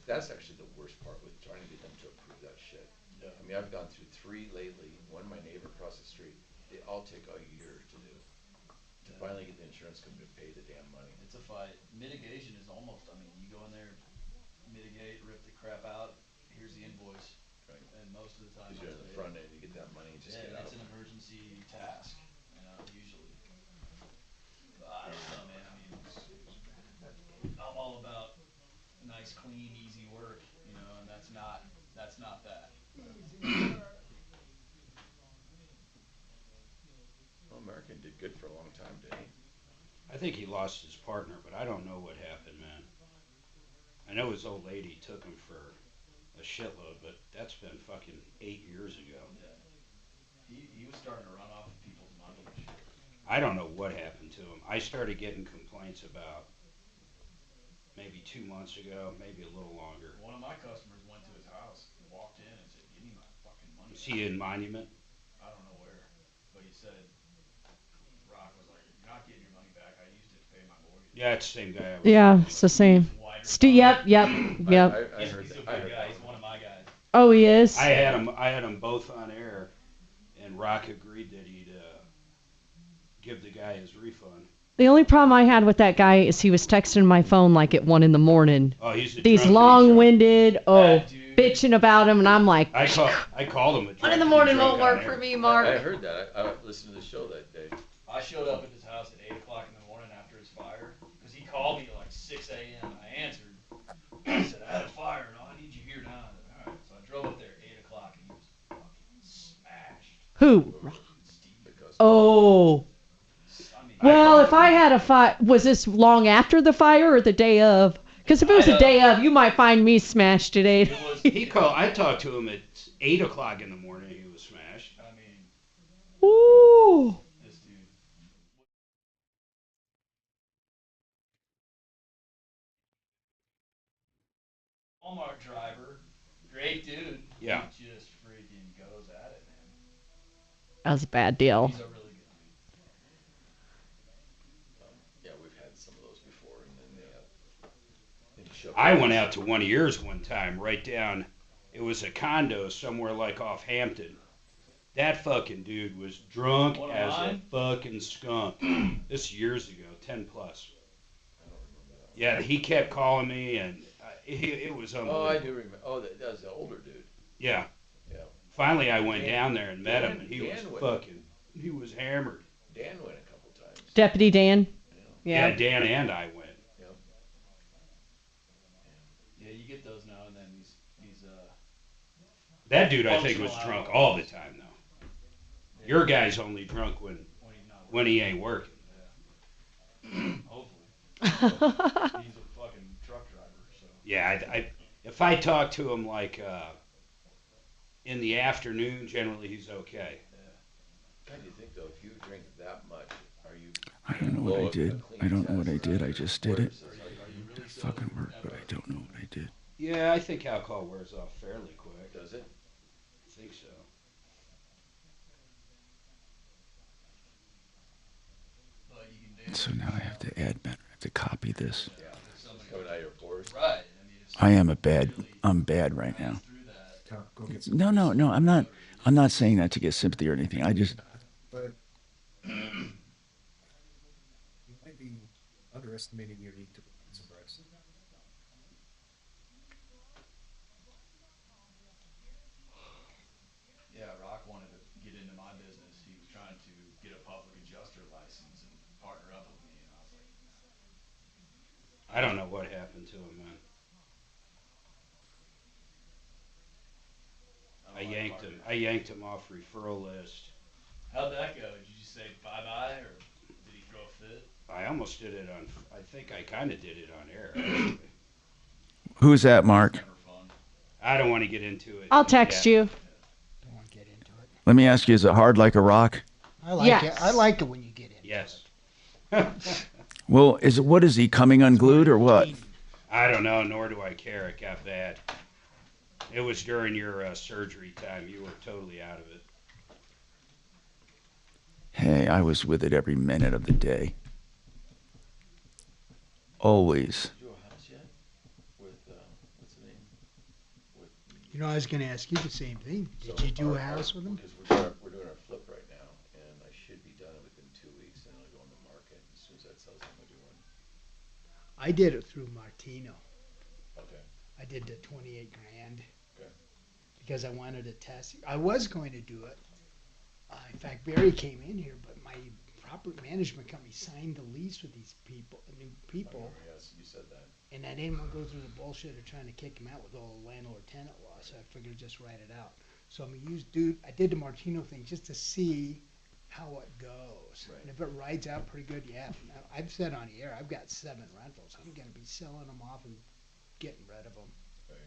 that's actually the worst part with trying to get them to approve that shit. Yeah. I mean, I've gone through 3 lately. One, my neighbor across the street. They all take a year to do. To finally get the insurance company to pay the damn money. It's a fight. Mitigation is almost. I mean, you go in there, mitigate, rip the crap out. Here's the invoice. Right. And most of the time, Because you're in the front end, you get that money, and just get out. It's an emergency task, usually. But I don't know, man. I mean, I'm all about nice, clean, easy work, and that's not that. Well, American did good for a long time, didn't he? I think he lost his partner, but I don't know what happened, man. I know his old lady took him for a shitload, but that's been fucking 8 years ago. Yeah. He was starting to run off of people's money and shit. I don't know what happened to him. I started getting complaints about maybe 2 months ago, maybe a little longer. One of my customers went to his house, walked in, and said, "Give me my fucking money." Is he in Monument? I don't know where, but he said, Rock was like, "You're not getting your money back. I used it to pay my mortgage." Yeah, it's the same guy. Yeah, it's the same. Yep. I heard He's that. a good guy. He's one of my guys. Oh, he is? I had them both on air, and Rock agreed that he'd give the guy his refund. The only problem I had with that guy is he was texting my phone like at 1 a.m. Oh, he's a These drunk long-winded, bitching about him, and I'm like, I called him. 1 in the morning won't work for me, Mark. I heard that. I listened to the show that day. I showed up at his house at 8 o'clock in the morning after his fire, because he called me at like 6 a.m. and I answered. He said, "I had a fire, and I need you here now." All right, so I drove up there at 8 o'clock, and he was fucking smashed. Who? Oh. Well, if I had a fire, was this long after the fire or the day of? Because if it was the day of, you might find me smashed at 8. He called. I talked to him at 8 o'clock in the morning. He was smashed. I mean, ooh. This dude. Walmart driver, great dude. Yeah. He just freaking goes at it, man. That was a bad deal. He's a really good dude. Yeah, we've had some of those before. I went out to one of yours one time, right down. It was a condo somewhere like off Hampton. That fucking dude was drunk as a fucking skunk. This years ago, 10 plus. Yeah, he kept calling me, and it was unbelievable. Oh, I do remember. Oh, that was the older dude. Yeah. Yeah. Finally, I went down there and met him, and he was hammered. Dan went a couple times. Deputy Dan. Yeah, Dan and I went. Yeah, you get those now and then. He's That dude, I think, was drunk all the time, though. Your guy's only drunk when he ain't working. Hopefully. He's a fucking truck driver, so. Yeah, if I talk to him like in the afternoon, generally he's okay. How do you think though? If you drink that much, are you? I don't know what I did. I don't know what I did. I just did it. It fucking worked, but I don't know what I did. Yeah, I think alcohol wears off fairly quick. Does it? I think so. So now I have to add better. I have to copy this. Yeah. Coming out of your pores. Right. I'm bad right now. No, I'm not. I'm not saying that to get sympathy or anything. I just. But you might be underestimating your need to express. Yeah, Rock wanted to get into my business. He was trying to get a public adjuster license and partner up with me, and I was like, I don't know what happened to him, man. I yanked him off referral list. How'd that go? Did you just say bye-bye, or did he throw a fit? I almost did it on. I think I kind of did it on air. Actually. Who's that, Mark? I don't want to get into it. I'll text you. Let me ask you: is it hard like a rock? I like it. I like it when you get in. Yes. Well, what is he coming unglued or what? I don't know, nor do I care. It got bad. It was during your surgery time. You were totally out of it. Hey, I was with it every minute of the day. Always. Did you do a house yet? With what's the name? With. You know, I was going to ask you the same thing. Did you do a house with him? Because we're doing our flip right now, and I should be done within 2 weeks, and it'll go on the market. As soon as that sells, I'm gonna do one. I did it through Martino. Okay. I did the 28 grand. Okay. Because I wanted to test. I was going to do it. In fact, Barry came in here, but my property management company signed the lease with these people, new people. Yes, you said that. And I didn't want to go through the bullshit of trying to kick him out with all the landlord-tenant law, so I figured just write it out. So I'm gonna I did the Martino thing just to see how it goes. Right. And if it rides out pretty good, yeah. Now, I've said on the air, I've got 7 rentals. I'm gonna be selling them off and getting rid of them. Right.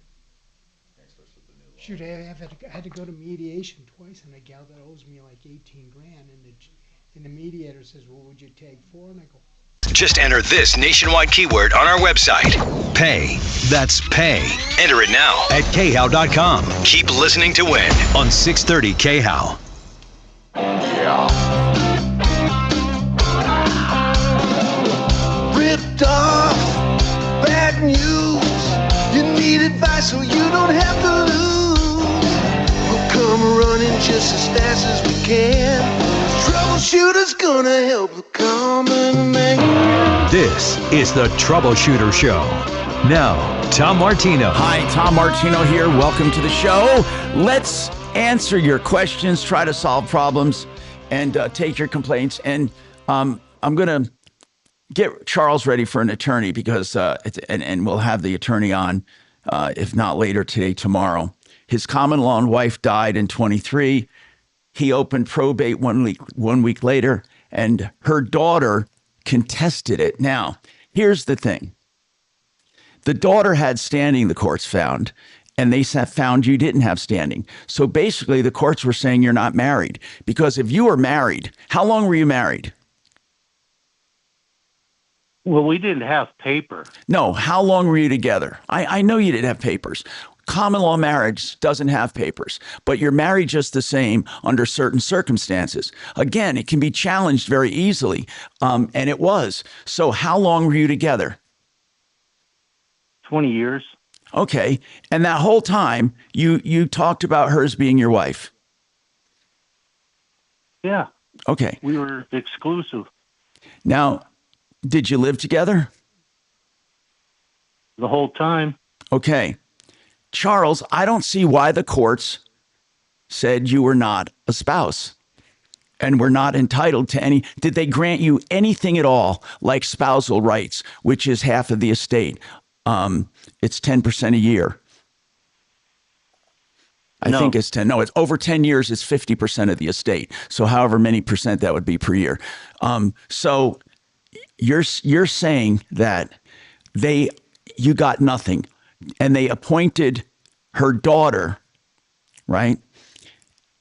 Especially with the new law. Shoot, I had to go to mediation twice, and a gal that owes me like 18 grand, and the mediator says, "Well, would you take 4?" And I go, Just enter this nationwide keyword on our website. Pay. That's pay. Enter it now at khow.com. Keep listening to win on 630 KHOW. Ripped off, bad news. You need advice so you don't have to lose. We'll come running just as fast as we can. Troubleshooter's gonna help the common man. This is the Troubleshooter Show. Now, Tom Martino. Hi, Tom Martino here. Welcome to the show. Let's answer your questions, try to solve problems, and take your complaints. And I'm going to get Charles ready for an attorney because, and we'll have the attorney on, if not later today, tomorrow. His common law wife died in 23. He opened probate 1 week later, and her daughter contested it. Now, here's the thing. The daughter had standing, the courts found, and they found you didn't have standing. So basically, the courts were saying you're not married. Because if you were married, how long were you married? Well, we didn't have paper. No, how long were you together? I know you didn't have papers. Common law marriage doesn't have papers, but you're married just the same under certain circumstances. Again, it can be challenged very easily, and it was. So how long were you together? 20 years. Okay. And that whole time, you talked about her as being your wife. Yeah. Okay. We were exclusive Now, did you live together? the whole time. Okay. Charles, I don't see why the courts said you were not a spouse and were not entitled to any. Did they grant you anything at all like spousal rights, which is half of the estate? It's 10% a year. I think it's 10. No, it's over 10 years. It's 50% of the estate. So however many percent that would be per year. So you're saying that you got nothing, and they appointed her daughter, right?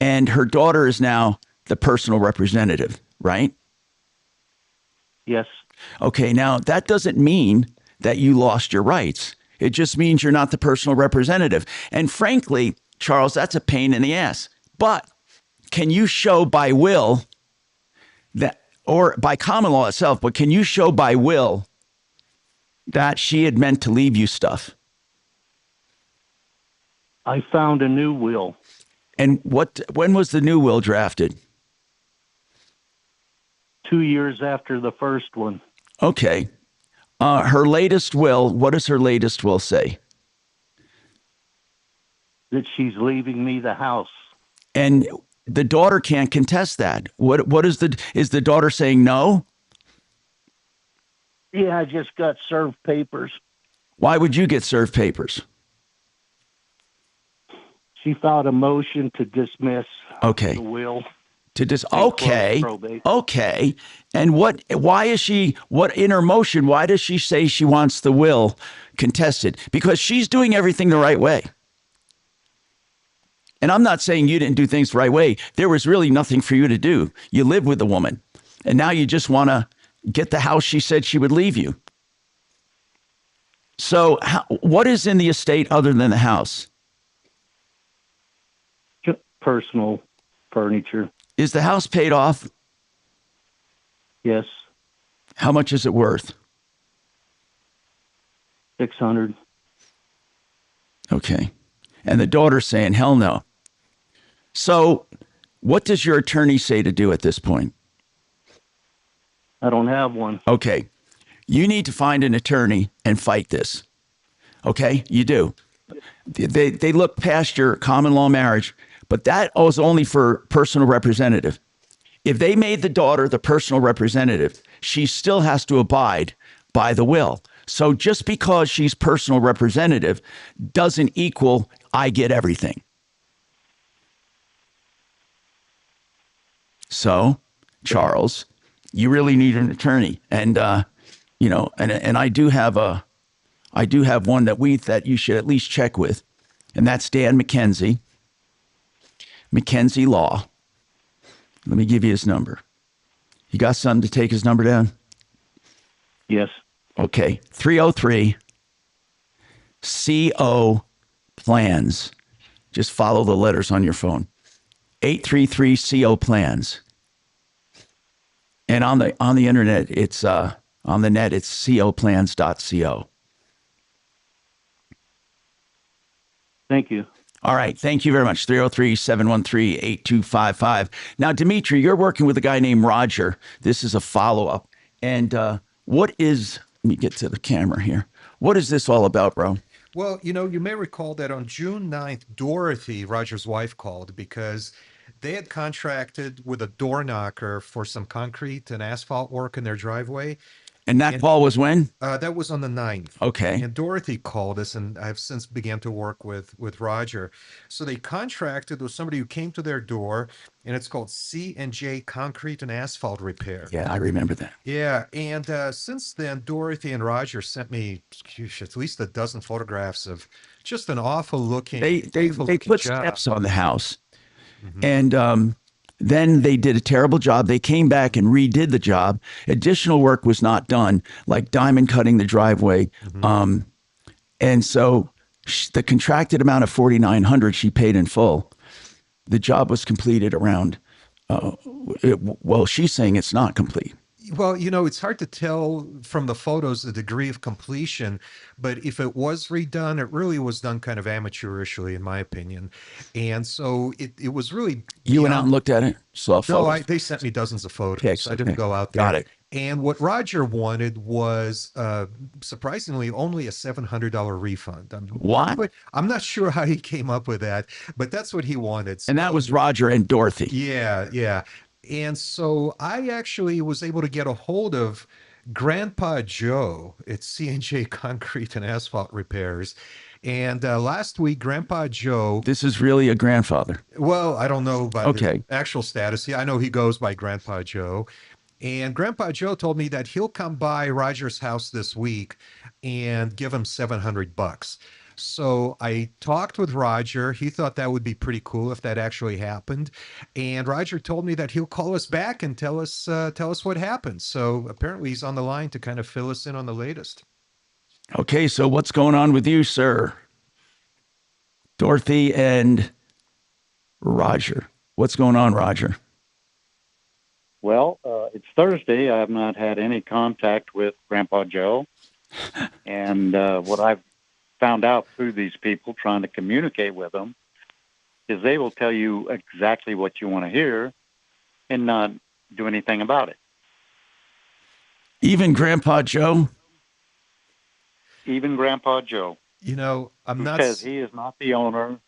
And her daughter is now the personal representative, right? Yes. Okay. Now that doesn't mean that you lost your rights. It just means you're not the personal representative. And frankly, Charles, that's a pain in the ass. But can you show by will that, or by common law itself, but can you show by will that she had meant to leave you stuff? I found a new will. And when was the new will drafted? 2 years after the first one. Okay. Her latest will, what does her latest will say? That she's leaving me the house. And the daughter can't contest that. What is the daughter saying no? Yeah, I just got served papers. Why would you get served papers? She filed a motion to dismiss the will. Okay. And what in her motion, why does she say she wants the will contested? Because she's doing everything the right way. And I'm not saying you didn't do things the right way. There was really nothing for you to do. You lived with the woman, and now you just want to get the house she said she would leave you. So what is in the estate other than the house? Personal furniture. Is the house paid off? Yes. How much is it worth? $600. Okay. And the daughter's saying, hell no. So what does your attorney say to do at this point? I don't have one. Okay. You need to find an attorney and fight this. Okay? You do. They look past your common law marriage, but that was only for personal representative. If they made the daughter the personal representative, she still has to abide by the will. So just because she's personal representative doesn't equal I get everything. So, Charles, you really need an attorney, and and I do have one that you should at least check with, and that's Dan McKenzie. McKenzie Law. Let me give you his number. You got something to take his number down? Yes. Okay. 303 CO Plans. Just follow the letters on your phone. 833 CO Plans. And on the internet, it's on the net, it's coplans.co. Thank you. All right. Thank you very much. 303-713-8255. Now, Dimitri, you're working with a guy named Roger. This is a follow-up. And let me get to the camera here. What is this all about, bro? Well, you may recall that on June 9th, Dorothy, Roger's wife, called because they had contracted with a door knocker for some concrete and asphalt work in their driveway. And that call was when? That was on the 9th. Okay. And Dorothy called us, and I've since began to work with Roger. So they contracted with somebody who came to their door, and it's called C&J Concrete and Asphalt Repair. Yeah, I remember that. Yeah, and since then, Dorothy and Roger sent me at least a dozen photographs of just an awful looking. They put steps on the house, and then they did a terrible job. They came back and redid the job. Additional work was not done, like diamond cutting the driveway. And so the contracted amount of $4,900 she paid in full. The job was completed around. She's saying it's not complete. Well, it's hard to tell from the photos the degree of completion, but if it was redone, it really was done kind of amateurishly, in my opinion. And so it was really You went out and looked at it, saw no, photos. they sent me dozens of photos. Pics, I didn't okay. go out there. Got it. And what Roger wanted was surprisingly only a $700 refund. What? I'm not sure how he came up with that, but that's what he wanted. And that was Roger and Dorothy. Yeah, yeah. And so I actually was able to get a hold of Grandpa Joe at C&J Concrete and Asphalt Repairs. And last week, Grandpa Joe. This is really a grandfather. Well, I don't know about his Okay. actual status. Yeah, I know he goes by Grandpa Joe. And Grandpa Joe told me that he'll come by Roger's house this week and give him $700. So I talked with Roger. He thought that would be pretty cool if that actually happened. And Roger told me that he'll call us back and tell us what happened. So apparently he's on the line to kind of fill us in on the latest. Okay, so what's going on with you, sir? Dorothy and Roger. What's going on, Roger? Well, it's Thursday. I have not had any contact with Grandpa Joe. And what I've found out through these people trying to communicate with them is they will tell you exactly what you want to hear and not do anything about it. Even Grandpa Joe? Even Grandpa Joe. I'm not. Says he is not the owner.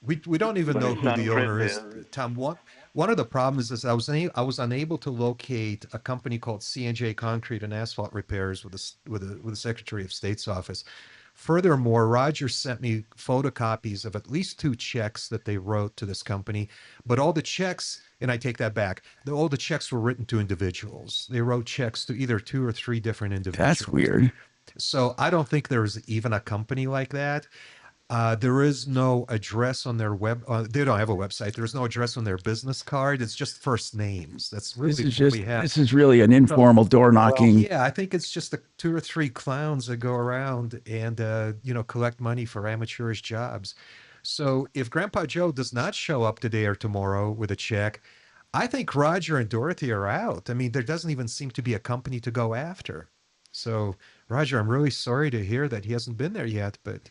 We don't even But know his who son the Chris owner is. is. Tom, one of the problems is I was unable to locate a company called C&J Concrete and Asphalt Repairs with the Secretary of State's office. Furthermore, Roger sent me photocopies of at least 2 checks that they wrote to this company, but all the checks, and I take that back, all the checks were written to individuals. They wrote checks to either 2 or 3 different individuals. That's weird. So I don't think there's even a company like that. There is no address on their web. They don't have a website. There's no address on their business card. It's just first names. That's really what we have. This is really an informal door knocking. Yeah, I think it's just the 2 or 3 clowns that go around and collect money for amateurish jobs. So if Grandpa Joe does not show up today or tomorrow with a check, I think Roger and Dorothy are out. I mean, there doesn't even seem to be a company to go after. So Roger, I'm really sorry to hear that he hasn't been there yet, but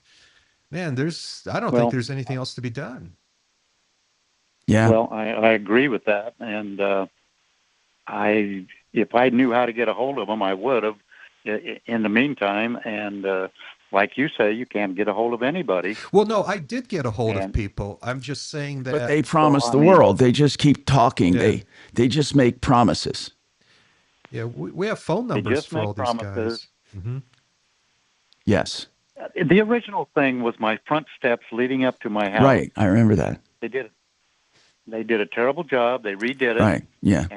man, I don't think there's anything else to be done. Yeah. Well, I agree with that, and if I knew how to get a hold of them, I would have. In the meantime, and like you say, you can't get a hold of anybody. Well, no, I did get a hold of people. I'm just saying that. But they promise the world. They just keep talking. Yeah. They just make promises. Yeah, we have phone numbers for all these guys. Mm-hmm. Yes. The original thing was my front steps leading up to my house. Right. I remember that. They did a terrible job. They redid it. Right. Yeah.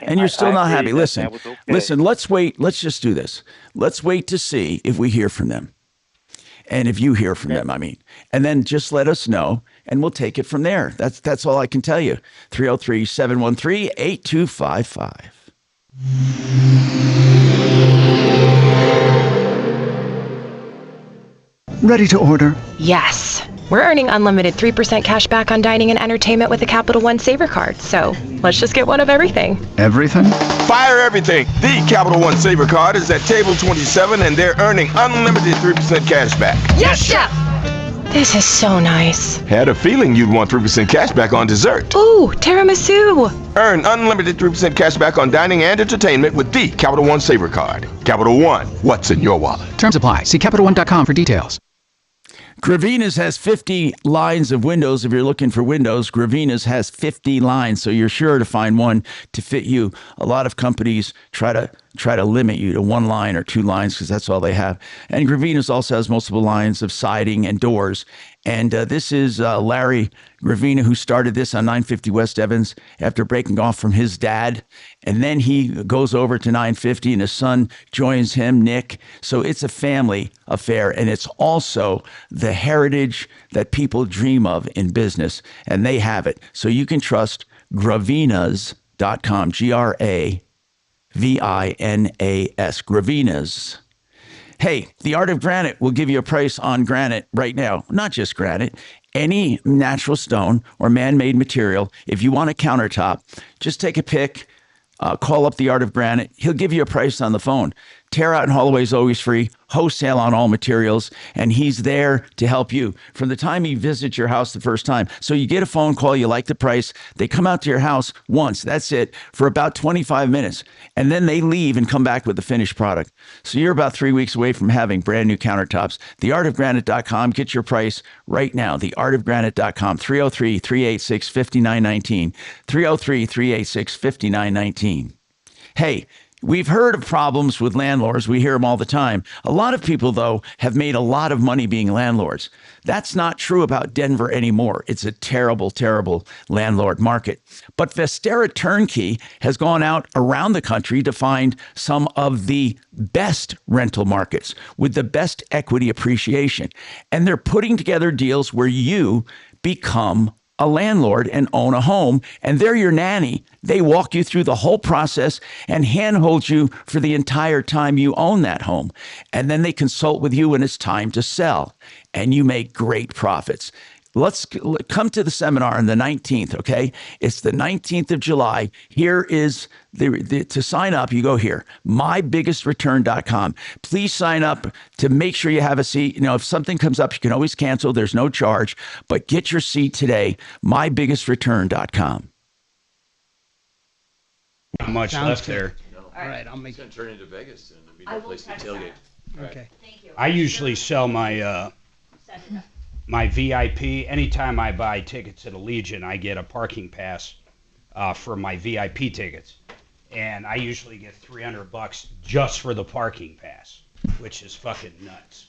And you're still not happy. Listen. That was okay. Listen, let's wait. Let's just do this. Let's wait to see if we hear from them. And if you hear from them, I mean. And then just let us know and we'll take it from there. That's all I can tell you. 303-713-8255. Ready to order? Yes. We're earning unlimited 3% cash back on dining and entertainment with a Capital One Saver card, so let's just get one of everything. Everything? Fire everything! The Capital One Saver card is at table 27 and they're earning unlimited 3% cash back. Yes, Chef! This is so nice. Had a feeling you'd want 3% cash back on dessert. Ooh, tiramisu! Earn unlimited 3% cash back on dining and entertainment with the Capital One Saver card. Capital One, what's in your wallet? Terms apply. See CapitalOne.com for details. Gravina's has 50 lines of windows. If you're looking for windows, Gravina's has 50 lines, so you're sure to find one to fit you. A lot of companies try to limit you to 1 line or 2 lines because that's all they have. And Gravina's also has multiple lines of siding and doors. And this is Larry Gravina, who started this on 950 West Evans after breaking off from his dad. And then he goes over to 950 and his son joins him, Nick. So it's a family affair. And it's also the heritage that people dream of in business. And they have it. So you can trust Gravinas.com, Gravinas, Gravinas. Hey, the Art of Granite will give you a price on granite right now. Not just granite, any natural stone or man-made material. If you want a countertop, just take a pic Call up the Art of Granite. He'll give you a price on the phone. Tear out and haul away is always free. Wholesale on all materials. And he's there to help you from the time he visits your house the first time. So you get a phone call, you like the price. They come out to your house once. That's it for about 25 minutes. And then they leave and come back with the finished product. So you're about 3 weeks away from having brand new countertops. TheArtOfGranite.com. Get your price right now. TheArtOfGranite.com. 303-386-5919. 303-386-5919. Hey, we've heard of problems with landlords. We hear them all the time. A lot of people, though, have made a lot of money being landlords. That's not true about Denver anymore. It's a terrible, terrible landlord market. But Vestera Turnkey has gone out around the country to find some of the best rental markets with the best equity appreciation. And they're putting together deals where you become a landlord and own a home, and they're your nanny. They walk you through the whole process and handhold you for the entire time you own that home. And then they consult with you when it's time to sell, and you make great profits. Let's come to the seminar on the 19th, okay? It's the 19th of July. Here is to sign up, you go here, mybiggestrureturn.com. Please sign up to make sure you have a seat. You know, if something comes up, you can always cancel. There's no charge, but get your seat today, mybiggestrureturn.com. Not much left there. All right, I'll make It's going to turn into Vegas and there'll be no place to tailgate. Okay. Thank you. I usually sell my my VIP. Anytime I buy tickets at Allegiant, I get a parking pass for my VIP tickets, and I usually get $300 just for the parking pass, which is fucking nuts.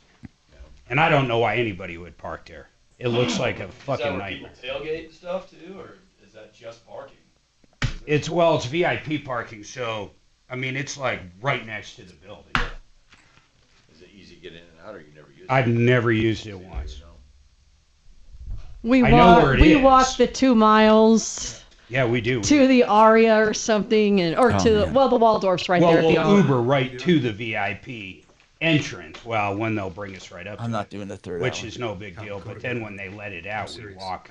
And I don't know why anybody would park there. It looks like a fucking Is that where nightmare. people tailgate and stuff too, or is that just parking? It's VIP parking, so I mean it's like right next to the building. Is it easy to get in and out, or you never use it? I've never used it once. We I know where it is. walked the 2 miles Yeah, we do. to the Aria or something, and Oh, the Waldorf's right there. at the We'll Aria. Uber right to the VIP entrance. Well, when they'll bring us right up. I'm not doing the third which hour. is no big deal. But then when they let it out, we walk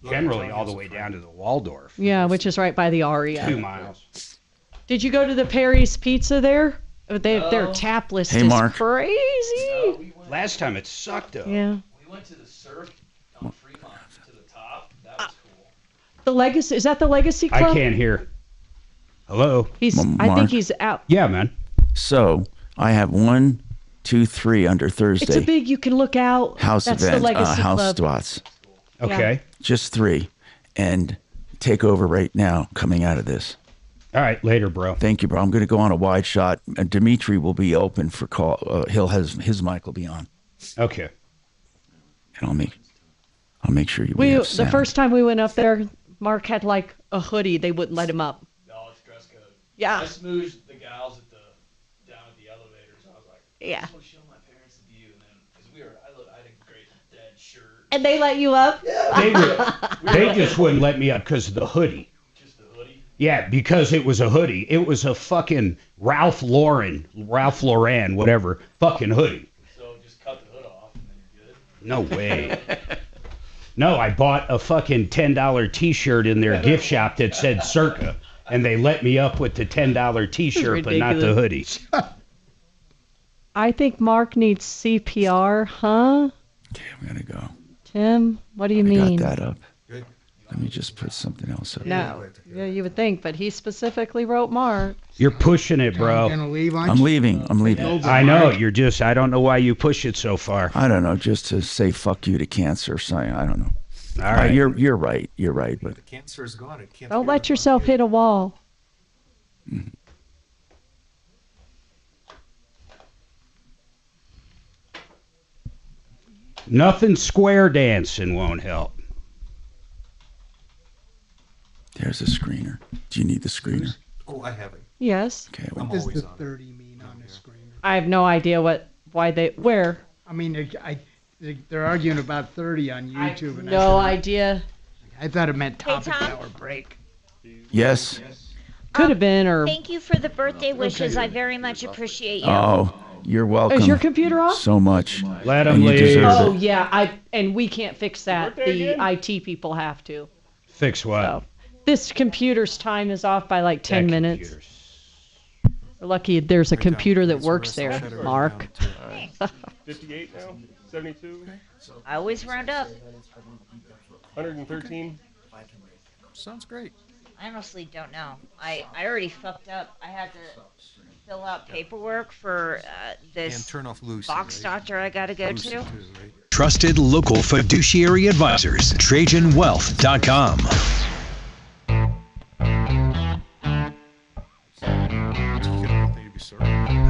generally all the way down to the Waldorf. Yeah, which is right by the Aria. 2 miles. Did you go to the Perry's Pizza there? Their tap list Hey, is Mark. crazy. Last time it sucked though. Yeah. We went to the surf on Fremont to the top. That was cool. The Legacy, is that the Legacy Club? I can't hear. Hello. He's. I Mark? think he's out. Yeah, man. So I have 1, 2, 3 under Thursday. It's a big. You can look out. house That's event, the Legacy house Club. spots. Okay. Just 3. And take over right now coming out of this. All right, later, bro. Thank you, bro. I'm going to go on a wide shot. And Dimitri will be open for call. His mic will be on. Okay. And I'll make sure you. We have the sound. first time we went up there, Mark had like a hoodie. They wouldn't let him up. No, it's dress code. Yeah. I smoozed the gals down at the elevators. I was like, Yeah. I just want to show my parents the view, and then because I had a great dead shirt. And they let you up? They just wouldn't let me up because of the hoodie. Just the hoodie. Yeah, because it was a hoodie. It was a fucking Ralph Lauren, whatever, fucking hoodie. So just cut the hood off, and then you're good. No way. No, I bought a fucking $10 T-shirt in their gift shop that said Circa, and they let me up with the $10 T-shirt, but not the hoodies. I think Mark needs CPR, huh? Okay, I'm gonna go. Tim, what do you mean? Got that up. Let me just put something else up. No. Yeah, you would think, but he specifically wrote Mark. You're pushing it, bro. Gonna leave, I'm leaving. I know. I don't know why you push it so far. I don't know. Just to say fuck you to cancer or something. I don't know. All right. You're right. You're right. But The cancer is gone. It can't. Don't let yourself hit a wall. Nothing square dancing won't help. there's a screener. Do you need the screener? Oh, I have it. Yes. Okay. What does the 30 mean on the screen? I have no idea where. I mean, they're arguing about 30 on YouTube. And No idea. I thought it meant topic hour break. Yes. Could have been, or. Thank you for the birthday wishes. I very much appreciate you. Oh, you're welcome. Is your computer off? So much. Let And him you leave. deserve Oh it. yeah, and we can't fix that. The IT people have to. Fix what? This computer's time is off by like 10 minutes. We're lucky there's a computer that works there, Mark. 58 now? 72? I always round up. 113? Sounds great. I honestly don't know. I already fucked up. I had to fill out paperwork for this And turn off Lucy, box doctor I got to go Lucy to. too, right? Trusted local fiduciary advisors. TrajanWealth.com.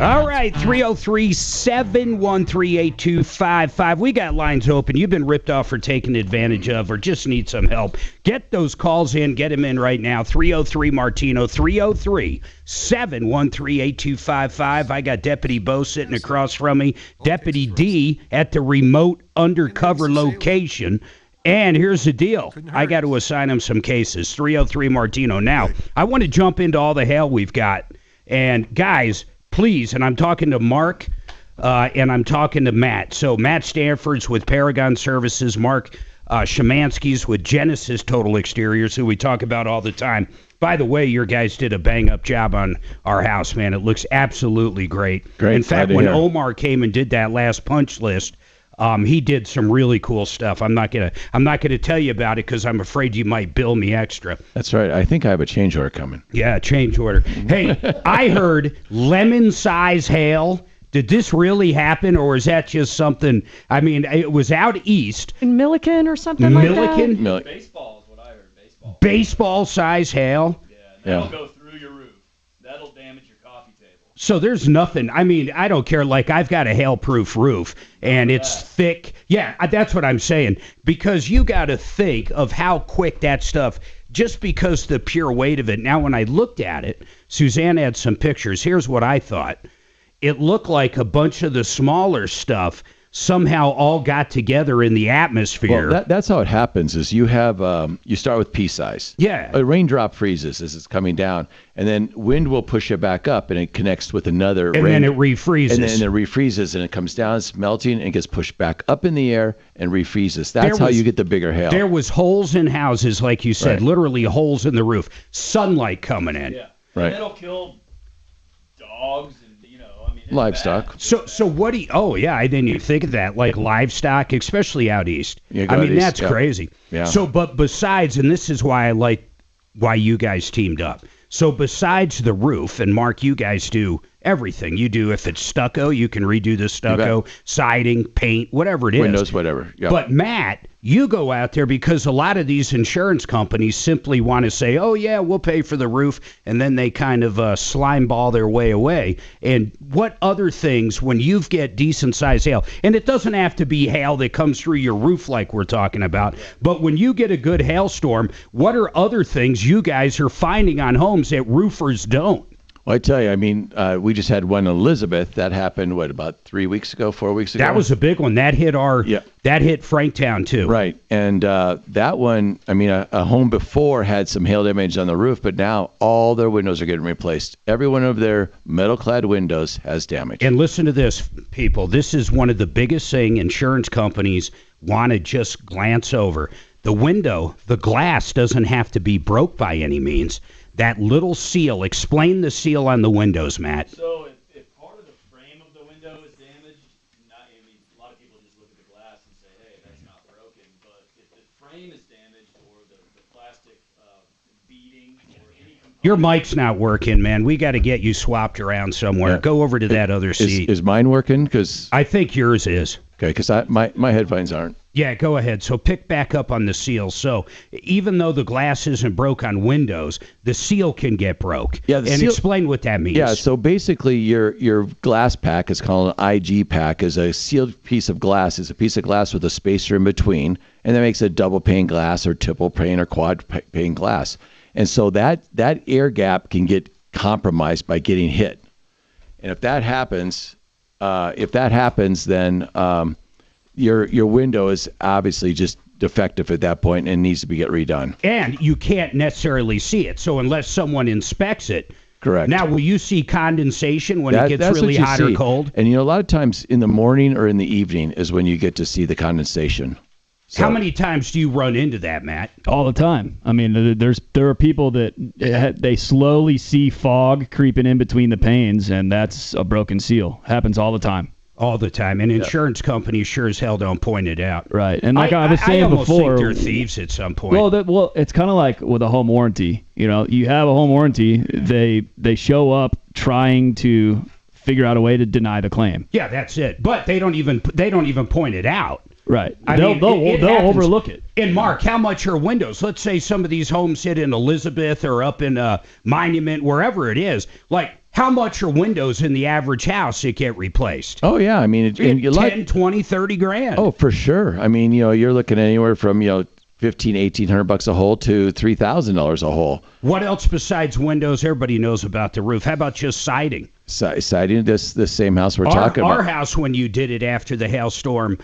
All right, 303-713-8255. We got lines open. You've been ripped off or taken advantage of or just need some help. Get those calls in. Get them in right now. 303-Martino, 303-713-8255. I got Deputy Bo sitting across from me. Deputy D at the remote undercover location. And here's the deal. I got to assign him some cases. 303-Martino. Now, I want to jump into all the hell we've got. And guys, please, and I'm talking to Mark and I'm talking to Matt. So Matt Stanford's with Paragon Services, Mark Shemansky's with Genesis Total Exteriors, who we talk about all the time. By the way, your guys did a bang-up job on our house, man. It looks absolutely great. Great. In fact, when Omar came and did that last punch list, he did some really cool stuff. I'm not gonna tell you about it because I'm afraid you might bill me extra. That's right. I think I have a change order coming. Yeah, change order. Hey, I heard lemon size hail. Did this really happen, or is that just something? I mean, it was out east. In Milliken or something like that? Baseball is what I heard. Baseball. Baseball size hail. That'll go through your roof. That'll damage your coffee table. So there's nothing. I mean, I don't care. Like, I've got a hail-proof roof, and it's thick. Yeah, that's what I'm saying. Because you got to think of how quick that stuff, just because the pure weight of it. Now, when I looked at it, Suzanne had some pictures. Here's what I thought. It looked like a bunch of the smaller stuff somehow all got together in the atmosphere. Well, that's how it happens. Is you have you start with pea size. Yeah. A raindrop freezes as it's coming down, and then wind will push it back up, and it connects with another. And then it refreezes. And then it refreezes, and it comes down. It's melting, and gets pushed back up in the air and refreezes. That's how you get the bigger hail. There was holes in houses, like you said, literally holes in the roof. Sunlight coming in. Yeah. Right. And it'll kill dogs and livestock. So what do you? Oh yeah, I didn't even think of that. Like livestock, especially out east. Yeah, I mean, east, that's crazy. Yeah. So, but besides, and this is why I like why you guys teamed up. So besides the roof, and Mark, you guys do everything. You do, if it's stucco, you can redo the stucco, siding, paint, whatever it is. Windows, whatever. Yep. But Matt, you go out there because a lot of these insurance companies simply want to say, oh yeah, we'll pay for the roof, and then they kind of slime ball their way away. And what other things, when you get decent sized hail, and it doesn't have to be hail that comes through your roof like we're talking about, but when you get a good hailstorm, what are other things you guys are finding on homes that roofers don't? Well, I tell you, I mean, we just had one in Elizabeth that happened, about 4 weeks ago? That was a big one. That hit that hit Franktown too. Right. And that one, I mean, a home before had some hail damage on the roof, but now all their windows are getting replaced. Every one of their metal-clad windows has damage. And listen to this, people. This is one of the biggest thing insurance companies want to just glance over. The window, the glass doesn't have to be broke by any means. That little seal, explain the seal on the windows, Matt. So if part of the frame of the window is damaged, I mean, a lot of people just look at the glass and say, hey, that's not broken. But if the frame is damaged or the plastic beading or any component... Your mic's not working, man. We got to get you swapped around somewhere. Go over to that other seat. Is mine working? Cause I think yours is. Okay, because my headphones aren't. Yeah, go ahead. So pick back up on the seal. So even though the glass isn't broke on windows, the seal can get broke. Yeah, and explain what that means. Yeah, so basically your glass pack is called an IG pack, is a sealed piece of glass. It's a piece of glass with a spacer in between, and that makes a double pane glass or triple pane or quad pane glass. And so that air gap can get compromised by getting hit. And if that happens, then your window is obviously just defective at that point and needs to get redone. And you can't necessarily see it. So unless someone inspects it. Correct. Now, will you see condensation when it gets really hot or cold? And a lot of times in the morning or in the evening is when you get to see the condensation. How many times do you run into that, Matt? All the time. I mean, there are people that they slowly see fog creeping in between the panes, and that's a broken seal. Happens all the time. All the time, and insurance companies sure as hell don't point it out. Right, and like I was saying I almost before, think they're thieves at some point. Well, it's kind of like with a home warranty. You know, you have a home warranty, they show up trying to figure out a way to deny the claim. Yeah, that's it. But they don't even point it out. Right. They'll overlook it. And Mark, how much are windows? Let's say some of these homes hit in Elizabeth or up in Monument, wherever it is. Like, how much are windows in the average house that get replaced? Oh, yeah. I mean, 10, 20, 30 grand. Oh, for sure. I mean, you're looking anywhere from, $1,500, $1,800 a hole to $3,000 a hole. What else besides windows? Everybody knows about the roof. How about just siding? Siding, the same house we're talking about. Our house, when you did it after the hailstorm,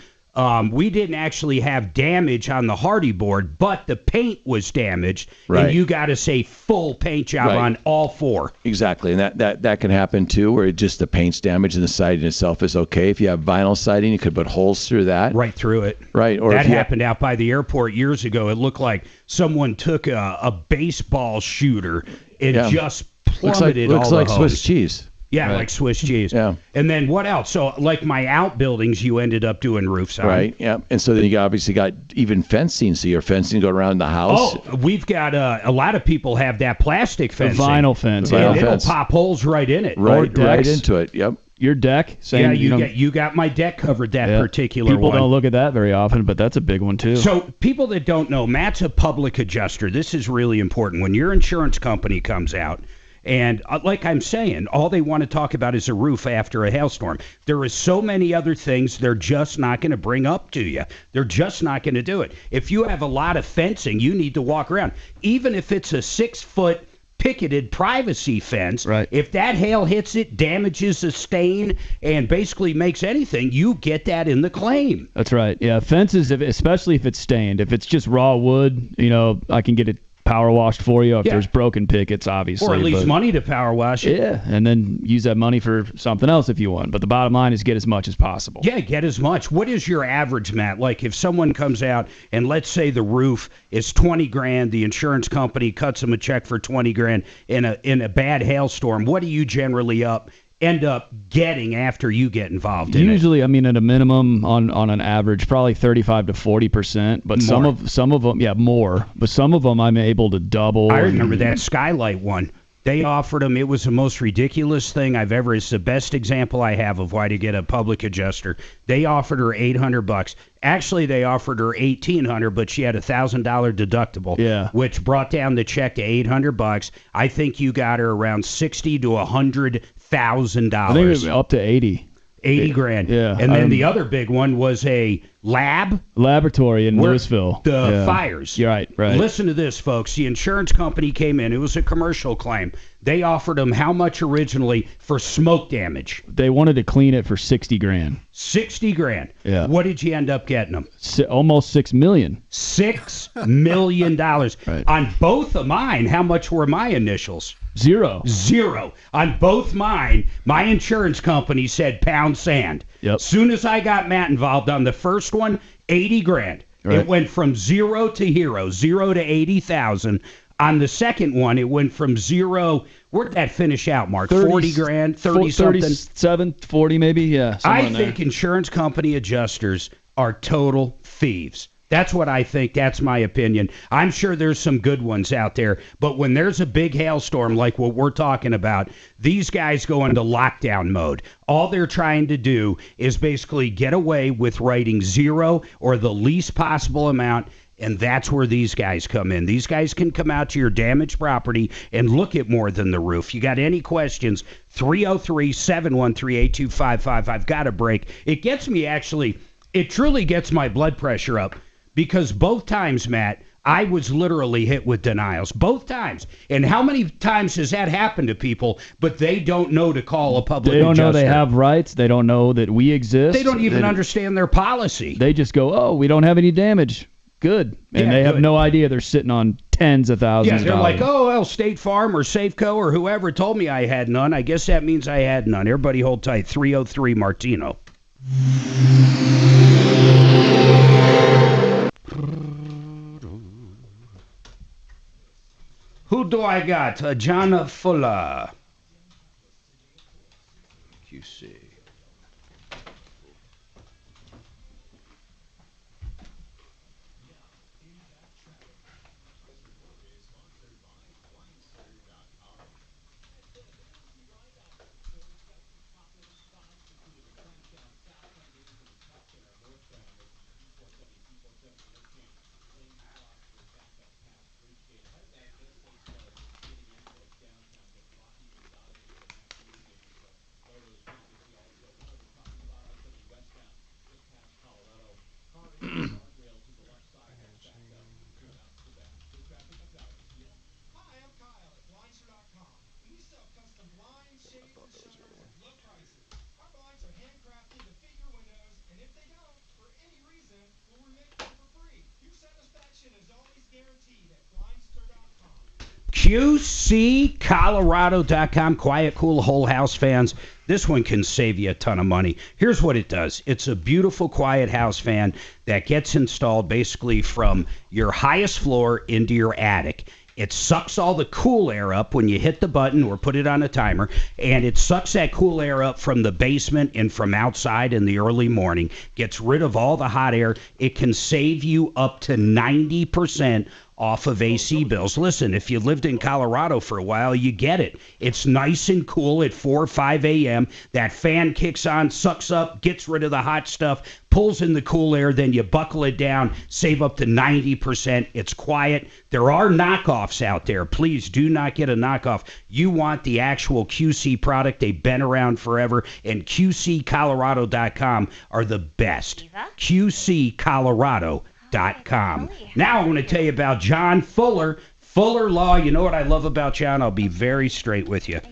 we didn't actually have damage on the hardy board, but the paint was damaged, right. And you got to say full paint job right. on all four. Exactly, and that can happen too, where just the paint's damaged and the siding itself is okay. If you have vinyl siding, you could put holes through that. Right through it. Right. Or that happened out by the airport years ago. It looked like someone took a baseball shooter and just plummeted all the Looks like hose. Swiss cheese. Yeah, right. like Swiss cheese. Yeah. And then what else? So, like my outbuildings, you ended up doing roofs on. Right, yeah. And so then you obviously got even fencing. So your fencing go around the house. Oh, we've got a lot of people have that plastic fencing. Vinyl fence. And it'll pop holes right in it. Right into it, yep. Your deck. Same, you got my deck covered, that particular People one. don't look at that very often, but that's a big one too. So people that don't know, Matt's a public adjuster. This is really important. When your insurance company comes out, and like I'm saying, all they want to talk about is a roof after a hailstorm. There is so many other things they're just not going to bring up to you. They're just not going to do it. If you have a lot of fencing, you need to walk around. Even if it's a 6-foot picketed privacy fence, right. If that hail hits it, damages a stain, and basically makes anything, you get that in the claim. That's right. Yeah, fences, especially if it's stained. If it's just raw wood, I can get it power washed for you if there's broken pickets, obviously. Or at least money to power wash it. Yeah, and then use that money for something else if you want. But the bottom line is get as much as possible. Yeah, get as much. What is your average, Matt? Like if someone comes out and let's say the roof is 20 grand, the insurance company cuts them a check for 20 grand in a bad hailstorm, what do you generally end up getting after you get involved in it? Usually, I mean, at a minimum on an average, probably 35 to 40%. But more. some of them, more. But some of them I'm able to double. I remember that Skylight one. They offered them. It was the most ridiculous thing I've ever. It's the best example I have of why to get a public adjuster. They offered her $800. Actually, they offered her $1,800, but she had $1,000 deductible. Yeah. Which brought down the check to $800. I think you got her around $60,000 to $100,000. I think it was up to 80. 80 grand. Yeah. And then the other big one was a laboratory in Louisville. The fires. You're right. Listen to this, folks. The insurance company came in. It was a commercial claim. They offered them how much originally for smoke damage? They wanted to clean it for 60 grand. 60 grand. Yeah. What did you end up getting them? Almost $6 million. $6 million. Right. On both of mine, how much were my initials? Zero. On both mine, my insurance company said pound sand. Yep. Soon as I got Matt involved on the first one, 80 grand. Right. It went from zero to hero, 0 to 80,000. On the second one, it went from zero. Where did that finish out, Mark? 40 grand, 30 something? 37, 40 maybe, yeah. I think insurance company adjusters are total thieves. That's what I think. That's my opinion. I'm sure there's some good ones out there, but when there's a big hailstorm like what we're talking about, these guys go into lockdown mode. All they're trying to do is basically get away with writing zero or the least possible amount, and that's where these guys come in. These guys can come out to your damaged property and look at more than the roof. You got any questions, 303-713-8255. I've got a break. It gets me it truly gets my blood pressure up. Because both times, Matt, I was literally hit with denials. Both times. And how many times has that happened to people, but they don't know to call a public adjuster? They don't know they have rights. They don't know that we exist. They don't even understand their policy. They just go, oh, we don't have any damage. Good. And they have no idea they're sitting on tens of thousands of dollars. Yeah, they're like, oh, well, State Farm or Safeco or whoever told me I had none. I guess that means I had none. Everybody hold tight. 303 Martino. Who do I got? John Fuller. QC. QCColorado.com. Quiet, cool, whole house fans. This one can save you a ton of money. Here's what it does. It's a beautiful, quiet house fan that gets installed basically from your highest floor into your attic. It sucks all the cool air up when you hit the button or put it on a timer, and it sucks that cool air up from the basement and from outside in the early morning, gets rid of all the hot air. It can save you up to 90% off of AC bills. Listen, if you lived in Colorado for a while, you get it. It's nice and cool at 4 or 5 a.m. That fan kicks on, sucks up, gets rid of the hot stuff, pulls in the cool air, then you buckle it down, save up to 90%. It's quiet. There are knockoffs out there. Please do not get a knockoff. You want the actual QC product. They've been around forever, and QCColorado.com are the best. QCColorado.com. Now I want to tell you about John Fuller. Fuller Law. You know what I love about John? I'll be very straight with you.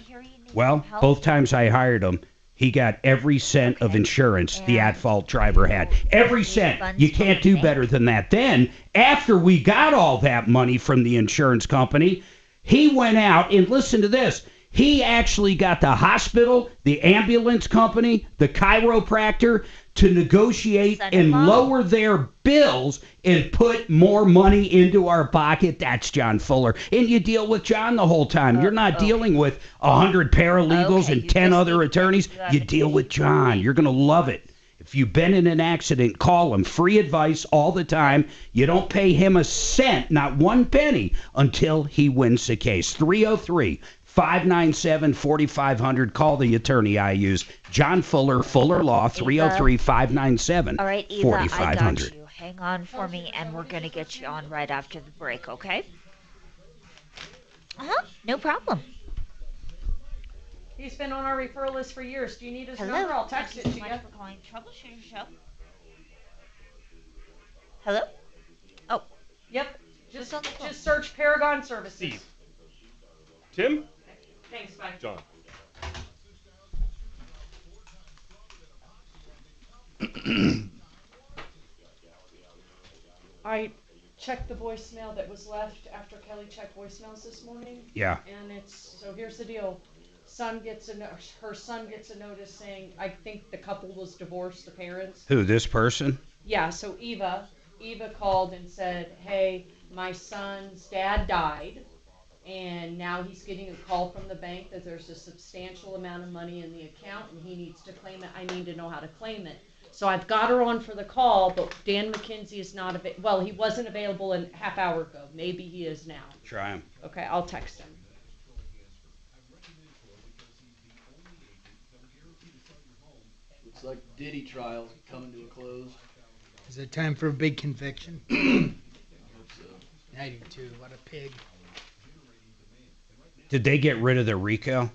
Well, both times I hired him, he got every cent of insurance the at-fault driver had. Every cent. You can't do better than that. Then, after we got all that money from the insurance company, he went out and listen to this. He actually got the hospital, the ambulance company, the chiropractor to negotiate and lower their bills and put more money into our pocket. That's John Fuller. And you deal with John the whole time. You're not dealing with 100 paralegals and 10 other attorneys. You deal with John. You're going to love it. If you've been in an accident, call him. Free advice all the time. You don't pay him a cent, not one penny, until he wins the case. 303-597-4500. Call the attorney I use, John Fuller, Fuller Law, 303-597-4500. All right, Eva, I got you. Hang on for me, and we're going to get you on right after the break, okay? No problem. He's been on our referral list for years. Do you need his Hello. number? I'll text it to you. Thank you so much for calling Troubleshooter Show. Hello? Oh. Yep. Just search Paragon Services. Steve. Tim? Thanks, bye. John. I checked the voicemail that was left after Kelly checked voicemails this morning. Yeah. And so here's the deal. Her son gets a notice saying, I think the couple was divorced, the parents. Who, this person? Yeah, so Eva called and said, hey, my son's dad died, and now he's getting a call from the bank that there's a substantial amount of money in the account, and he needs to claim it. I need to know how to claim it. So I've got her on for the call, but Dan McKenzie is not available. Well, he wasn't available a half hour ago. Maybe he is now. Try him. Okay, I'll text him. Looks like Diddy trial coming to a close. Is it time for a big conviction? I hope so. I do too. What a pig. Did they get rid of the RICO?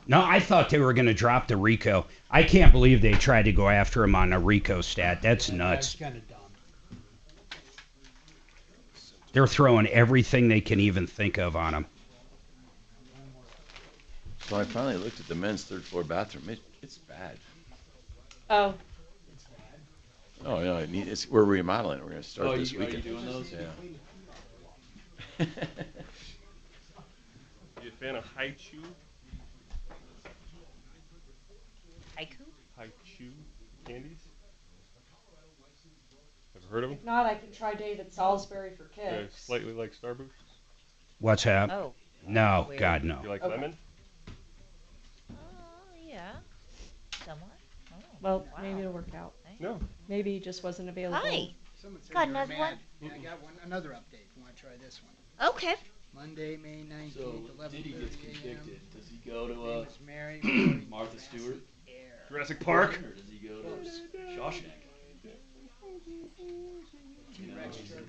No, I thought they were going to drop the RICO. I can't believe they tried to go after him on a RICO stat. That's nuts. That's kind of dumb. They're throwing everything they can even think of on him. So I finally looked at the men's third floor bathroom. It's bad. Oh. Oh, no, we're remodeling. We're going to start this Are weekend. you doing those? Yeah. You a fan of Haichu? Haiku? Haichu candies? Have you heard of them? If not, I can try David Salisbury for They're kicks. slightly like Starburst. What's that? Oh. No, Weird. God, no. You like lemon? Yeah. Somewhat. Oh, Well, maybe it'll work out. No. Maybe he just wasn't available. Hi. Someone said Got you were another mad. one? Yeah, I got another update. If you want to try this one. Okay. Monday, May 19th, So 11:30 Diddy gets a.m. convicted. Does he go to Name is Mary Martha Stewart? Jurassic Park? Or does he go to Shawshank?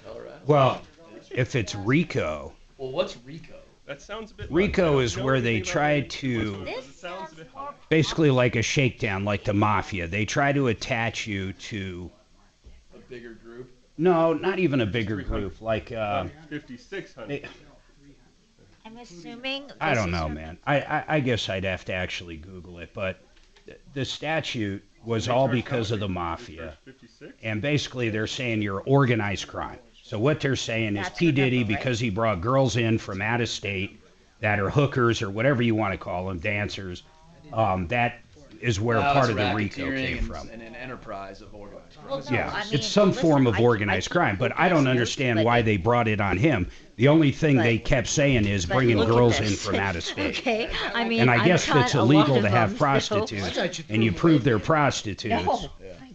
Colorado. Well, if it's RICO, Well, what's RICO? That sounds a bit. RICO like, is I don't where know they anything try about to, it. It sounds a bit high. basically like a shakedown, like the mafia. They try to attach you to, A bigger group? no, not even a bigger group, like, 5,600. I'm assuming. I this don't is know, from- man. I guess I'd have to actually Google it, but the statute was all because of the mafia. 56? And basically they're saying you're organized crime. So what they're saying is That's P. the Diddy, number, right? because he brought girls in from out of state that are hookers or whatever you want to call them, dancers, that is where Now part it's of the RICO racketeering came and- from. And an enterprise of organized crime. Well, no, Yeah, I mean, it's some listen, form of I organized keep crime, but looking I at don't yours, understand but why it- they brought it on him. The only thing But- they kept saying is but bringing look at girls in this. from out of state. Okay, I mean, And I I've guess got it's a lot illegal of to have them, so- prostitutes, and you prove they're prostitutes. No,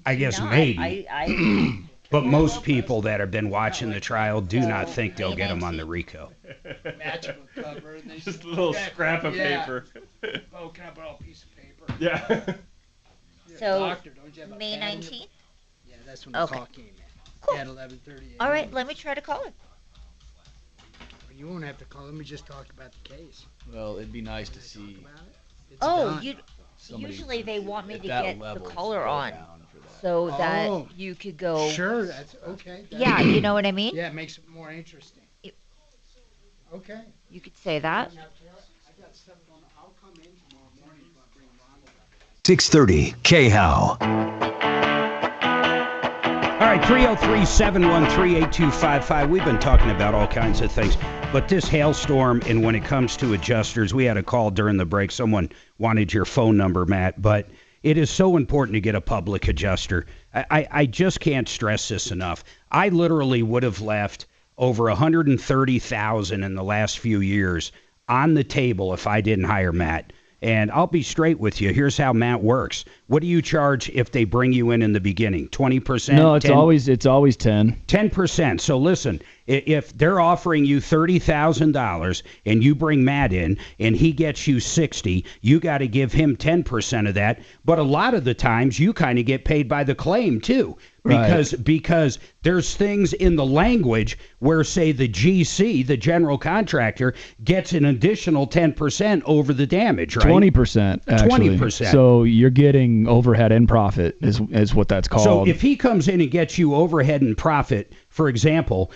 I guess not. maybe. I But most people that have been watching the trial do not think they'll get them on the RICO. Matchbook cover. And they Just a little scrap of paper. Oh, can I borrow a piece of paper? Yeah. You're a So, doctor, don't you have a May pad in your- 19th? Yeah, that's when the Okay. call came in. Cool. At 11:30 All right, let me try to call it. You won't have to call. Let me just talk about the case. Well, it'd be nice to see It's Oh, done. you. somebody Usually they want me at to that get the level color go on, down for that. so that Oh. you could go. Sure, that's okay. Yeah, you know what I mean. Yeah, it makes it more interesting. It- Okay. You could say that. I got stuff going. I'll come in tomorrow morning if I bring Ronald up. 630 KHOW. All right, 303-713-8255. We've been talking about all kinds of things, but this hailstorm, and when it comes to adjusters, we had a call during the break. Someone wanted your phone number, Matt, but it is so important to get a public adjuster. I just can't stress this enough. I literally would have left over $130,000 in the last few years on the table if I didn't hire Matt. And I'll be straight with you. Here's how Matt works. What do you charge if they bring you in the beginning? 20%? No, it's 10? always 10. 10%. So listen, if they're offering you $30,000 and you bring Matt in and he gets you 60, you got to give him 10% of that. But a lot of the times you kind of get paid by the claim too. Because there's things in the language where, say, the GC, the general contractor, gets an additional 10% over the damage, right? 20%, actually. 20%. So you're getting overhead and profit is what that's called. So if he comes in and gets you overhead and profit, for example,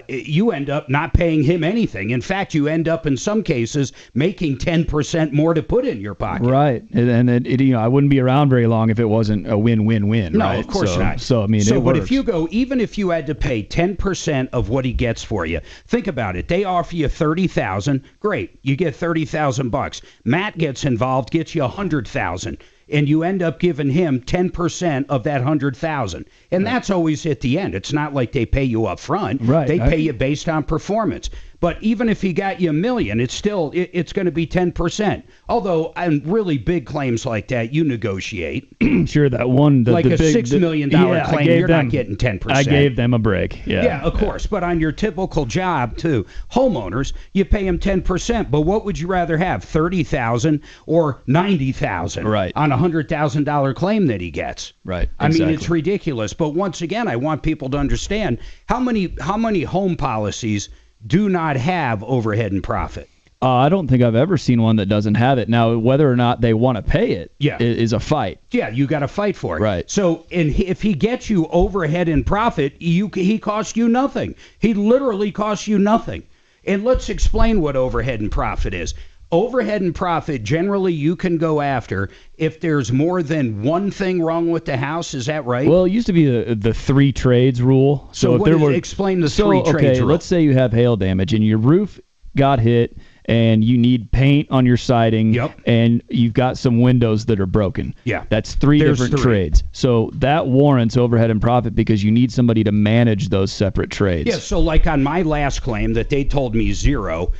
you end up not paying him anything. In fact, you end up in some cases making 10% more to put in your pocket. Right, and I wouldn't be around very long if it wasn't a win-win-win. No, right? of course not. So I mean, it but works. if you go, even if you had to pay 10% of what he gets for you, think about it. They offer you $30,000. Great, you get $30,000. Matt gets involved, gets you $100,000. And you end up giving him 10% of that $100,000, and that's always at the end. It's not like they pay you up front. Right. They pay you based on performance. But even if he got you $1 million, it's still it's going to be 10%. Although on really big claims like that, you negotiate. Sure, that one like the a big, $6 million claim, you're not getting 10%. I gave them a break. Yeah, of course. But on your typical job too, homeowners, you pay them 10%. But what would you rather have, $30,000 or $90,000? Right. On a $100,000 claim that he gets. Right. I mean, exactly. it's ridiculous. But once again, I want people to understand how many home policies do not have overhead and profit. I don't think I've ever seen one that doesn't have it. Now, whether or not they want to pay it is a fight. Yeah, you got to fight for it. Right. So, if he gets you overhead and profit, he costs you nothing. He literally costs you nothing. And let's explain what overhead and profit is. Overhead and profit, generally you can go after if there's more than one thing wrong with the house. Is that right? Well, it used to be the 3 trades rule. So if there were, explain the 3 trades rule. Let's say you have hail damage and your roof got hit and you need paint on your siding, and you've got some windows that are broken. Yeah. That's three There's different three. trades. So that warrants overhead and profit because you need somebody to manage those separate trades. Yeah, so like on my last claim that they told me zero,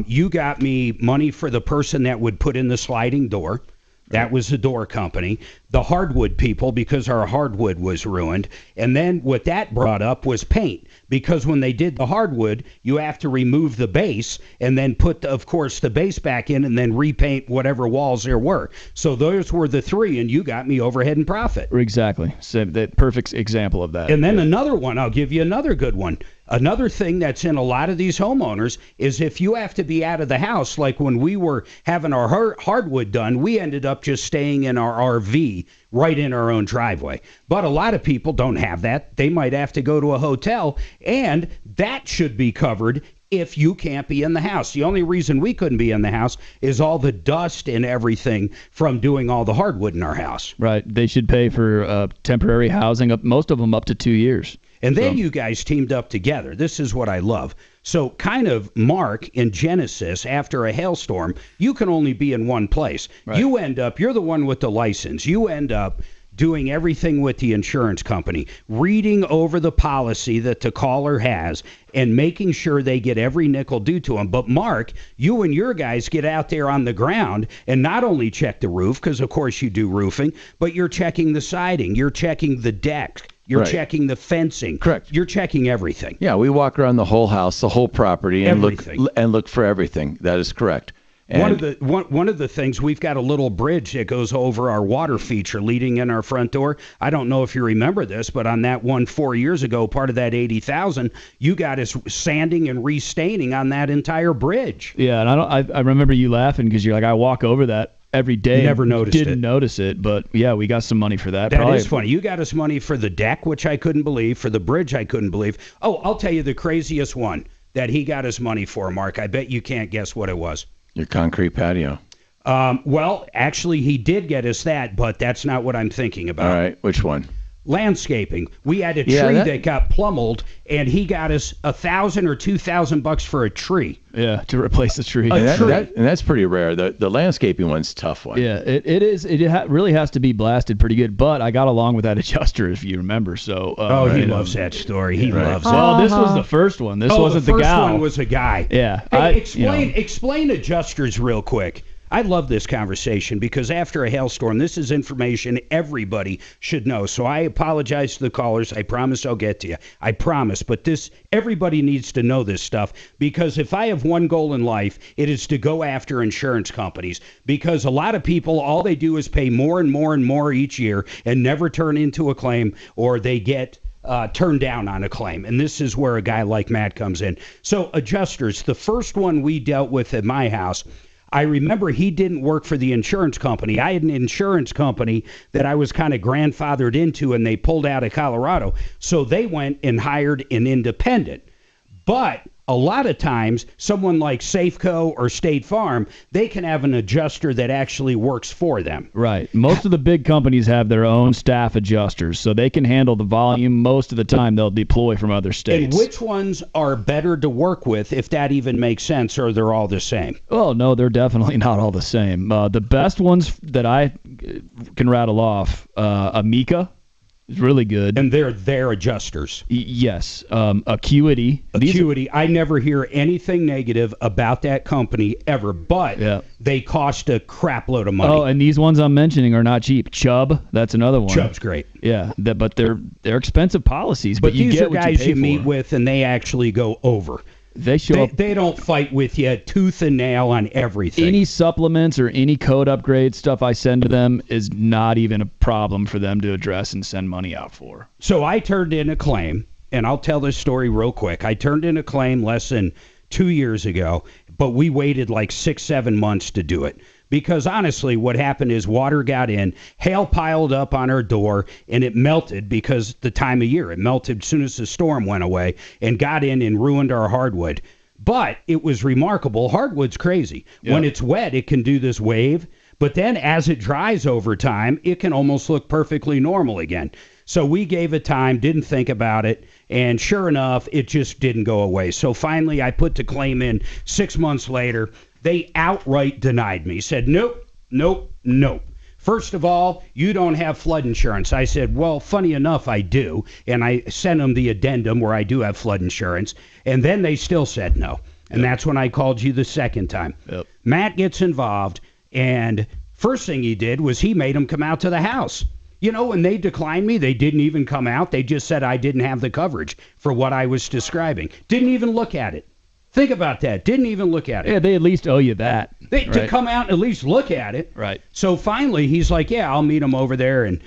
you got me money for the person that would put in the sliding door. That was the door company. The hardwood people, because our hardwood was ruined. And then what that brought up was paint. Because when they did the hardwood, you have to remove the base and then put, of course, the base back in and then repaint whatever walls there were. So those were the three, and you got me overhead and profit. Exactly. So that perfect example of that. And then another one, I'll give you another good one. Another thing that's in a lot of these homeowners is if you have to be out of the house, like when we were having our hardwood done, we ended up just staying in our RV right in our own driveway. But a lot of people don't have that. They might have to go to a hotel, and that should be covered if you can't be in the house. The only reason we couldn't be in the house is all the dust and everything from doing all the hardwood in our house. Right. They should pay for temporary housing, most of them up to 2 years. And then you guys teamed up together. This is what I love. So kind of Mark in Genesis, after a hailstorm, you can only be in one place. Right. You're the one with the license. You end up doing everything with the insurance company, reading over the policy that the caller has and making sure they get every nickel due to them. But Mark, you and your guys get out there on the ground and not only check the roof, because of course you do roofing, but you're checking the siding, you're checking the deck, you're Right. checking the fencing. Correct. You're checking everything. Yeah, we walk around the whole house, the whole property, and Everything. look for everything. That is correct. And One of the things, we've got a little bridge that goes over our water feature leading in our front door. I don't know if you remember this, but on that one 4 years ago, part of that 80,000, you got us sanding and restaining on that entire bridge. Yeah, and I remember you laughing because you're like, I walk over that every day. Never noticed Didn't it. notice it, but yeah, we got some money for that. That is funny. You got us money for the deck, which I couldn't believe, for the bridge I couldn't believe. Oh, I'll tell you the craziest one that he got us money for, Mark. I bet you can't guess what it was. your concrete patio. Well, actually, he did get us that, but that's not what I'm thinking about. All right, which one? Landscaping. We had a tree Yeah, that got plummeled, and he got us $1,000 or $2,000 for a tree. Yeah, to replace the tree. And that's pretty rare. The landscaping one's a tough one. Yeah, it is. It really has to be blasted pretty good. But I got along with that adjuster, if you remember. So. He loves that story. He loves it. Well, this was the first one. This wasn't the gal. The first one was a guy. Yeah. Hey, explain adjusters real quick. I love this conversation because after a hailstorm, this is information everybody should know. So I apologize to the callers. I promise I'll get to you. I promise. But everybody needs to know this stuff because if I have one goal in life, it is to go after insurance companies because a lot of people, all they do is pay more and more and more each year and never turn into a claim, or they get turned down on a claim. And this is where a guy like Matt comes in. So adjusters, the first one we dealt with at my house, I remember he didn't work for the insurance company. I had an insurance company that I was kind of grandfathered into, and they pulled out of Colorado. So they went and hired an independent. But a lot of times, someone like Safeco or State Farm, they can have an adjuster that actually works for them. Right. Most of the big companies have their own staff adjusters, so they can handle the volume. Most of the time, they'll deploy from other states. And which ones are better to work with, if that even makes sense, or they're all the same? Oh, no, they're definitely not all the same. The best ones that I can rattle off, Amica is really good. And they're adjusters. Yes. Acuity. Acuity. I never hear anything negative about that company ever, but they cost a crap load of money. Oh, and these ones I'm mentioning are not cheap. Chubb, that's another one. Chubb's great. Yeah, but they're expensive policies. But you these get are what guys you you pay meet for. with, and they actually go over. They show up. They don't fight with you tooth and nail on everything. Any supplements or any code upgrade stuff I send to them is not even a problem for them to address and send money out for. So I turned in a claim, and I'll tell this story real quick. I turned in a claim less than 2 years ago, but we waited like 6-7 months to do it. Because honestly, what happened is water got in, hail piled up on our door, and it melted because the time of year. It melted as soon as the storm went away and got in and ruined our hardwood. But it was remarkable. Hardwood's crazy. Yeah. When it's wet, it can do this wave. But then as it dries over time, it can almost look perfectly normal again. So we gave it time, didn't think about it, and sure enough, it just didn't go away. So finally, I put the claim in 6 months later. They outright denied me, said, nope, nope, nope. First of all, you don't have flood insurance. I said, well, funny enough, I do. And I sent them the addendum where I do have flood insurance. And then they still said no. And that's when I called you the second time. Matt gets involved, and first thing he did was he made them come out to the house. You know, when they declined me, they didn't even come out. They just said I didn't have the coverage for what I was describing. Didn't even look at it. Think about that. Didn't even look at it. Yeah, they at least owe you that. To come out and at least look at it. Right. So finally, he's like, yeah, I'll meet him over there. And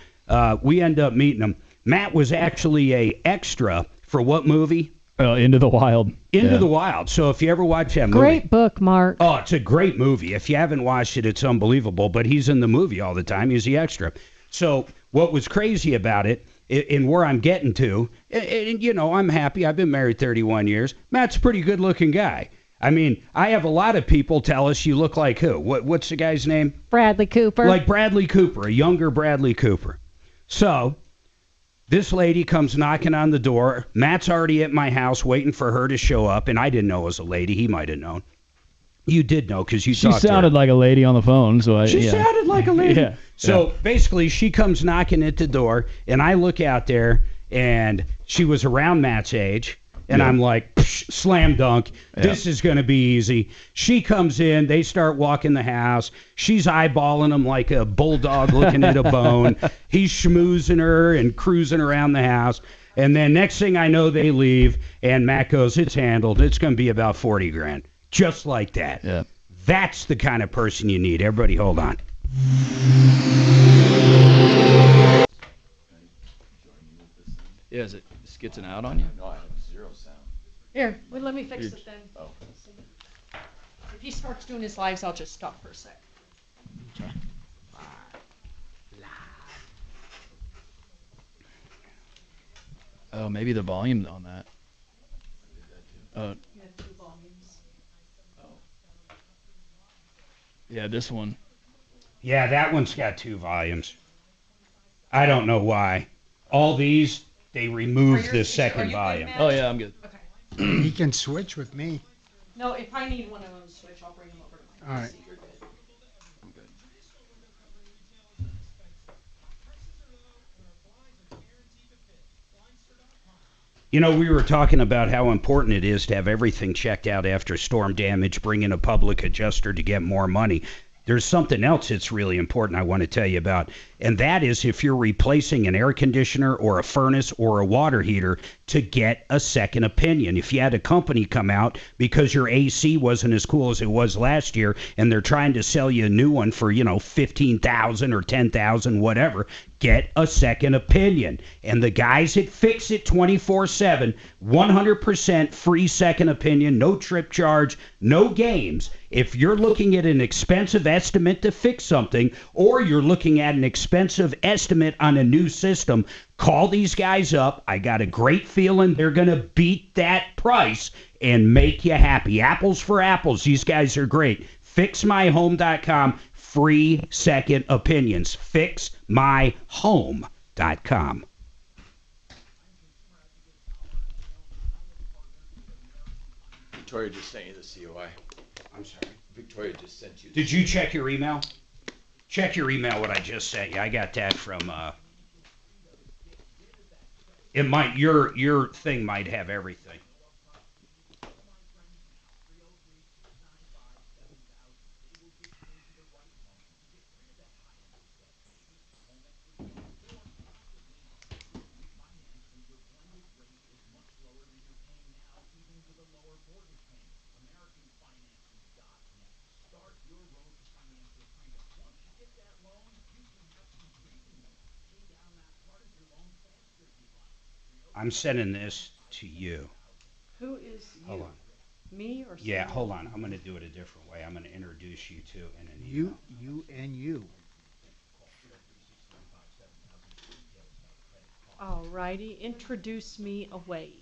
we end up meeting him. Matt was actually a extra for what movie? Into the Wild. Into the Wild. So if you ever watch that movie. Great book, Mark. Oh, it's a great movie. If you haven't watched it, it's unbelievable. But he's in the movie all the time. He's the extra. So what was crazy about it, and where I'm getting to, and you know, I'm happy. I've been married 31 years. Matt's a pretty good-looking guy. I mean, I have a lot of people tell us you look like who? What's the guy's name? Bradley Cooper. Like Bradley Cooper, a younger Bradley Cooper. So this lady comes knocking on the door. Matt's already at my house waiting for her to show up, and I didn't know it was a lady. He might have known. You did know because you She talked to her. sounded like a lady on the phone, so She sounded like a lady. Yeah. So basically, she comes knocking at the door, and I look out there, and she was around Matt's age, and I'm like, psh, slam dunk. This is going to be easy. She comes in. They start walking the house. She's eyeballing him like a bulldog looking at a bone. He's schmoozing her and cruising around the house. And then next thing I know, they leave, and Matt goes, it's handled. It's going to be about 40 grand. Just like that. Yeah. That's the kind of person you need. Everybody hold on. Yeah, is it skitzing out on you? No, I have zero sound. Here, well, let me fix You're- it then. Oh. If he starts doing his lives, I'll just stop for a sec. Oh, maybe the volume on that. You have 2 volumes. Yeah, this one. Yeah, that one's got 2 volumes. I don't know why. All these, they removed the second volume. Oh, yeah, I'm good. Okay. He can switch with me. No, if I need one of them to switch, I'll bring them over to my All right. PC. You're good. I'm good. You know, we were talking about how important it is to have everything checked out after storm damage, bring in a public adjuster to get more money. There's something else that's really important I want to tell you about, and that is if you're replacing an air conditioner or a furnace or a water heater, to get a second opinion. If you had a company come out because your AC wasn't as cool as it was last year and they're trying to sell you a new one for, you know, $15,000 or $10,000, whatever, get a second opinion. And the guys at Fix It 24/7, 100% free second opinion, no trip charge, no games. If you're looking at an expensive estimate to fix something, or you're looking at an expensive estimate on a new system, call these guys up. I got a great feeling they're going to beat that price and make you happy. Apples for apples. These guys are great. FixMyHome.com. Free second opinions. FixMyHome.com. Victoria just sent you the COI. I'm sorry. Victoria just sent you. Did you check your email? Check your email, what I just sent you. I got that from, it might, your thing might have everything. I'm sending this to you. Who is you? Hold on. Me or Yeah, someone? hold on. I'm going to do it a different way. I'm going to introduce you to in an email. You and you. All righty, introduce me away.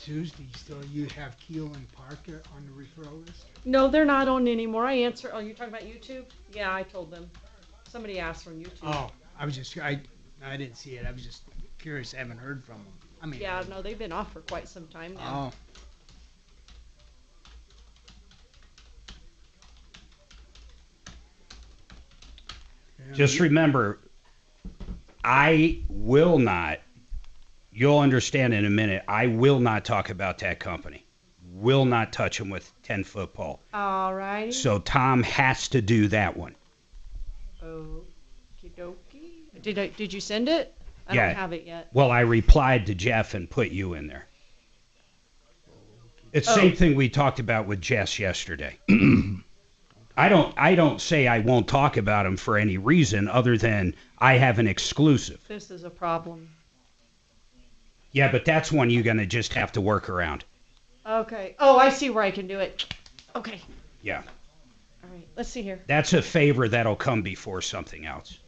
Suze, do you have Keel and Parker on the referral list? No, they're not on anymore. I answer. Oh, you're talking about YouTube? Yeah, I told them. Somebody asked from YouTube. Oh, I didn't see it. I was just curious. I haven't heard from them. I mean. Yeah, no, they've been off for quite some time now. Oh. Just remember, I will not, you'll understand in a minute, I will not talk about that company. Will not touch them with 10-foot pole. All right. So Tom has to do that one. Okie dokie. Did you send it? I Yeah. don't have it yet. Well, I replied to Jeff and put you in there. It's the same thing we talked about with Jess yesterday. I don't say I won't talk about him for any reason other than I have an exclusive. This is a problem. Yeah, but that's one you're going to just have to work around. Okay. Oh, I see where I can do it. Okay. Yeah. All right. Let's see here. That's a favor that'll come before something else.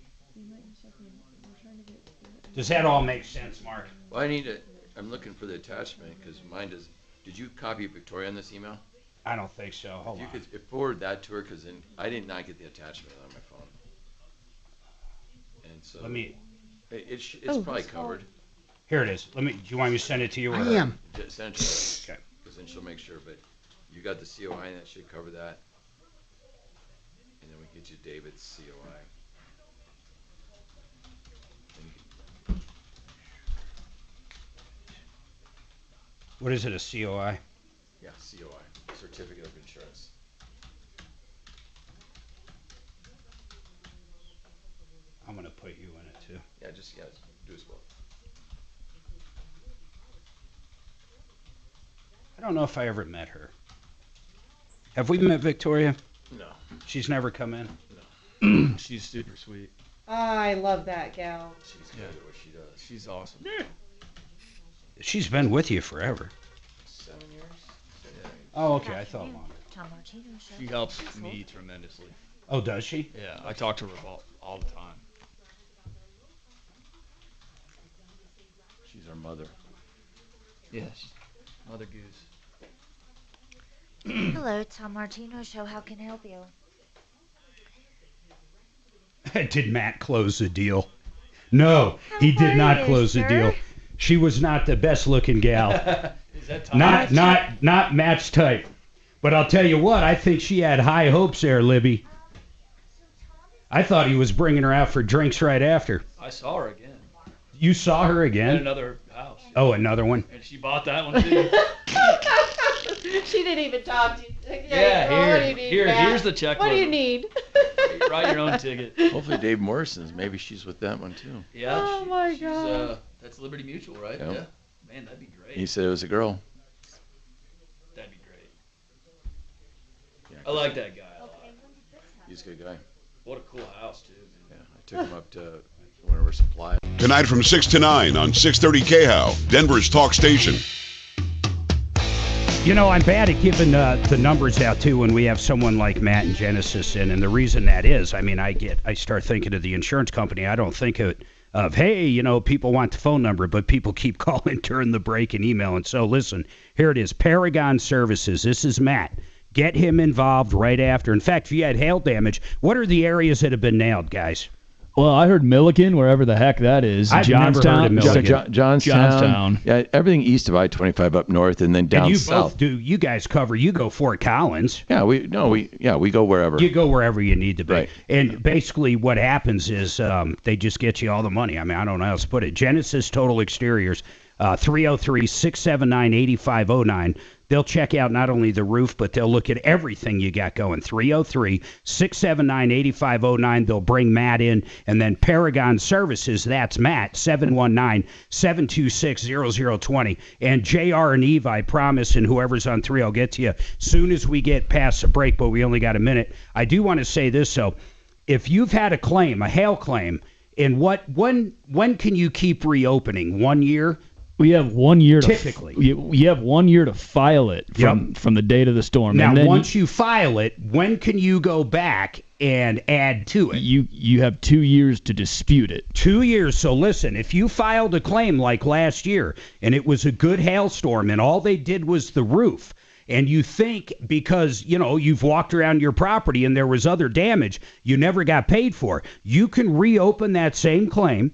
Does that all make sense, Mark? Well, I'm looking for the attachment because mine does. Did you copy Victoria on this email? I don't think so. Hold on. If you could forward that to her because then I did not get the attachment on my phone. And so Let me. It's probably covered. Here it is. Do you want me to send it to you? Or? I am. Send it to her. Okay. Because then she'll make sure. But you got the COI and that should cover that. And then we get you David's COI. What is it, a COI? Yeah, COI, Certificate of Insurance. I'm going to put you in it, too. Yeah, do as well. I don't know if I ever met her. Have we met Victoria? No. She's never come in? No. She's super sweet. I love that gal. She's good at what she does. She's awesome. She's been with you forever. 7 years? Oh, okay. I thought longer. Tom Martino Show. She helps me tremendously. Oh, does she? Yeah, I talk to her all the time. She's our mother. Yes, Mother Goose. Hello, Tom Martino Show. How can I help you? Did Matt close the deal? No, he did not close the deal. She was not the best looking gal. Is that Tom? Not Matt's type. But I'll tell you what, I think she had high hopes there, Libby. I thought he was bringing her out for drinks right after. I saw her again. You saw her At again? another house. Oh, another one? And she bought that one too. She didn't even talk to you. Yeah, girl, what do you need, Matt? here's the check. What do you need? Write your own ticket. Hopefully Dave Morrison's. Maybe she's with that one too. Yeah. Oh my God. That's Liberty Mutual, right? Yep. Yeah. Man, that'd be great. He said it was a girl. That'd be great. Yeah, I like that guy a lot. He's a good guy. What a cool house, too. Yeah, I took him up to one of our supplies. Tonight from 6 to 9 on 630 KHOW, Denver's talk station. You know, I'm bad at giving the numbers out, too, when we have someone like Matt and Genesis in. And the reason that is, I mean, I start thinking of the insurance company. I don't think of, hey, you know, people want the phone number, but people keep calling during the break and emailing. So listen, here it is. Paragon Services. This is Matt. Get him involved right after. In fact, if you had hail damage, what are the areas that have been nailed, guys? Well, I heard Milliken, wherever the heck that is. I've never heard of Milliken. Johnstown. Yeah, everything east of I-25 up north, and then down and you south. both do. You guys cover. You go Fort Collins. Yeah, we go wherever. You go wherever you need to be. Right. And basically, what happens is they just get you all the money. I mean, I don't know how else to put it. Genesis Total Exteriors, 303-679-8509. They'll check out not only the roof, but they'll look at everything you got going. 303-679-8509. They'll bring Matt in. And then Paragon Services, that's Matt, 719-726-0020. And JR and Eve, I promise, and whoever's on 3, I'll get to you soon as we get past the break, but we only got a minute. I do want to say this, though. If you've had a claim, a hail claim, and when can you keep reopening? 1 year? We have 1 year Typically. You have 1 year to file it from the date of the storm. Now, and then once you file it, when can you go back and add to it? You have 2 years to dispute it. 2 years. So listen, if you filed a claim like last year and it was a good hailstorm and all they did was the roof, and you think because, you've walked around your property and there was other damage you never got paid for, you can reopen that same claim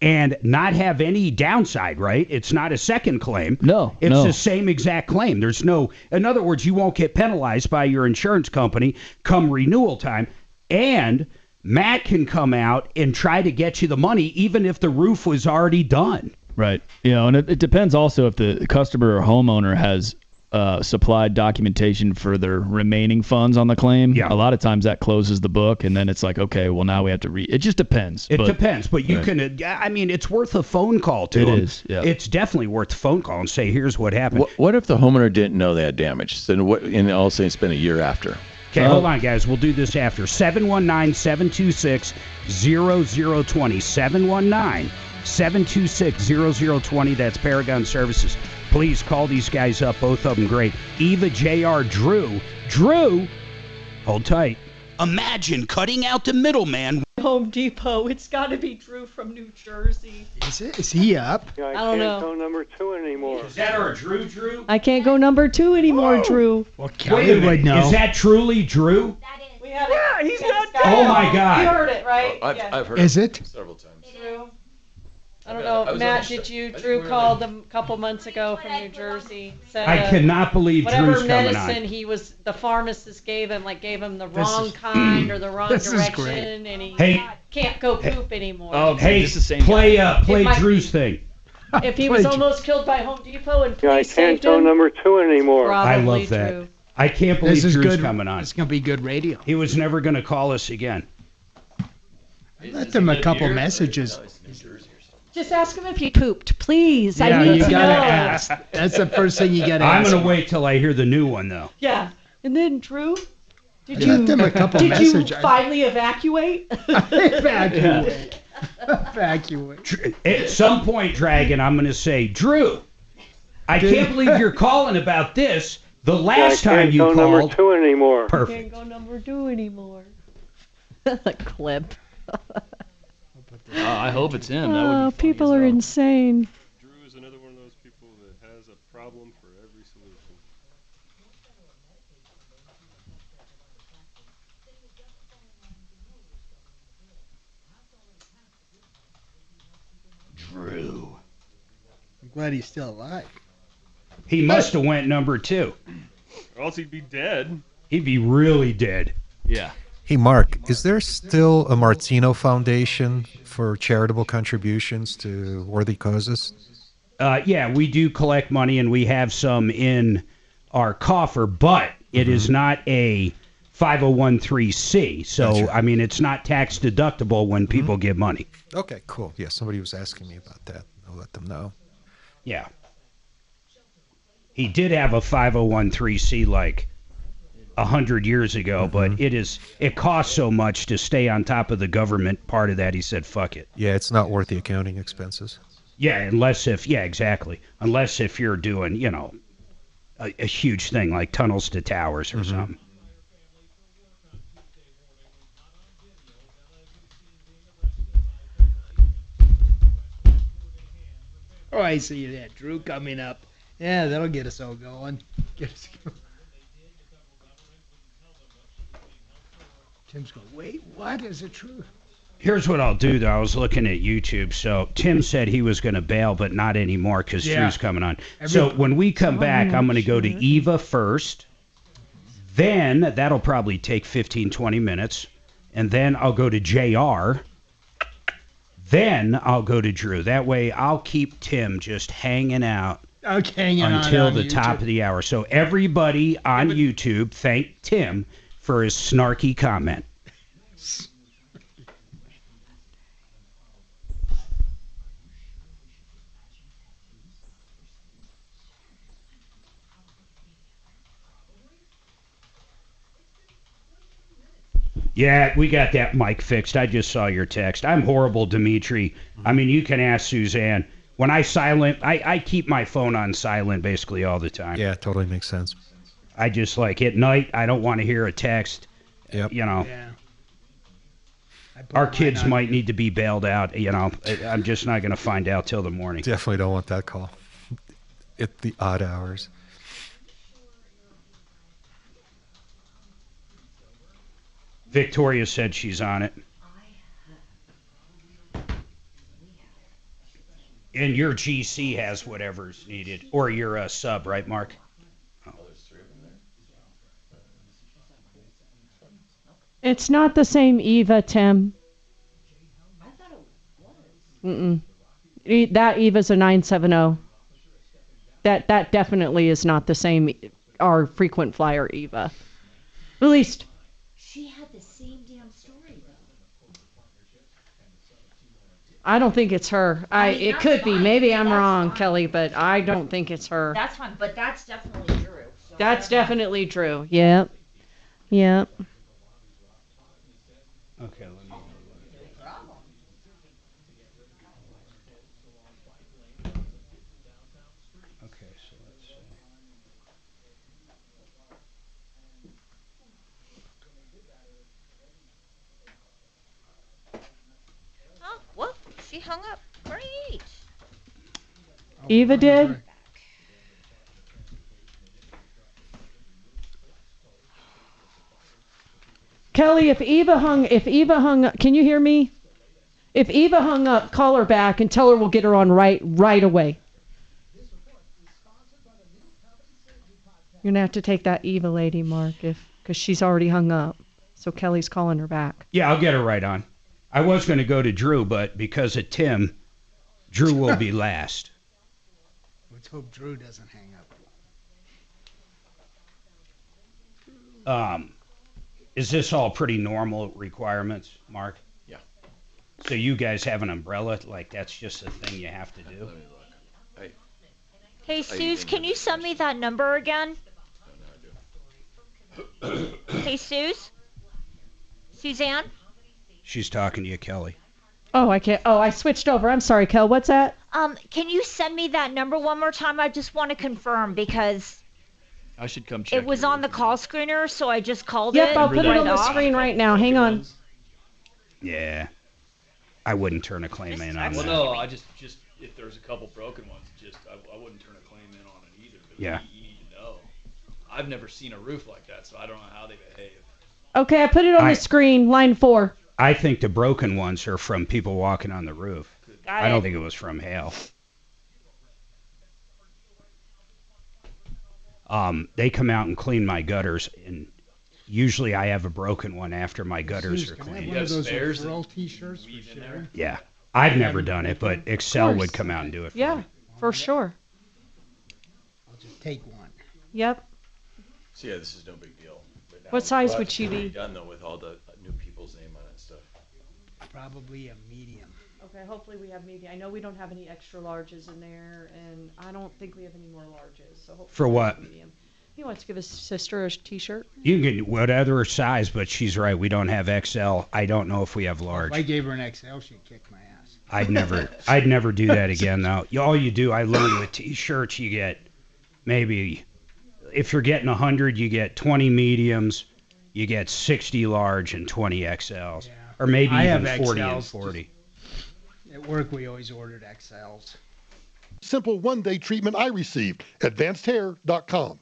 and not have any downside, right? It's not a second claim. No, It's the same exact claim. In other words, you won't get penalized by your insurance company come renewal time. And Matt can come out and try to get you the money even if the roof was already done. Right. And it depends also if the customer or homeowner has supplied documentation for their remaining funds on the claim. Yeah. A lot of times that closes the book, and then it's like, okay, well, now we have to it just depends. It depends, but you can, it's worth a phone call to them. It is, yeah. It's definitely worth a phone call and say, here's what happened. What if the homeowner didn't know they had damage? Then what? And all of a sudden it's been a year after. Okay, hold on, guys. We'll do this after. 719-726-0020. 719-726-0020. That's Paragon Services. Please call these guys up. Both of them great. Eva, JR, Drew. Drew, hold tight. Imagine cutting out the middleman. Home Depot. It's got to be Drew from New Jersey. Is he up? Yeah, I don't can't know. go number 2 anymore. Is that our Drew? I can't go number 2 anymore, Drew. Well, Wait Kelly a minute. would know. Is that truly Drew? We had yeah, he's not dead. Oh, my God. You heard it, right? I've heard Is it? several times. Drew. I don't I know, was Matt, almost did sure. you? I Drew didn't called really- them a couple months ago from New Jersey. Said, I cannot believe whatever Drew's coming medicine on. the pharmacist gave him the wrong kind or the wrong this is direction, great. and he Hey. can't go poop anymore. Oh, Hey, it's the same play guy. play It might Drew's thing. If he was almost killed by Home Depot and Yeah, I police can't saved go him, number 2 anymore. probably I love that. Drew. I can't believe This is Drew's good. coming on. It's gonna be good radio. He was never going to call us again. Left him a couple messages. Just ask him if he pooped, please. Yeah, I need you to gotta know. ask. That's the first thing you gotta I'm ask. going to wait till I hear the new one, though. Yeah, and then Drew, did I left him a couple you messages. finally evacuate? Evacuate. Evacuate. At some point, Dragon, I'm going to say, Drew, I can't believe you're calling about this. The last yeah, I time can't you go number called. 2 anymore. Perfect. Can't go number 2 anymore. Clip. I hope it's him. That would be funny People as are hell. insane. Drew is another one of those people that has a problem for every solution. Drew. I'm glad he's still alive. He must have went number 2. Or else he'd be dead. He'd be really dead. Yeah. Hey, Mark, is there still a Martino Foundation for charitable contributions to worthy causes? Yeah, we do collect money, and we have some in our coffer, but it is not a 501c. So, Gotcha. I mean, it's not tax deductible when people give money. Okay, cool. Yeah, somebody was asking me about that. I'll let them know. Yeah. He did have a 501c like 100 years ago, but it costs so much to stay on top of the government part of that. He said, fuck it. Yeah, it's not worth the accounting expenses. Yeah, exactly. Unless if you're doing, a huge thing like tunnels to towers or something. Oh, I see that. Drew coming up. Yeah, that'll get us all going. Get us going. Tim's going, wait, what? Is it true? Here's what I'll do, though. I was looking at YouTube. So Tim said he was going to bail, but not anymore because Drew's coming on. So when we come back, I'm going to go to Eva first. Then that'll probably take 15, 20 minutes. And then I'll go to JR. Then I'll go to Drew. That way I'll keep Tim just hanging out until the top of the hour. So everybody on YouTube, thank Tim for his snarky comment. Yeah, we got that mic fixed. I just saw your text. I'm horrible, Dimitri. I mean, you can ask Suzanne. When I keep my phone on silent basically all the time. Yeah, totally makes sense. I just like at night, I don't want to hear a text. Yep. You know, Yeah. our kids might need to be bailed out. You know, I'm just not going to find out till the morning. Definitely don't want that call at the odd hours. Victoria said she's on it. And your GC has whatever's needed. Or your sub, right, Mark? It's not the same Eva, Tim. Mm-mm. That Eva's a 970. That definitely is not the same, our frequent flyer Eva. At least. She had the same damn story, though. I don't think it's her. It that's could be. fine. Maybe I'm That's wrong, fine. Kelly, but I don't think it's her. That's fine, but that's definitely Drew. So That's definitely Drew. Yep. Yep. Okay, let me. Okay, so let's see. Oh, well, she hung up. Great. Eva did? Kelly, if Eva hung up, can you hear me? If Eva hung up, call her back and tell her we'll get her on right away. You're gonna have to take that Eva lady, Mark, because she's already hung up. So Kelly's calling her back. Yeah, I'll get her right on. I was going to go to Drew, but because of Tim, Drew will be last. Let's hope Drew doesn't hang up. Is this all pretty normal requirements, Mark? Yeah. So you guys have an umbrella, like that's just a thing you have to do? Hey, Suze, can you send me that number again? Hey, Suze? Suzanne? She's talking to you, Kelly. Oh, I can't. Oh, I switched over. I'm sorry, Kel. What's that? Can you send me that number one more time? I just want to confirm because I should come check. it was on the call screener, so I just called it. Yep, I'll put it right on the off. screen right now. Hang on. Yeah. I wouldn't turn a claim in on Well, that. no, I just if there's a couple broken ones, I wouldn't turn a claim in on it either. But Yeah. you need to know. I've never seen a roof like that, so I don't know how they behave. Okay, I put it on the screen. Line 4. I think the broken ones are from people walking on the roof. Got I don't it. think it was from hail. They come out and clean my gutters, and usually I have a broken one after my gutters Suze, are can I have cleaned. one of those spares referral T-shirts for sharing? Yeah. I've never done it, but Excel would come out and do it for Yeah, me. for sure. I'll just take one. Yep. So yeah, this is no big deal. But now What size we'll have would to she get it be? Done though with all the new people's name on it and stuff. Probably a medium. Okay, hopefully we have medium. I know we don't have any extra larges in there, and I don't think we have any more larges. So hopefully For we what? have medium. He wants to give his sister a T-shirt. You can get whatever size, but she's right. We don't have XL. I don't know if we have large. If I gave her an XL, she'd kick my ass. I'd never do that again, though. All you do, I learned with T-shirts, you get maybe, if you're getting 100, you get 20 mediums, you get 60 large and 20 XLs, or maybe I even have 40 and XLs, 40. At work, we always ordered XLs. Simple one-day treatment I received. AdvancedHair.com.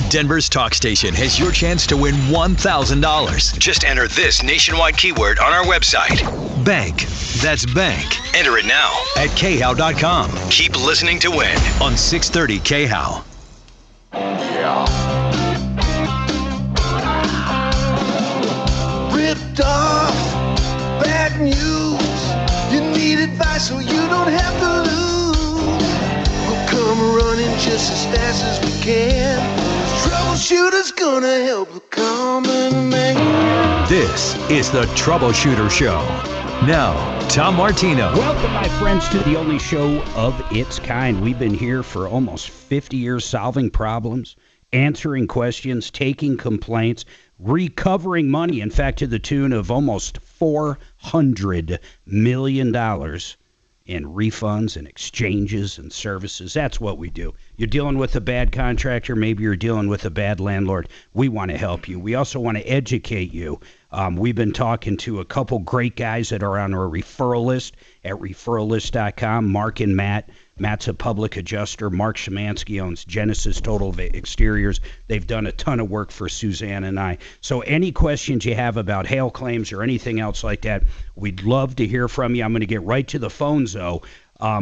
Denver's talk station has your chance to win $1,000. Just enter this nationwide keyword on our website. Bank. That's bank. Enter it now at khow.com. Keep listening to win on 630 KHOW. Ripped off, bad news. You need advice so you don't have to lose. We'll come running just as fast as we can. Troubleshooter's gonna help the common man. This is the Troubleshooter Show. Now, Tom Martino. Welcome, my friends, to the only show of its kind. We've been here for almost 50 years solving problems, answering questions, taking complaints, recovering money, in fact, to the tune of almost $400 million and refunds and exchanges and services. That's what we do. You're dealing with a bad contractor, maybe you're dealing with a bad landlord. We want to help you. We also want to educate you. We've been talking to a couple great guys that are on our referral list at referrallist.com, Mark and Matt. Matt's a public adjuster. Mark Szymanski owns Genesis Total Exteriors. They've done a ton of work for Suzanne and I. So any questions you have about hail claims or anything else like that, we'd love to hear from you. I'm going to get right to the phones, though.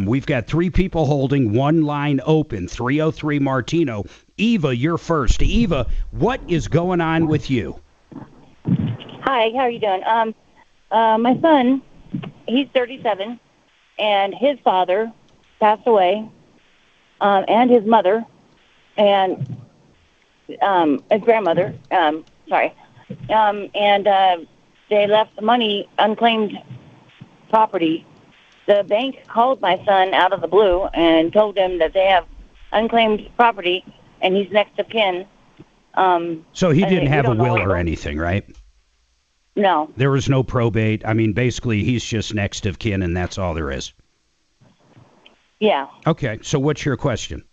We've got 3 people holding, 1 line open, 303 Martino. Eva, you're first. Eva, what is going on with you? Hi, how are you doing? My son, he's 37, and his father passed away, and his mother, and his grandmother, and they left the money, unclaimed property. The bank called my son out of the blue and told him that they have unclaimed property, and he's next of kin. So he didn't have a will or anything, right? No. There was no probate. I mean, basically, he's just next of kin, and that's all there is. Yeah. Okay, so what's your question?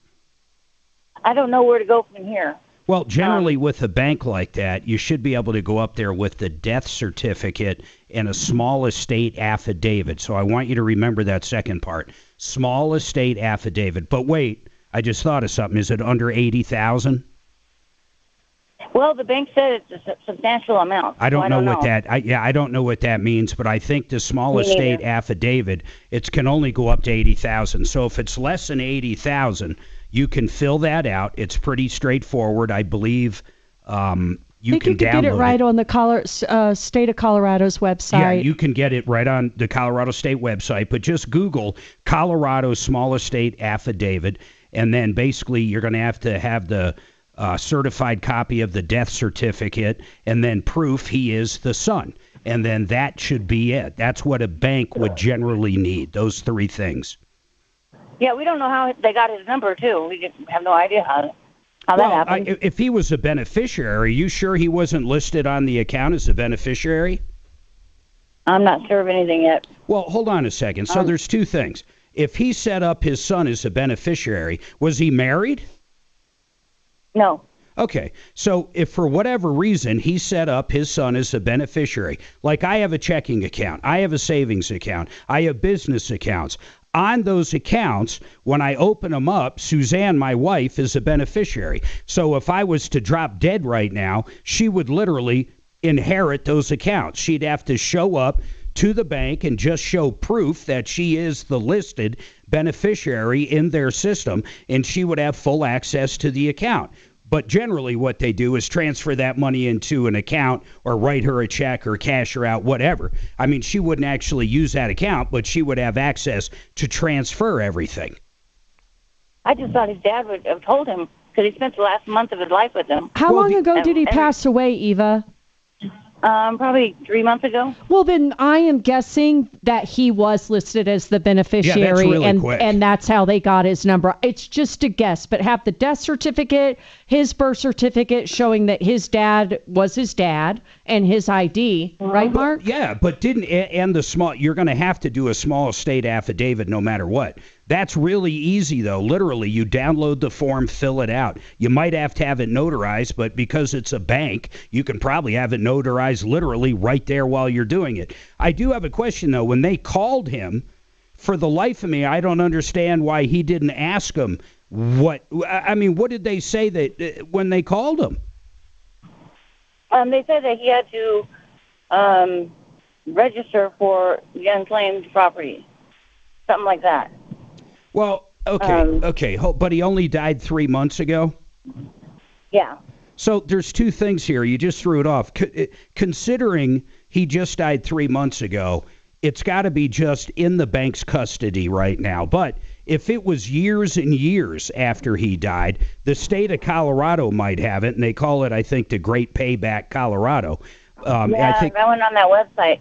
I don't know where to go from here. Well, generally with a bank like that, you should be able to go up there with the death certificate and a small estate affidavit. So I want you to remember that second part. Small estate affidavit. But wait, I just thought of something. Is it under $80,000? Well, the bank said it's a substantial amount. I don't so know what that. I don't know what that means, but I think the small Me estate neither. affidavit it can only go up to 80,000. So if it's less than 80,000, you can fill that out. It's pretty straightforward, I believe. You I think can you could download get it right on the state of Colorado's website. Yeah, you can get it right on the Colorado State website, but just Google Colorado Small Estate Affidavit, and then basically you're going to have the certified copy of the death certificate, and then proof he is the son. And then that should be it. That's what a bank would generally need, those 3 things. Yeah, we don't know how they got his number, too. We just have no idea how that happened. If he was a beneficiary, are you sure he wasn't listed on the account as a beneficiary? I'm not sure of anything yet. Well, hold on a second. So there's 2 things. If he set up his son as a beneficiary, was he married? No. Okay, so if for whatever reason he set up his son as a beneficiary, like I have a checking account, I have a savings account, I have business accounts. On those accounts, when I open them up, Suzanne, my wife, is a beneficiary. So if I was to drop dead right now, she would literally inherit those accounts. She'd have to show up to the bank and just show proof that she is the listed beneficiary in their system, and she would have full access to the account. But generally what they do is transfer that money into an account or write her a check or cash her out, whatever. I mean, she wouldn't actually use that account, but she would have access to transfer everything. I just thought his dad would have told him because he spent the last month of his life with him. How long ago did he pass away, Eva? Probably 3 months ago. Well, then I am guessing that he was listed as the beneficiary, Yeah, that's really quick. and that's how they got his number. It's just a guess, but have the death certificate, his birth certificate showing that his dad was his dad, and his ID, right, Mark? Yeah, but you're going to have to do a small estate affidavit no matter what. That's really easy, though. Literally, you download the form, fill it out. You might have to have it notarized, but because it's a bank, you can probably have it notarized literally right there while you're doing it. I do have a question, though. When they called him, for the life of me, I don't understand why he didn't ask them what did they say that when they called him? They said that he had to register for the unclaimed property, something like that. Well, okay, but he only died 3 months ago? Yeah. So there's 2 things here. You just threw it off. Considering he just died 3 months ago, it's got to be just in the bank's custody right now. But if it was years and years after he died, the state of Colorado might have it, and they call it, I think, the Great Payback Colorado. I went on that website.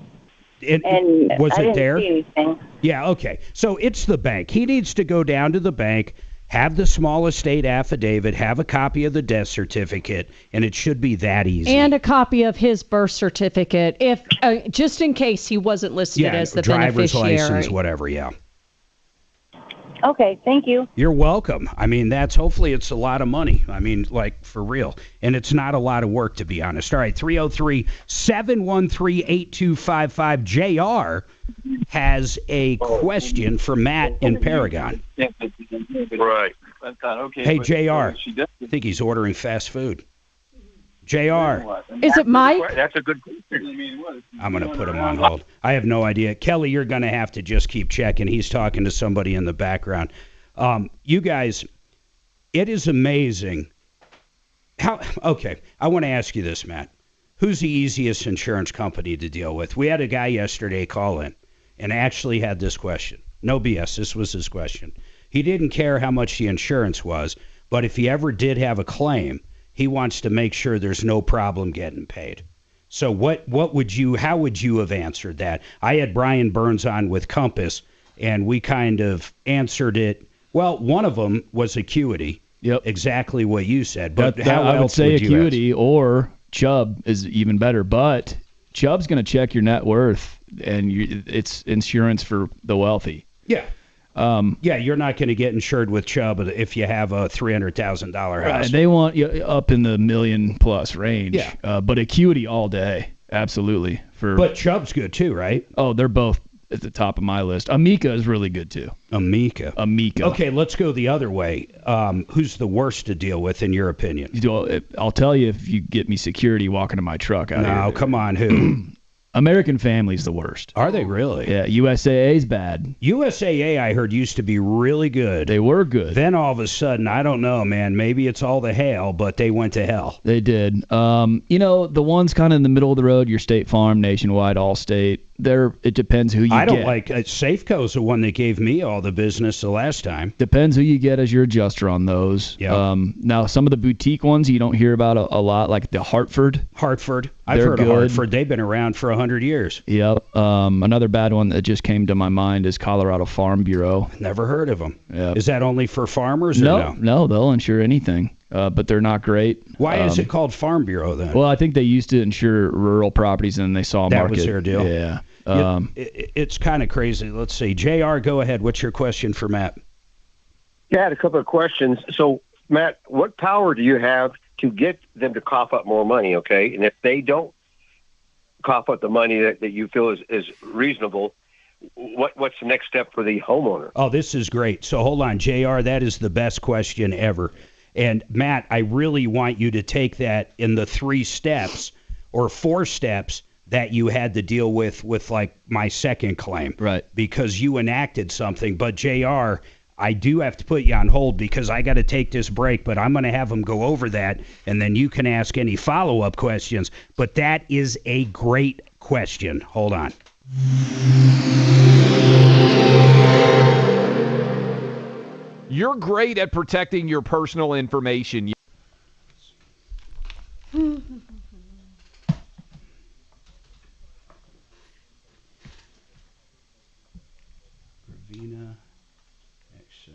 And was I it didn't there? see anything. Yeah, okay. So it's the bank. He needs to go down to the bank, have the small estate affidavit, have a copy of the death certificate, and it should be that easy. And a copy of his birth certificate, if just in case he wasn't listed as the driver's beneficiary. license, whatever, yeah. Okay, thank you. You're welcome. I mean, hopefully it's a lot of money. I mean, like, for real. And it's not a lot of work, to be honest. All right, 303-713-8255. JR has a question for Matt in Paragon. Right. Hey, JR. I think he's ordering fast food. JR. Is it Mike? That's a good question. I'm going to put him on hold. I have no idea. Kelly, you're going to have to just keep checking. He's talking to somebody in the background. You guys, it is amazing. Okay, I want to ask you this, Matt. Who's the easiest insurance company to deal with? We had a guy yesterday call in and actually had this question. No BS, this was his question. He didn't care how much the insurance was, but if he ever did have a claim, he wants to make sure there's no problem getting paid. So how would you have answered that? I had Brian Burns on with Compass, and we kind of answered it. Well, one of them was Acuity. Yep. Exactly what you said. But how I would else say would you Acuity or Chubb is even better. But Chubb's going to check your net worth, and it's insurance for the wealthy. Yeah. You're not going to get insured with Chubb if you have a $300,000 house. Right, they want you up in the $1 million+ range. Yeah. But Acuity all day, absolutely. But Chubb's good too, right? Oh, they're both at the top of my list. Amica is really good too. Amica. Okay, let's go the other way. Who's the worst to deal with in your opinion? I'll tell you if you get me security walking to my truck out here. No, come on, who? American Family's the worst. Are they really? Yeah, USAA's bad. USAA, I heard, used to be really good. They were good. Then all of a sudden, I don't know, man, maybe it's all the hail, but they went to hell. They did. The ones kind of in the middle of the road, your State Farm, Nationwide, Allstate, it depends who you get. I don't like Safeco's the one that gave me all the business the last time. Depends who you get as your adjuster on those. Yeah. Now, some of the boutique ones you don't hear about a lot, like the Hartford. I've heard of Hartford. They've been around for 100 years. Yep. Another bad one that just came to my mind is Colorado Farm Bureau. Never heard of them. Yep. Is that only for farmers or no? No, they'll insure anything. But they're not great. Why is it called Farm Bureau then? Well, I think they used to insure rural properties and they saw a market. That was their deal? Yeah. It's kind of crazy. Let's see. JR, go ahead. What's your question for Matt? Yeah, I had a couple of questions. So, Matt, what power do you have to get them to cough up more money, okay? And if they don't cough up the money that you feel is reasonable, what's the next step for the homeowner? Oh, this is great. So hold on, JR, that is the best question ever. And Matt, I really want you to take that in the 3 steps or 4 steps that you had to deal with like my second claim. Right. Because you enacted something. But JR, I do have to put you on hold because I got to take this break, but I'm going to have them go over that, and then you can ask any follow-up questions. But that is a great question. Hold on. You're great at protecting your personal information. Gravina XL.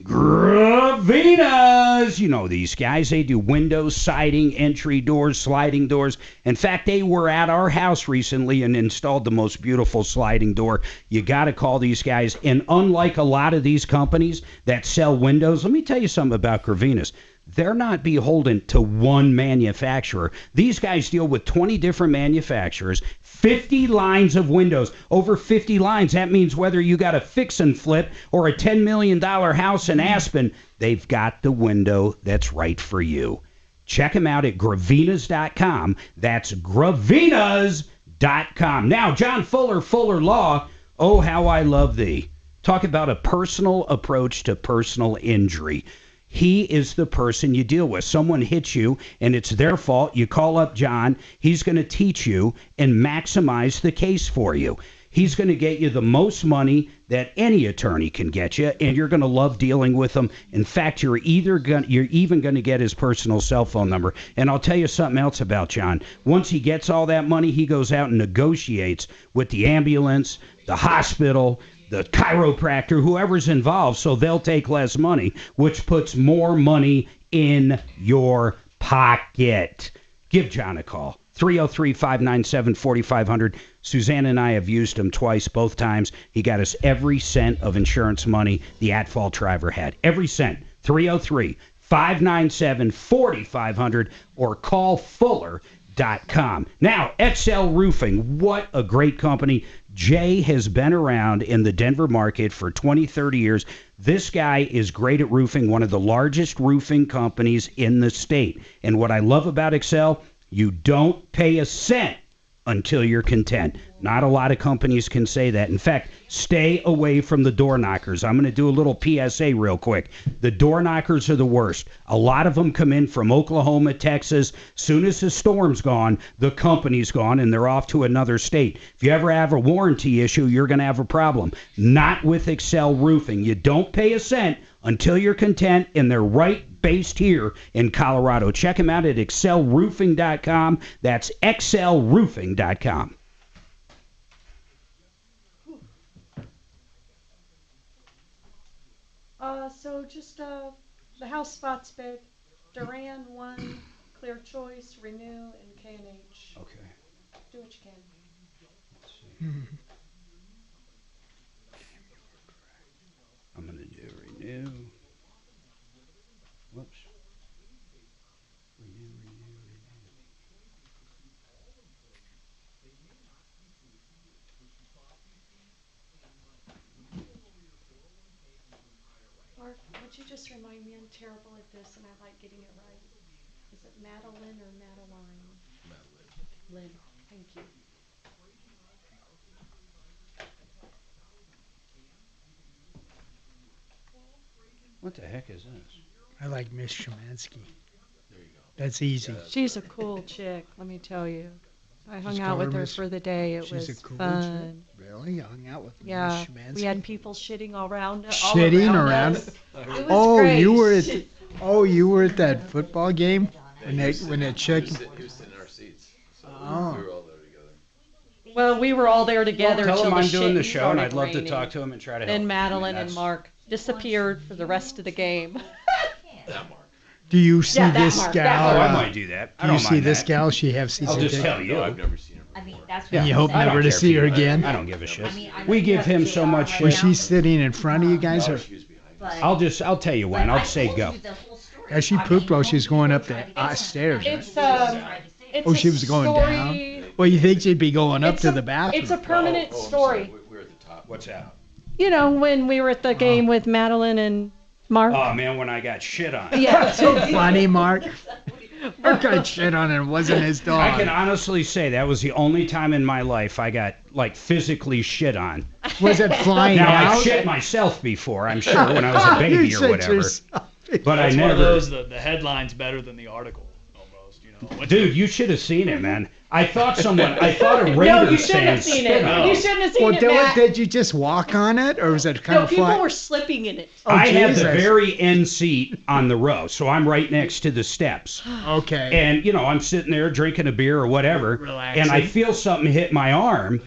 Gravinas! You know these guys. They do windows, siding, entry doors, sliding doors. In fact, they were at our house recently and installed the most beautiful sliding door. You got to call these guys. And unlike a lot of these companies that sell windows, let me tell you something about Gravinas. They're not beholden to one manufacturer. These guys deal with 20 different manufacturers, 50 lines of windows, over 50 lines. That means whether you got a fix and flip or a $10 million house in Aspen, they've got the window that's right for you. Check them out at Gravinas.com. That's Gravinas.com. Now, John Fuller, Fuller Law, oh, how I love thee. Talk about a personal approach to personal injury. He is the person you deal with. Someone hits you, and it's their fault. You call up John. He's going to teach you and maximize the case for you. He's going to get you the most money that any attorney can get you, and you're going to love dealing with him. In fact, you're even going to get his personal cell phone number. And I'll tell you something else about John. Once he gets all that money, he goes out and negotiates with the ambulance, the hospital, the chiropractor, whoever's involved, so they'll take less money, which puts more money in your pocket. Give John a call. 303-597-4500. Suzanne and I have used him twice, both times. He got us every cent of insurance money the at-fault driver had. Every cent. 303-597-4500 or call Fuller.com. Now, XL Roofing, what a great company. Jay has been around in the Denver market for 20, 30 years. This guy is great at roofing, one of the largest roofing companies in the state. And what I love about XL, you don't pay a cent until you're content. Not a lot of companies can say that. In fact, stay away from the door knockers. I'm going to do a little PSA real quick. The door knockers are the worst. A lot of them come in from Oklahoma, Texas. Soon as the storm's gone, the company's gone, and they're off to another state. If you ever have a warranty issue, you're going to have a problem. Not with Excel Roofing. You don't pay a cent until you're content, and they're right based here in Colorado. Check them out at excelroofing.com. That's excelroofing.com. So just the house spot's big. Duran 1, Clear Choice, Renew, and K&H. Okay. Do what you can. I'm going to do Renew. Whoops. Renew. Mark, would you just remind me? I'm terrible at this, and I like getting it right. Is it Madeline or Madeline? Madeline. Lynn. Thank you. What the heck is this? I like Miss Shemansky. There you go. That's easy. She's a cool chick, let me tell you. I hung Just out call with her her Miss- for the day. It She's was a cool fun. chick. Really? You hung out with Yeah, Miss Shemansky? we had people shitting all around us. Shitting around. Us. It was Oh, great. you were at. You were at that football game when that chick. He was sitting in our seats. So Oh. we were all there together. Well, we were all there together Well, tell till him the I'm doing the shit show, and started I'd love to raining. talk to him and try to help. Then him. Madeline I mean, and Mark disappeared for the rest of the game. That Mark. Do you see Yeah, that this Mark, gal? that Oh, I Mark. might do that. I Do you don't see mind this that. gal? She have season I'll just tickets. tell you. No, I've never seen her. I mean, that's And what you I'm hope saying. never to care see if her you- again. I don't give a shit. I mean, I know We you give have him to so do much it shit. Was right she now, sitting in front of you guys, or She was behind but- I'll tell you when. but I'll I say told go. you the whole story. has she I pooped mean, while most she's going people up try the to get stairs? Right? It's Oh, a she was going story. down. Well, you think she'd be going up It's to a- the bathroom? It's a permanent I'm story. sorry. We're at the top. What's that? You know, when we were at the game with Madeline and Mark. Oh man, when I got shit on. Yeah. So funny, Mark. Mark got shit on and it wasn't his dog. I can honestly say that was the only time in my life I got like physically shit on. Was it flying Now out? I've shit myself before, I'm sure, when I was a baby You or shit whatever. yourself. But That's I one of never. those, the headline's better than the article, almost, you know. Dude, you should have seen it, man. I thought a No, Raiders you shouldn't fan have seen spit it. on You it. shouldn't have seen Well, it, Matt. did you just walk on it, or was it kind No, of people fly? were slipping in it. I had the Jesus. very end seat on the row, so I'm right next to the steps. Okay. And, you know, I'm sitting there drinking a beer or whatever, Relaxing. and I feel something hit my arm,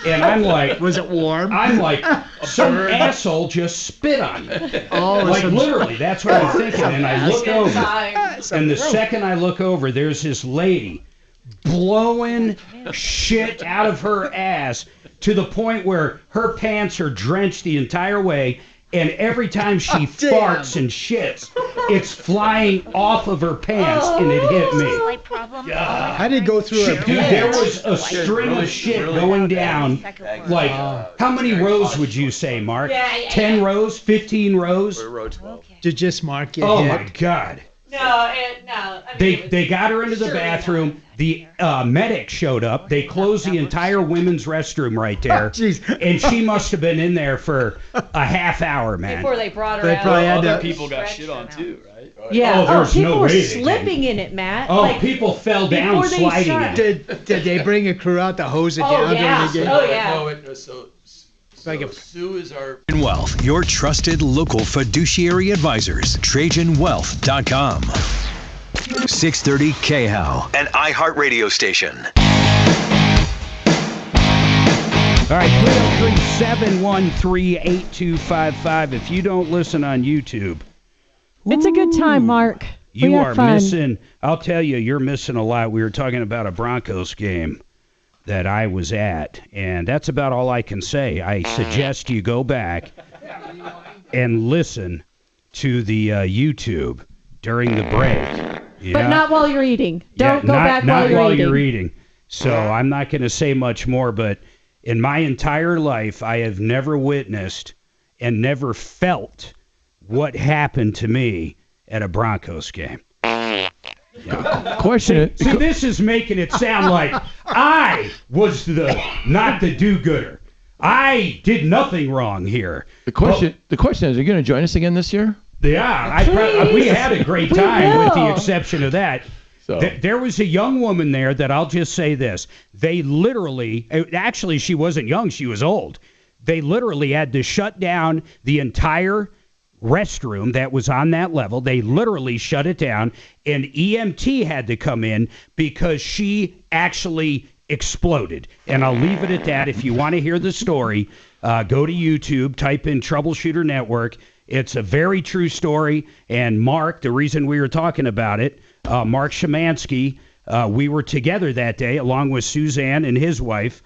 and I'm like, Was it warm? I'm like, some asshole just spit on me. Oh, Like, some- literally, that's what I'm thinking. And I look over, Time. and the second I look over, there's this lady blowing shit out of her ass to the point where her pants are drenched the entire way, and every time she farts and shits, it's flying off of her pants, and it hit me. Slight problem. How did it go through her Dude, there pants? was a string of shit going down. Like, how many rows would you say, Mark? 10 rows? 15 rows? We're row 12. Did just Mark get Oh hit? my God. No, no. I mean, They got her into the surely bathroom. The medic showed up. They closed the entire women's restroom right there. Jeez. And she must have been in there for a half hour, man. before they brought her They out. probably had Other to- people got shit on too, right? Yeah. Oh, there's people no were way they slipping in it, Matt. Oh, Like, people fell down before they sliding in started. it. Did they bring a crew out to hose it Oh, down yeah. during the game? Oh, yeah. No, so Like a- Sue is our Wealth, your trusted local fiduciary advisors. TrajanWealth.com. 630 KHOW, an iHeartRadio station. All right, 303 713-8255. If you don't listen on YouTube, It's a good time, Mark. We you had are fun. missing. I'll tell you, you're missing a lot. We were talking about a Broncos game that I was at, and that's about all I can say. I suggest you go back and listen to the YouTube during the break. Yeah. But not while you're eating. Don't go back not while you're eating. So I'm not going to say much more, but in my entire life, I have never witnessed and never felt what happened to me at a Broncos game. Question. See, this is making it sound like I was not the do-gooder. I did nothing wrong here. The question is, are you going to join us again this year? Yeah, we had a great time with the exception of that. So. There was a young woman there that I'll just say this. They literally, actually she wasn't young, she was old. They literally had to shut down the entire restroom that was on that level. They literally shut it down, and EMT had to come in because she actually exploded. And I'll leave it at that. If you want to hear the story, go to YouTube, type in Troubleshooter Network. It's a very true story. And Mark, the reason we were talking about it, Mark Szymanski, we were together that day along with Suzanne and his wife,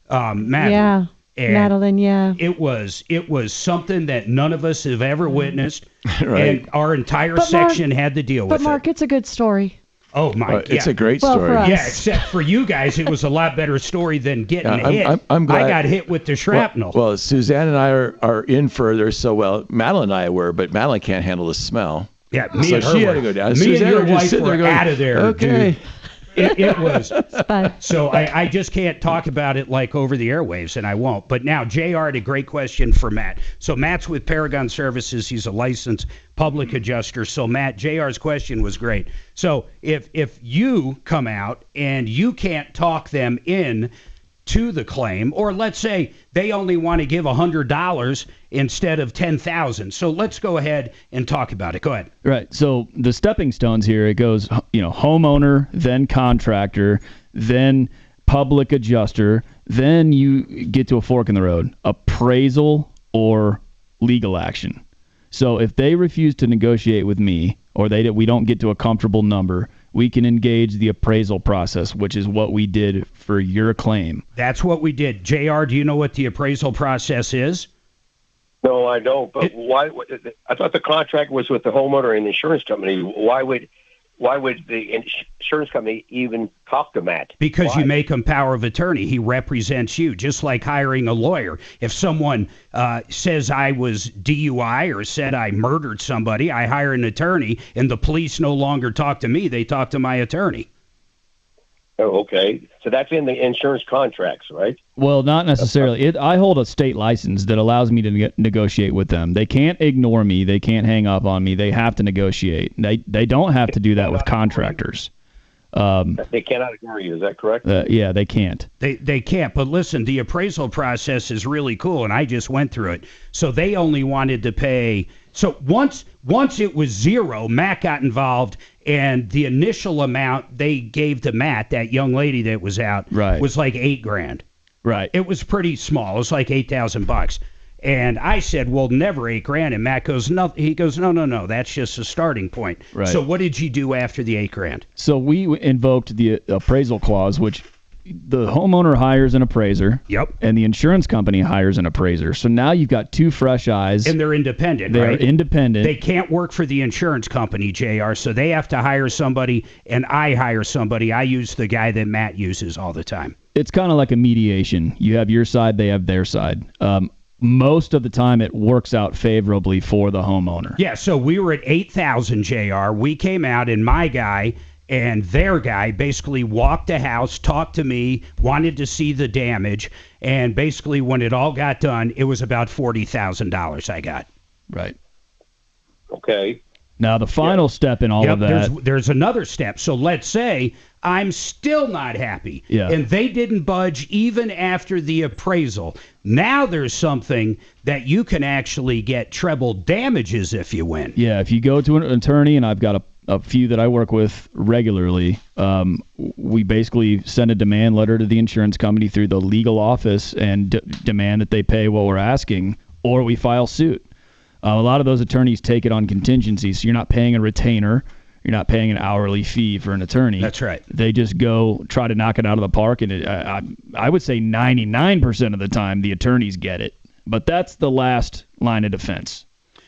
Madeline. Yeah. And Madeline, yeah. It was something that none of us have ever witnessed, Right. and our entire But section Mark- had to deal But with Mark, it's a good story. it. Oh my God! It's a great Well, story. for us. Yeah, except for you guys, it was a lot better story than getting Yeah, hit. I'm glad. I got hit with the shrapnel. Well, Suzanne and I are in further, so Madeline and I were, but Madeline can't handle the smell. Yeah, me so and her she had were. to go down. Me Suzanne and your were just wife sitting were there going, out of there, okay. dude. It was. So I just can't talk about it like over the airwaves, and I won't. But now, JR had a great question for Matt. So Matt's with Paragon Services. He's a licensed public adjuster. So Matt, JR's question was great. So if you come out and you can't talk them in to the claim, or let's say they only want to give $100 instead of $10,000. So let's go ahead and talk about it. Go ahead. Right. So the stepping stones here, it goes, homeowner, then contractor, then public adjuster, then you get to a fork in the road, appraisal or legal action. So if they refuse to negotiate with me, or we don't get to a comfortable number, we can engage the appraisal process, which is what we did for your claim. That's what we did. JR, do you know what the appraisal process is? No, I don't. But why? I thought the contract was with the homeowner and the insurance company. Why would the insurance company even talk to Matt? Because you make him power of attorney. He represents you, just like hiring a lawyer. If someone says I was DUI or said I murdered somebody, I hire an attorney, and the police no longer talk to me. They talk to my attorney. Oh, okay. So that's in the insurance contracts, right? Well, not necessarily. I hold a state license that allows me to negotiate with them. They can't ignore me. They can't hang up on me. They have to negotiate. They don't have to do that with contractors. They cannot ignore you. Is that correct? Yeah, they can't. They can't. But listen, the appraisal process is really cool, and I just went through it. So they only wanted to pay. So once it was zero, Matt got involved, and the initial amount they gave to Matt, that young lady that was out, was like $8,000. Right. It was pretty small. It was like $8,000. And I said, well, never $8,000. And Matt goes, no. He goes, no. That's just a starting point. Right. So what did you do after the $8,000? So we invoked the appraisal clause, which the homeowner hires an appraiser. Yep. And the insurance company hires an appraiser. So now you've got two fresh eyes. And they're independent, They're right? independent. They can't work for the insurance company, JR, so they have to hire somebody, and I hire somebody. I use the guy that Matt uses all the time. It's kind of like a mediation. You have your side, they have their side. Most of the time, it works out favorably for the homeowner. Yeah, so we were at 8,000, JR. We came out, and my guy and their guy basically walked the house, talked to me, wanted to see the damage, and basically when it all got done, it was about $40,000 I got. Right. Okay. Now, the final step in all of that. There's another step. So let's say I'm still not happy, and they didn't budge even after the appraisal. Now there's something that you can actually get treble damages if you win. Yeah, if you go to an attorney and I've got a a few that I work with regularly, we basically send a demand letter to the insurance company through the legal office and demand that they pay what we're asking, or we file suit. A lot of those attorneys take it on contingency, so you're not paying a retainer. You're not paying an hourly fee for an attorney. That's right. They just go try to knock it out of the park, and I would say 99% of the time the attorneys get it. But that's the last line of defense.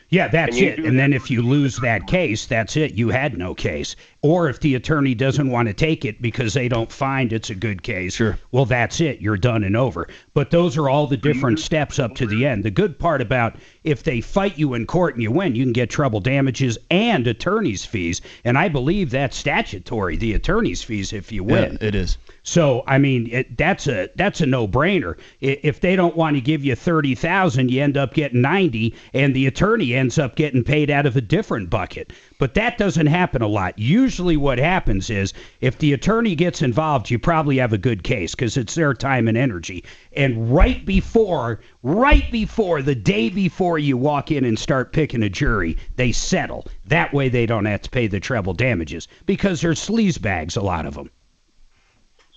Yeah, that's it. And then if you lose that case, that's it. You had no case. Or if the attorney doesn't want to take it because they don't find it's a good case, sure. Well, that's it. You're done and over. But those are all the different steps up to the end. The good part about if they fight you in court and you win, you can get treble damages and attorney's fees. And I believe that's statutory, the attorney's fees, if you win. Yeah, it is. So, I mean, that's a no-brainer. If they don't want to give you $30,000, you end up getting $90,000, and the attorney ends up getting paid out of a different bucket. But that doesn't happen a lot. Usually what happens is if the attorney gets involved, you probably have a good case because it's their time and energy. And right before, the day before you walk in and start picking a jury, they settle. That way they don't have to pay the treble damages because they're sleazebags, a lot of them.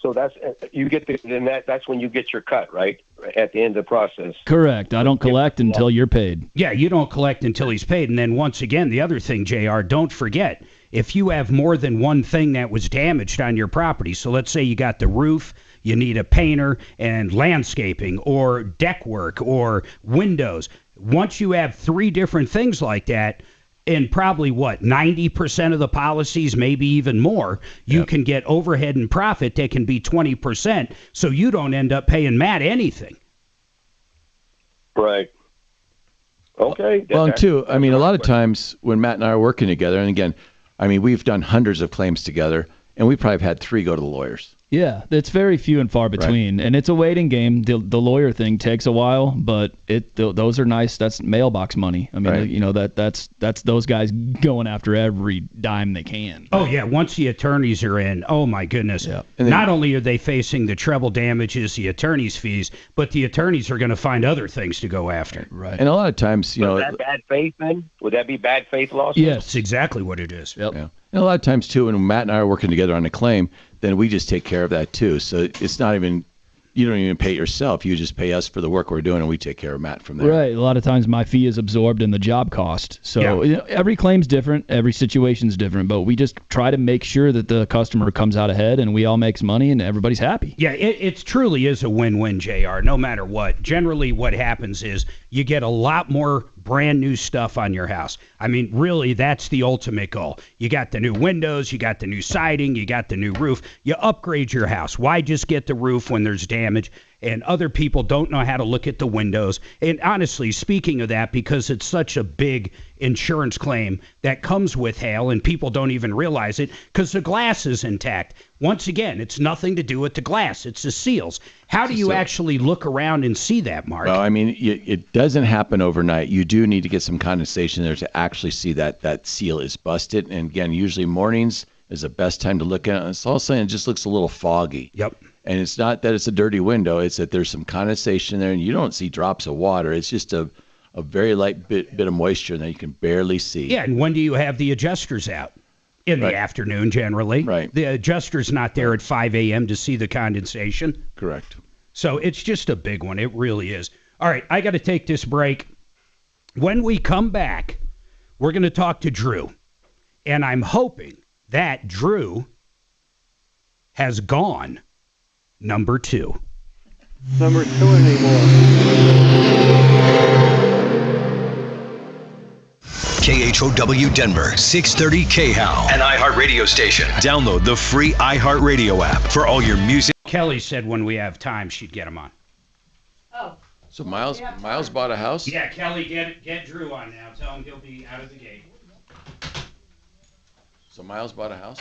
So that's that's when you get your cut, right? At the end of the process. Correct. I don't collect until you're paid. Yeah, you don't collect until he's paid. And then once again, the other thing, JR, don't forget, if you have more than one thing that was damaged on your property, so let's say you got the roof, you need a painter and landscaping or deck work or windows. Once you have 3 different things like that, and probably 90% of the policies, maybe even more, you can get overhead and profit that can be 20%, so you don't end up paying Matt anything. Right. Okay. Well, and two, I mean, a lot of times when Matt and I are working together, and again, I mean, we've done hundreds of claims together, and we probably have had 3 go to the lawyers. Yeah, it's very few and far between, and it's a waiting game. The lawyer thing takes a while, but those are nice. That's mailbox money. I mean, you know, that's those guys going after every dime they can. Oh yeah, once the attorneys are in, oh my goodness. Yeah. Not only are they facing the treble damages, the attorney's fees, but the attorneys are going to find other things to go after. Right. And a lot of times, you know, is that bad faith then? Would that be bad faith lawsuits? Yes, that's exactly what it is. Yep. Yeah. And a lot of times too, when Matt and I are working together on a claim, then we just take care of that too. So it's not even, you don't even pay yourself. You just pay us for the work we're doing, and we take care of Matt from there. Right. A lot of times my fee is absorbed in the job cost. So you know, every claim's different. Every situation's different. But we just try to make sure that the customer comes out ahead and we all makes money and everybody's happy. Yeah, it truly is a win-win, JR, no matter what. Generally what happens is you get a lot more brand new stuff on your house. I mean, really, that's the ultimate goal. You got the new windows, you got the new siding, you got the new roof. You upgrade your house. Why just get the roof when there's damage? And other people don't know how to look at the windows. And honestly, speaking of that, because it's such a big insurance claim that comes with hail and people don't even realize it because the glass is intact. Once again, it's nothing to do with the glass. It's the seals. How do you actually look around and see that, Mark? Well, I mean, it doesn't happen overnight. You do need to get some condensation there to actually see that seal is busted. And again, usually mornings is the best time to look at it. It's all saying it just looks a little foggy. Yep. And it's not that it's a dirty window. It's that there's some condensation there, and you don't see drops of water. It's just a very light bit of moisture that you can barely see. Yeah, and when do you have the adjusters out? In the afternoon, generally. Right. The adjuster's not there at 5 a.m. to see the condensation. Correct. So it's just a big one. It really is. All right, I got to take this break. When we come back, we're going to talk to Drew. And I'm hoping that Drew has gone number 2. Number 2 anymore. KHOW Denver, 630 KHOW, an iHeartRadio station. Download the free iHeartRadio app for all your music. Kelly said when we have time, she'd get him on. Oh. So Miles bought a house? Yeah, Kelly, get Drew on now. Tell him he'll be out of the gate. So Miles bought a house?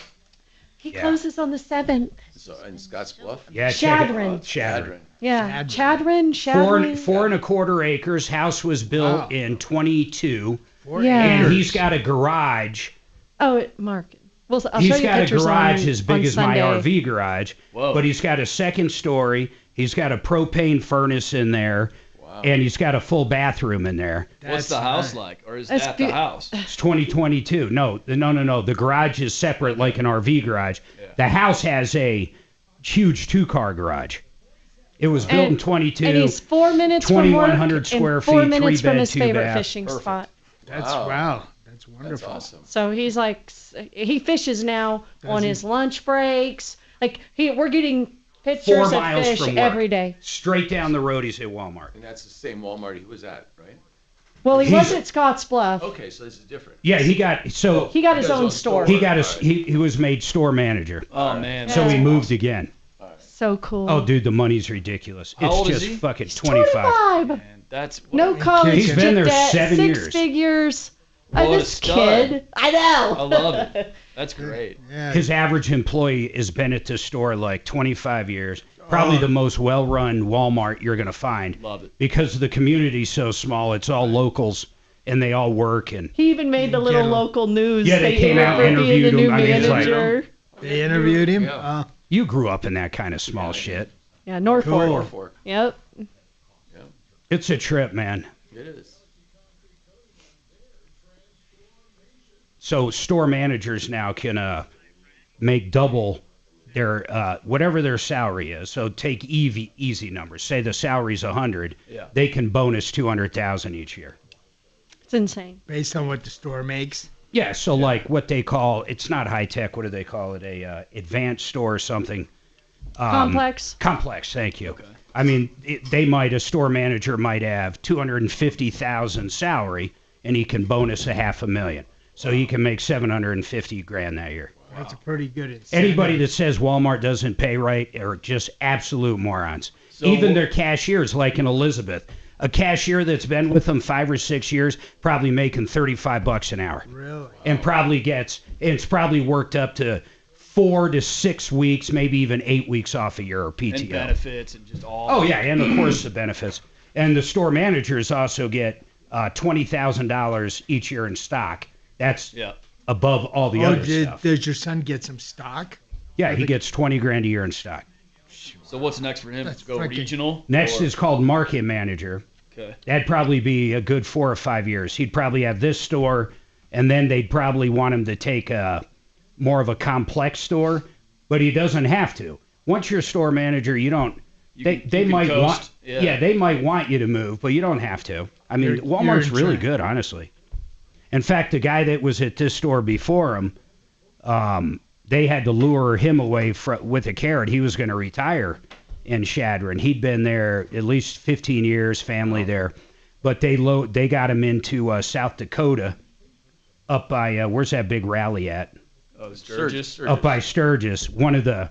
He closes on the 7th. So in Scottsbluff? Yeah, Chadron. Chadron. Yeah, Chadron. 4 1/4 acres. House was built in 22. Yeah. And he's got a garage. Oh, Mark. Well, I'll He's show you got a pictures garage on as big as Sunday. my RV garage. Whoa. But he's got a second story. He's got a propane furnace in there. And he's got a full bathroom in there. What's the house like? Or is That's that the house? It's 2022. No. The garage is separate like an RV garage. The house has a huge 2-car garage. It was built in 22. And he's 4 minutes from work 2,100 square and 4 feet, minutes 3 from bed, his 2 favorite bath. fishing spot. That's wow. That's wonderful. That's awesome. So he's like, he fishes now on his lunch breaks. Like we're getting pictures 4 of miles fish from work. every day. Straight down the road, he's at Walmart. And that's the same Walmart he was at, right? Well, he was at Scottsbluff. Okay, so this is different. Yeah, he got his own store. He was made store manager. Oh man. So he moved again. So cool. Oh, dude, the money's ridiculous. How It's old is just he? fucking He's 25. 25. That's No college He's been there debt, 7 6 years. figures. What a This stud. kid. I know. I love it. That's great. His average employee has been at the store like 25 years. Probably the most well-run Walmart you're going to find. Love it. Because the community's so small, it's all locals, and they all work. And He even made the little local news. Yeah, they came out and for being interviewed the new him. I mean, it's like- manager. They interviewed him. Yeah. you grew up in that kind of small shit. Yeah, Norfolk. Cool. Norfolk. Yep. It's a trip, man. It is. So store managers now can make double their whatever their salary is. So take easy numbers. Say the salary's 100. Yeah. They can bonus 200,000 each year. It's insane. Based on what the store makes. Yeah. So like what they call, it's not high tech. What do they call it? A advanced store or something. Complex. Complex. Thank you. Okay. I mean, a store manager might have 250,000 salary, and he can bonus $500,000. So he can make 750 grand that year. That's a pretty good incentive. Anybody that says Walmart doesn't pay right are just absolute morons. So- Even their cashiers, like in Elizabeth, a cashier that's been with them 5 or 6 years, probably making $35 an hour. Really? And it's probably worked up to 4 to 6 weeks, maybe even 8 weeks off a year or PTO. And benefits and just all. Oh yeah, and of course the benefits. And the store managers also get $20,000 each year in stock. That's above all the other stuff. Does your son get some stock? Yeah, he gets 20 grand a year in stock. So what's next for him? That's Go freaking- regional? Next or- is called market manager. Okay. That'd probably be a good 4 or 5 years. He'd probably have this store, and then they'd probably want him to take more of a complex store, but he doesn't have to. Once you're a store manager, you don't. They can might coast. want. Yeah. They might want you to move, but you don't have to. I mean, You're Walmart's in really charge. good, honestly. In fact, the guy that was at this store before him, they had to lure him away with a carrot. He was going to retire in Shadron. He'd been there at least 15 years, family there. But they got him into South Dakota, up by, where's that big rally at? Oh, Sturgis. Up by Sturgis, one of the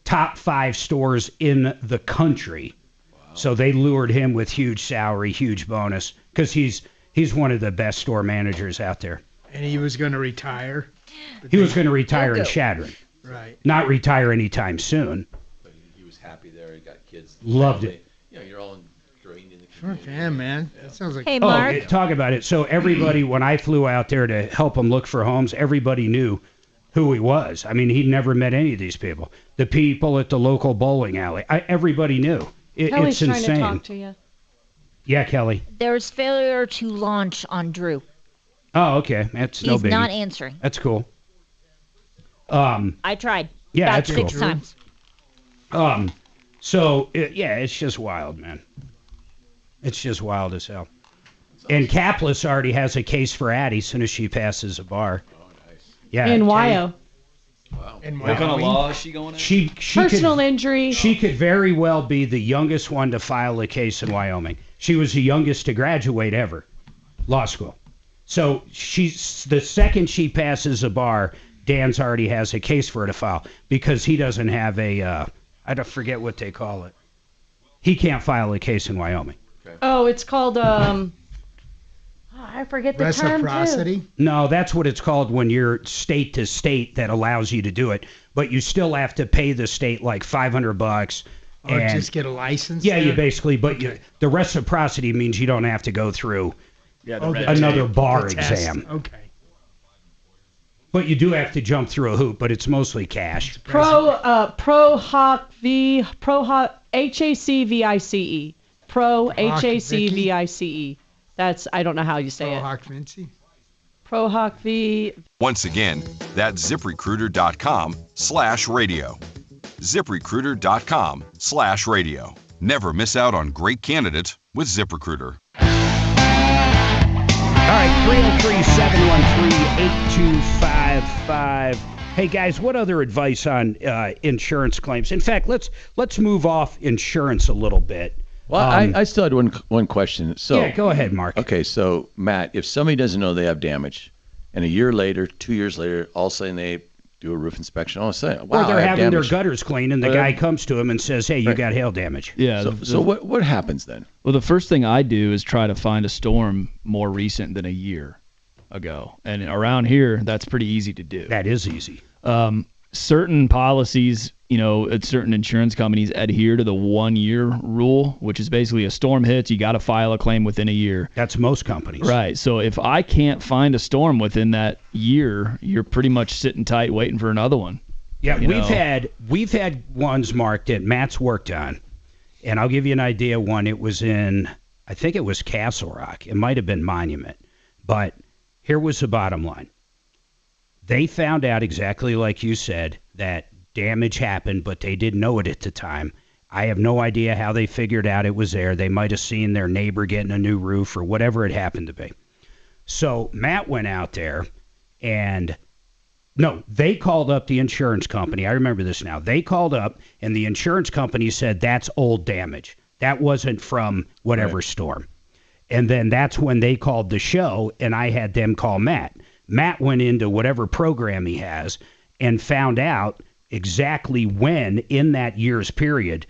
top 5 stores in the country. Wow. So they lured him with huge salary, huge bonus, because he's one of the best store managers out there. And he was going to retire. He was going to retire in Shadron. Right. Not retire anytime soon. But he was happy there. He got kids. Loved family. it. You know, you're all ingrained in the community. Yeah, man. That sounds like. Hey, Mark. Talk about it. So everybody, when I flew out there to help him look for homes, everybody knew who he was. I mean, he'd never met any of these people. The people at the local bowling alley, everybody knew. Kelly's It's trying insane. to talk to you. Yeah, Kelly. There's failure to launch on Drew. Oh, okay. That's no He's big. not answering. That's cool. I tried. Yeah, about that's 6 cool. times. So it's just wild, man. It's just wild as hell. And Caplis already has a case for Addie as soon as she passes a bar. Oh, nice. Yeah. In WYO. Wow. What kind of law is she going at? She Personal could, injury. She could very well be the youngest one to file a case in Wyoming. She was the youngest to graduate ever, law school. So she's the second she passes a bar, Dan's already has a case for her to file because he doesn't have I don't forget what they call it. He can't file a case in Wyoming. Oh, it's called I forget the term too. No, that's what it's called when you're state to state that allows you to do it, but you still have to pay the state like $500. Or just get a license. Yeah, there? you basically, but the reciprocity means you don't have to go through another bar The test. exam. Okay. But you do have to jump through a hoop, but it's mostly cash. Pro HACVICE. Hacvice. That's, I don't know how you say it. ProHacV. Once again, that's ZipRecruiter.com/radio. ZipRecruiter.com/radio. Never miss out on great candidates with ZipRecruiter. All right, 303-713-8255. Hey guys, what other advice on insurance claims? In fact, let's move off insurance a little bit. Well, I still had one question. So yeah, go ahead, Mark. Okay, so Matt, if somebody doesn't know they have damage, and a year later, 2 years later, all of a sudden they do a roof inspection, all of a sudden, wow, or they're I have having damage. their gutters cleaned, and the guy comes to them and says, "Hey, you got hail damage." Yeah. So what happens then? Well, the first thing I do is try to find a storm more recent than a year ago, and around here, that's pretty easy to do. That is easy. Certain policies, at certain insurance companies adhere to the 1 year rule, which is basically a storm hits, you got to file a claim within a year. That's most companies. Right. So if I can't find a storm within that year, you're pretty much sitting tight waiting for another one. Yeah, we've had ones, Mark, that Matt's worked on, and I'll give you an idea. One, it was I think it was Castle Rock. It might have been Monument, but here was the bottom line. They found out exactly like you said that damage happened, but they didn't know it at the time. I have no idea how they figured out it was there. They might have seen their neighbor getting a new roof or whatever it happened to be. So Matt went out there and they called up the insurance company. I remember this now. They called up and the insurance company said that's old damage. That wasn't from whatever storm. And then that's when they called the show and I had them call Matt. Matt went into whatever program he has and found out exactly when in that year's period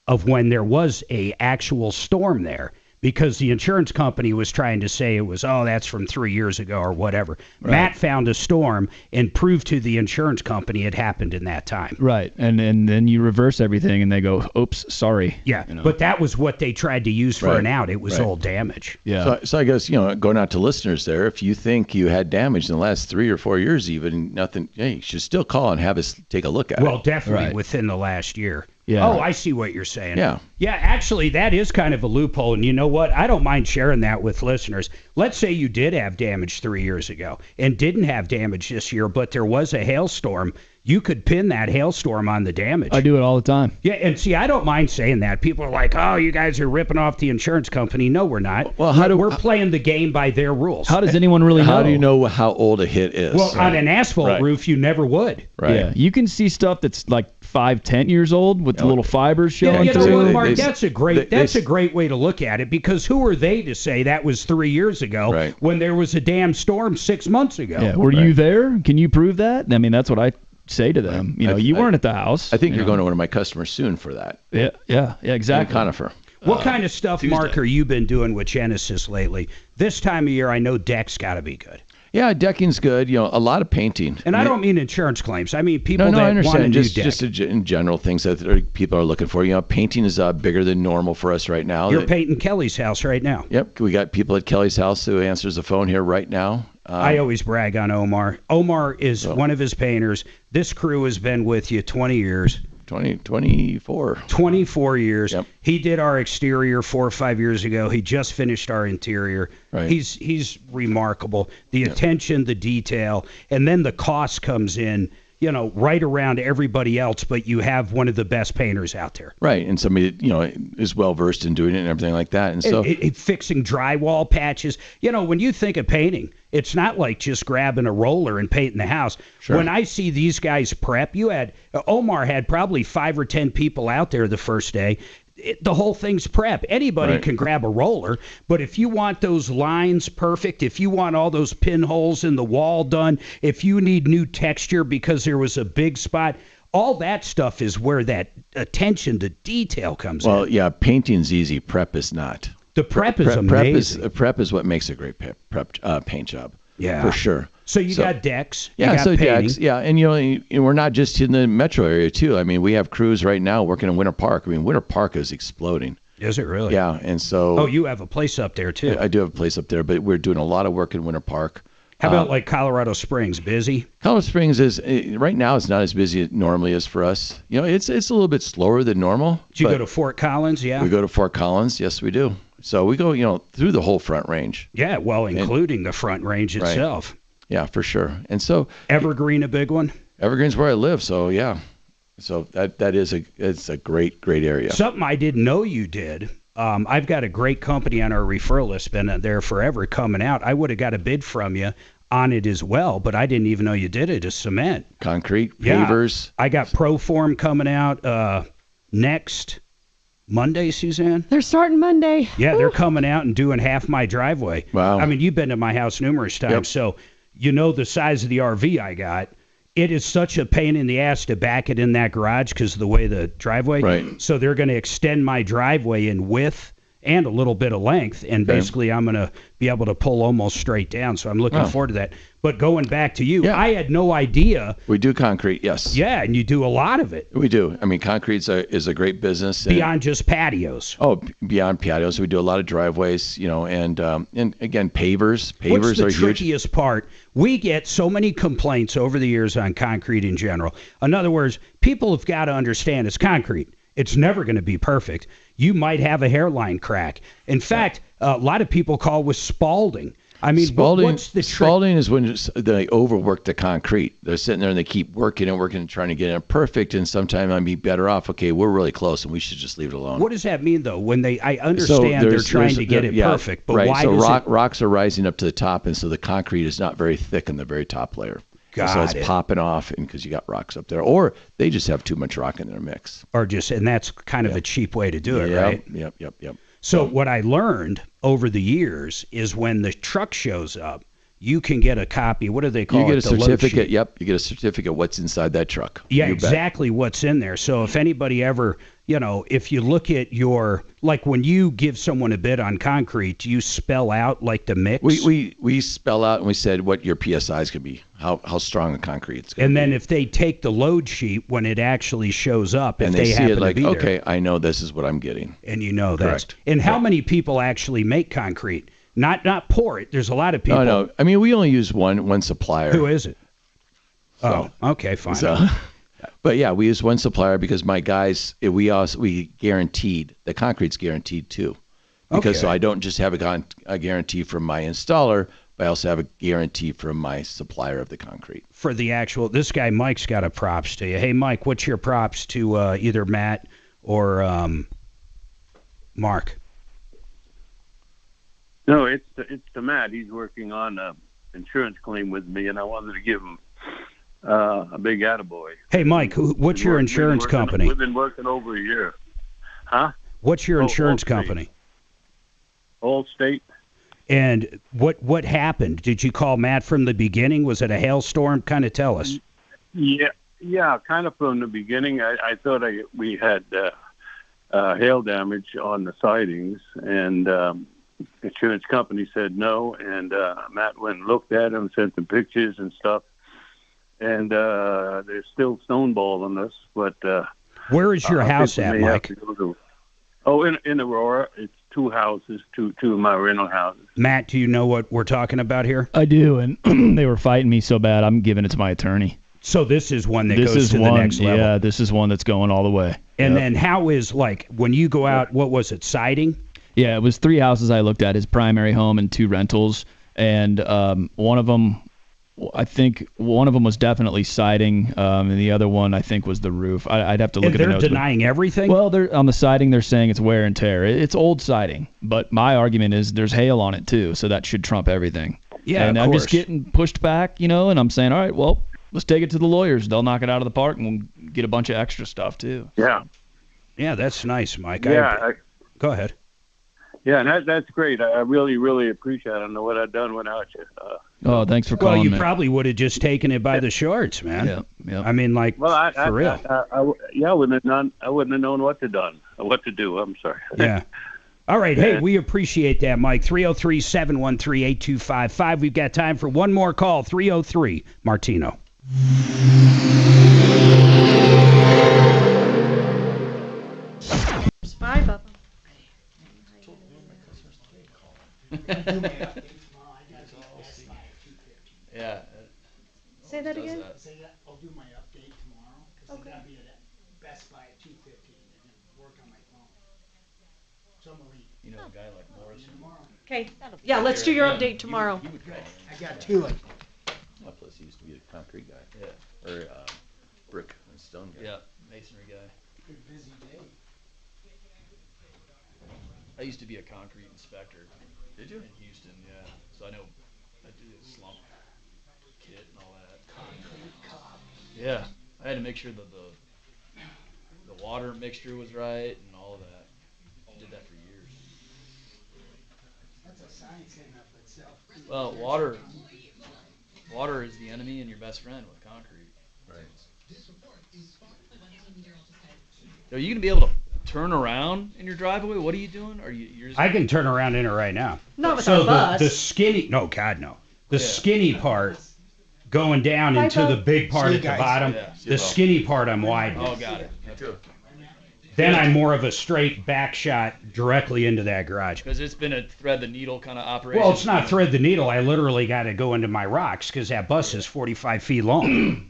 of when there was a actual storm there, because the insurance company was trying to say it was, that's from 3 years ago or whatever. Right. Matt found a storm and proved to the insurance company it happened in that time. Right. And then you reverse everything and they go, oops, sorry. Yeah. But that was what they tried to use for an out. It was old damage. Yeah. So I guess, going out to listeners there, if you think you had damage in the last 3 or 4 years, even nothing, you should still call and have us take a look at it. Well, definitely within the last year. Yeah. Oh, I see what you're saying. Yeah. Yeah, actually, that is kind of a loophole. And you know what? I don't mind sharing that with listeners. Let's say you did have damage 3 years ago and didn't have damage this year, but there was a hailstorm. You could pin that hailstorm on the damage. I do it all the time. Yeah, and see, I don't mind saying that. People are like, oh, you guys are ripping off the insurance company. No, we're not. Well, we're playing the game by their rules. How does anyone really know? How do you know how old a hit is? Well, on an asphalt roof, you never would. Right. Yeah, you can see stuff that's like 5-10 years old with the little fibers showing you know through. what, Mark? That's a great way to look at it, because who are they to say that was 3 years ago when there was a damn storm 6 months ago? Yeah, were you there? Can you prove that? I mean, that's what I say to them. You weren't at the house. I think you're going to one of my customers soon for that. Yeah, exactly. Conifer. What kind of stuff, Tuesday. Mark, are you been doing with Genesis lately? This time of year, I know deck's got to be good. Yeah, decking's good. A lot of painting. And I don't mean insurance claims. I mean people I that understand. want a new deck. Just in general things that people are looking for. Painting is bigger than normal for us right now. You're painting Kelly's house right now. Yep, we got people at Kelly's house who answers the phone here right now. I always brag on Omar. Omar is one of his painters. This crew has been with you 20 years. 24 years. Yep. He did our exterior 4 or 5 years ago. He just finished our interior. Right. He's remarkable. The attention, the detail, and then the cost comes in, right around everybody else, but you have one of the best painters out there. Right, and somebody that, is well versed in doing it and everything like that. And so fixing drywall patches. When you think of painting, it's not like just grabbing a roller and painting the house. Sure. When I see these guys prep, Omar had probably 5 or 10 people out there the first day. The whole thing's prep. Anybody can grab a roller, but if you want those lines perfect, if you want all those pinholes in the wall done, if you need new texture because there was a big spot, all that stuff is where that attention to detail comes in. Well, yeah, painting's easy. Prep is not. The prep is amazing. Prep is what makes a great paint job. Yeah, for sure. So you got decks. Yeah, you got painting. decks. Yeah, and we're not just in the metro area too. I mean, we have crews right now working in Winter Park. I mean, Winter Park is exploding. Is it really? Yeah, and so. Oh, you have a place up there too. I do have a place up there, but we're doing a lot of work in Winter Park. How about like Colorado Springs? Busy? Colorado Springs is right now. It's not as busy as it normally is for us. You know, it's a little bit slower than normal. Do you go to Fort Collins? Yeah. We go to Fort Collins. Yes, we do. So we go, through the whole Front Range. Yeah, well, including the Front Range itself. Right. Yeah, for sure. And so Evergreen, a big one. Evergreen's where I live. So yeah, so it's a great area. Something I didn't know you did. I've got a great company on our referral list, been there forever, coming out. I would have got a bid from you on it as well, but I didn't even know you did it. It's cement. Concrete, pavers. Yeah, I got Proform coming out next Monday, Suzanne. They're starting Monday. Yeah, they're coming out and doing half my driveway. Wow. I mean, you've been to my house numerous times, so you know the size of the RV I got. It is such a pain in the ass to back it in that garage because of the way the driveway. Right. So they're going to extend my driveway in width and a little bit of length, and basically I'm going to be able to pull almost straight down. So I'm looking forward to that. But going back to you, I had no idea. We do concrete, yes. Yeah, and you do a lot of it. We do. I mean, concrete is a great business. Beyond just patios. Oh, beyond patios. We do a lot of driveways, and again, pavers. Pavers What's the are huge. trickiest part? We get so many complaints over the years on concrete in general. In other words, people have got to understand it's concrete. It's never going to be perfect. You might have a hairline crack. In fact, a lot of people call with spalding. I mean, what's the trick? Spalding is when they overwork the concrete. They're sitting there and they keep working and trying to get it perfect. And sometimes I'd be better off. Okay, we're really close, and we should just leave it alone. What does that mean, though? When I understand they're trying to get it perfect, but why so does rocks are rising up to the top, and so the concrete is not very thick in the very top layer. So it's popping off, and because you got rocks up there, or they just have too much rock in their mix. And that's kind of a cheap way to do it, right? Yep. So what I learned over the years is when the truck shows up, you can get a copy. What do they call it? You get a certificate. Yep, you get a certificate. What's inside that truck? Yeah, exactly what's in there. So if anybody ever, if you look at like when you give someone a bid on concrete, do you spell out like the mix? We spell out and we said what your PSIs could be, how strong the concrete's going to be. And then if they take the load sheet when it actually shows up, and if they see happen it like, to be there, okay, I know this is what I'm getting. And you know that. Correct. And how many people actually make concrete? Not pour it. There's a lot of people. No. I mean, we only use one supplier. Who is it? Okay, fine. So, but yeah, we use one supplier because my guys, we guaranteed, the concrete's guaranteed too. Because so I don't just have a guarantee from my installer, but I also have a guarantee from my supplier of the concrete. For the this guy Mike's got a props to you. Hey Mike, what's your props to either Matt or Mark? No, it's to Matt. He's working on an insurance claim with me, and I wanted to give him a big attaboy. Hey, Mike, what's your insurance company? We've been working over a year. Huh? What's your insurance company? Allstate. And what happened? Did you call Matt from the beginning? Was it a hailstorm? Kind of tell us. Yeah, kind of from the beginning. I thought we had hail damage on the sidings, and insurance company said no, and Matt went and looked at them, sent them pictures and stuff, and they're still stonewalling us. But where is your house at, Mike? In Aurora. It's two houses, two of my rental houses. Matt, do you know what we're talking about here? I do, and they were fighting me so bad, I'm giving it to my attorney. So this is one that goes to the next level. Yeah, this is one that's going all the way. And then how is, like, when you go out, what was it, siding? Yeah, it was 3 houses I looked at, his primary home and 2 rentals. And one of them, I think one of them was definitely siding, and the other one I think was the roof. I'd have to look at the notes. They're denying everything? Well, on the siding they're saying it's wear and tear. It's old siding, but my argument is there's hail on it too, so that should trump everything. Yeah, and of I'm course. just getting pushed back, and I'm saying, all right, well, let's take it to the lawyers. They'll knock it out of the park, and we'll get a bunch of extra stuff too. Yeah. Yeah, that's nice, Mike. Yeah. Go ahead. Yeah, and that's great. I really, really appreciate it. I don't know what I'd done without you. Oh, thanks for calling. Well, you me. probably would have just taken it by the shorts, man. Yeah. I mean, like, for real. I wouldn't have known what to do. I'm sorry. Yeah. All right. Hey, we appreciate that, Mike. 303-713-8255. We've got time for one more call. 303 Martino. There's 5 of them. Yeah. Say that again? Say that I'll do my update tomorrow because I gotta be at Best Buy at 2:15 and then work on my phone. So I'm gonna leave. You know, a guy like Morrison. Okay. Yeah, let's do your update tomorrow. He would call me. I got two. Well, plus he used to be a concrete guy. Yeah. Or brick and stone guy. Yeah, masonry guy. Good busy day. I used to be a concrete inspector. Did you? In Houston, yeah. So I know I do the slump kit and all that. Concrete cop. Yeah. I had to make sure that the water mixture was right and all of that. I did that for years. That's a science in of itself. Well, water is the enemy and your best friend with concrete. Right. Are you gonna be able to turn around in your driveway? What are you doing? Are you're just... I can turn around in it right now. Not with so a bus. the skinny, no, God, no. The skinny part going down into the big part at the bottom. Yeah. The skinny part I'm wide. Oh, got it. Then I'm more of a straight back shot directly into that garage. Because it's been a thread the needle kind of operation. Well, it's not thread the needle. I literally got to go into my rocks because that bus is 45 feet long.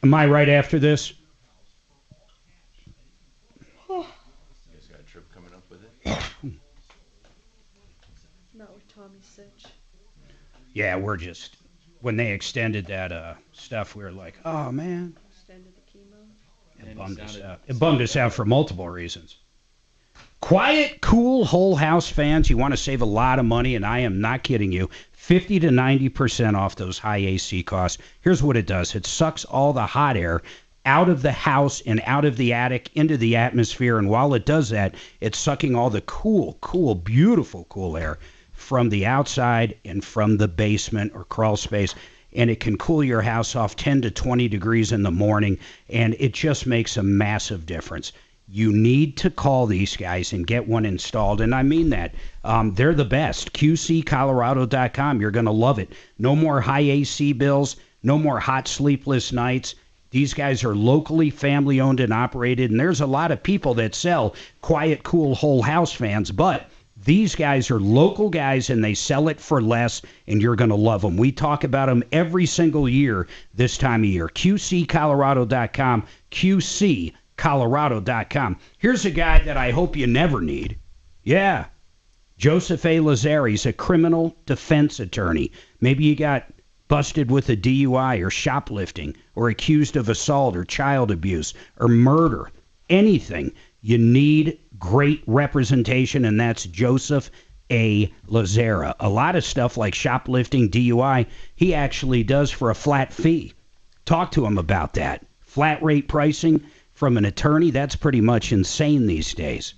Am I right after this? You guys got a trip coming up with it? Not with Tommy Sitch. Yeah, we're just, when they extended that stuff, we were like, oh, man. Extended the chemo. It bummed us out. It bummed us out for multiple reasons. Quiet, cool, whole house fans, you want to save a lot of money, and I am not kidding you. 50 to 90% off those high AC costs. Here's what it does. It sucks all the hot air out of the house and out of the attic into the atmosphere. And while it does that, it's sucking all the cool, beautiful cool air from the outside and from the basement or crawl space. And it can cool your house off 10 to 20 degrees in the morning. And it just makes a massive difference. You need to call these guys and get one installed. And I mean that. They're the best. QCcolorado.com. You're going to love it. No more high AC bills. No more hot, sleepless nights. These guys are locally family owned and operated. And there's a lot of people that sell quiet, cool, whole house fans. But these guys are local guys and they sell it for less. And you're going to love them. We talk about them every single year this time of year. QCcolorado.com. QCcolorado.com. Here's a guy that I hope you never need. Yeah. Joseph A. Lazzare's a criminal defense attorney. Maybe you got busted with a DUI or shoplifting or accused of assault or child abuse or murder. Anything. You need great representation, and that's Joseph A. Lazzara. A lot of stuff like shoplifting, DUI, he actually does for a flat fee. Talk to him about that. Flat rate pricing from an attorney, that's pretty much insane these days.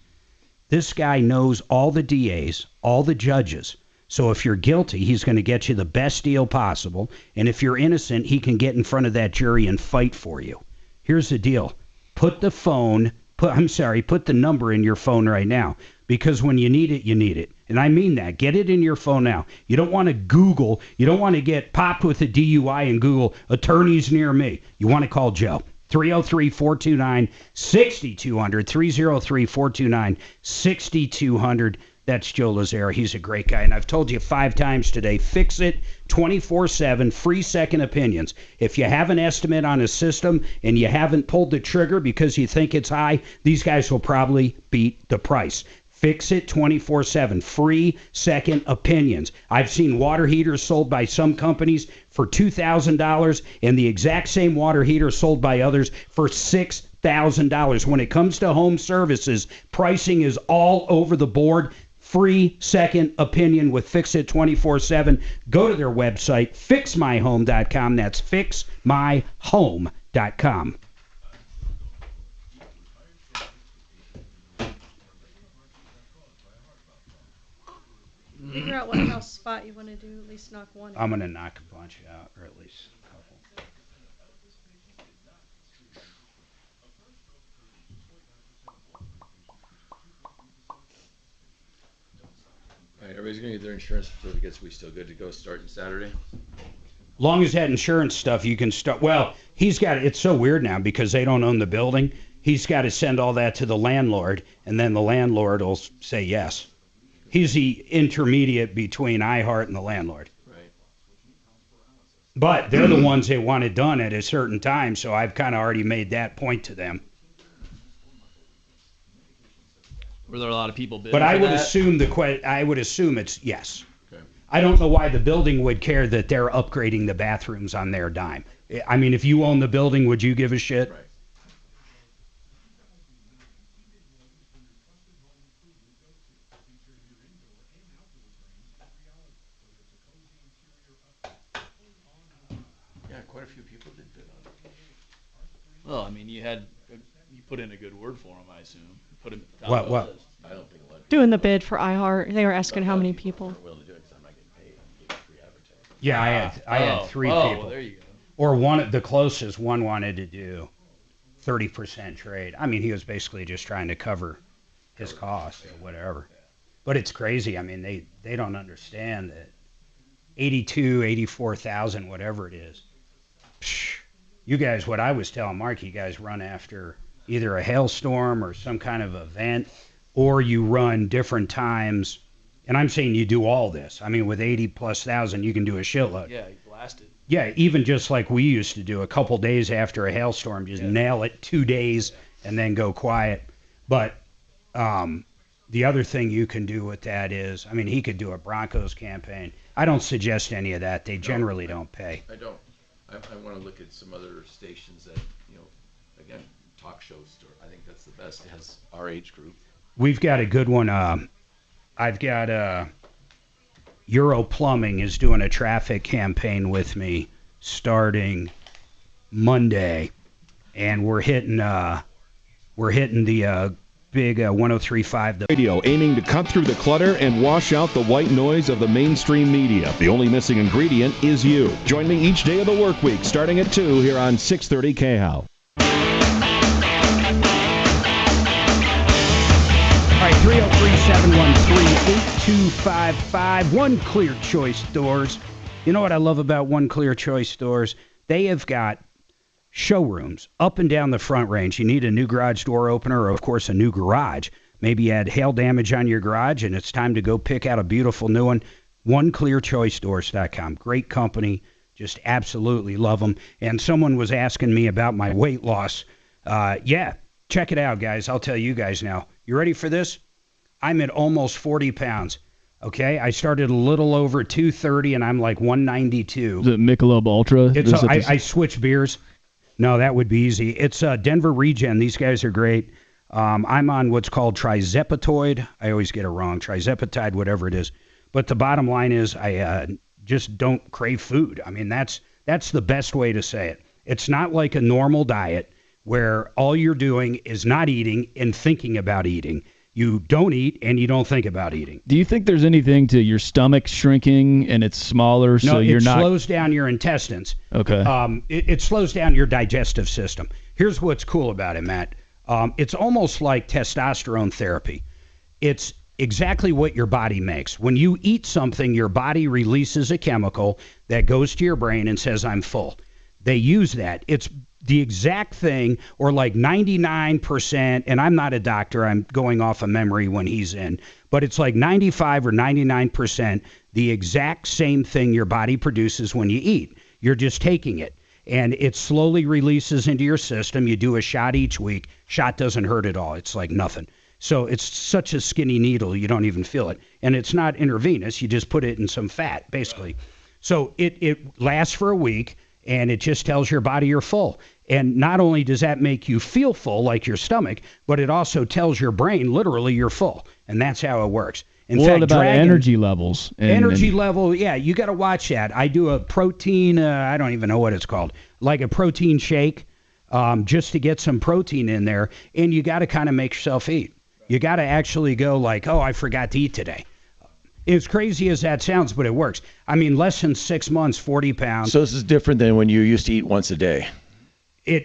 This guy knows all the DAs, all the judges. So if you're guilty, he's going to get you the best deal possible. And if you're innocent, he can get in front of that jury and fight for you. Here's the deal. Put the number in your phone right now. Because when you need it, you need it. And I mean that. Get it in your phone now. You don't want to Google. You don't want to get popped with a DUI and Google attorneys near me. You want to call Joe. 303-429-6200. 303-429-6200. That's Joe Lazzara. He's a great guy. And I've told you 5 times today, fix it 24/7, free second opinions. If you have an estimate on a system and you haven't pulled the trigger because you think it's high, these guys will probably beat the price. Fix it 24/7, free second opinions. I've seen water heaters sold by some companies for $2,000 and the exact same water heater sold by others for $6,000. When it comes to home services, pricing is all over the board. Free second opinion with Fix It 24/7. Go to their website, fixmyhome.com. That's fixmyhome.com. Figure out what house spot you want to do, at least knock one out. I'm going to knock a bunch out, or at least a couple. All right, everybody's gonna get their insurance certificates. We still good to go starting Saturday? Long as that insurance stuff, you can start. Well, he's got it's so weird now because they don't own the building. He's got to send all that to the landlord, and then the landlord will say yes. He's the intermediate between iHeart and the landlord. Right. But they're the ones that want it done at a certain time, so I've kind of already made that point to them. Were there a lot of people bidding But I for would that? assume it's yes. Okay. I don't know why the building would care that they're upgrading the bathrooms on their dime. I mean, if you own the building, would you give a shit? Right. Yeah, quite a few people did bid on it. Well, I mean, you put in a good word for them, I assume. Put him top What- of the what? list. I don't think a lot of Doing the bid for iHeart, they were asking how many people. are willing to do it because I'm not getting paid. I'm getting free advertising. Yeah, I had three well, people. there you go. Or the closest one wanted to do 30% trade. I mean, he was basically just trying to cover his costs or whatever. But it's crazy. I mean, they don't understand that 84,000, whatever it is. Psh, you guys, what I was telling Mark, you guys run after either a hailstorm or some kind of event, or you run different times. And I'm saying you do all this. I mean, with 80,000+, you can do a shitload. Yeah, he blasted. Yeah, even just like we used to do a couple days after a hailstorm, just nail it 2 days and then go quiet. But the other thing you can do with that is, I mean, he could do a Broncos campaign. I don't suggest any of that. They generally don't pay. I don't. I want to look at some other stations that, again, talk shows. I think that's the best. It has our age group. We've got a good one. I've got Euro Plumbing is doing a traffic campaign with me starting Monday, and we're hitting the big 103.5. The Radio aiming to cut through the clutter and wash out the white noise of the mainstream media. The only missing ingredient is you. Join me each day of the work week starting at 2 here on 630 KHOW. All right, 303-713-8255. One Clear Choice Doors. You know what I love about One Clear Choice Doors? They have got showrooms up and down the Front Range. You need a new garage door opener or, of course, a new garage. Maybe you had hail damage on your garage and it's time to go pick out a beautiful new one. OneClearChoiceDoors.com. Great company. Just absolutely love them. And someone was asking me about my weight loss. Yeah, check it out, guys. I'll tell you guys now. You ready for this? I'm at almost 40 pounds. Okay, I started a little over 230 and I'm like 192. The Michelob Ultra. I switch beers. No, that would be easy. It's Denver Regen. These guys are great. I'm on what's called trizepatoid. I always get it wrong. Trizepatide, whatever it is. But the bottom line is I just don't crave food. I mean, that's the best way to say it. It's not like a normal diet where all you're doing is not eating and thinking about eating. You don't eat and you don't think about eating. Do you think there's anything to your stomach shrinking and it's smaller so you're not... No, it slows down your intestines. Okay. It slows down your digestive system. Here's what's cool about it, Matt. It's almost like testosterone therapy. It's exactly what your body makes. When you eat something, your body releases a chemical that goes to your brain and says, I'm full. They use that. It's the exact thing, or like 99%, and I'm not a doctor, I'm going off of memory when he's in, but it's like 95 or 99% the exact same thing your body produces when you eat. You're just taking it, and it slowly releases into your system. You do a shot each week. Shot doesn't hurt at all. It's like nothing. So it's such a skinny needle, you don't even feel it. And it's not intravenous. You just put it in some fat, basically. So it lasts for a week, and it just tells your body you're full. And not only does that make you feel full, like your stomach, but it also tells your brain literally you're full. And that's how it works. In fact, about energy levels? Level, yeah, you got to watch that. I do a protein, I don't even know what it's called, like a protein shake, just to get some protein in there. And you got to kind of make yourself eat. You got to actually go like, oh, I forgot to eat today. As crazy as that sounds, but it works. I mean, less than 6 months, 40 pounds. So this is different than when you used to eat once a day.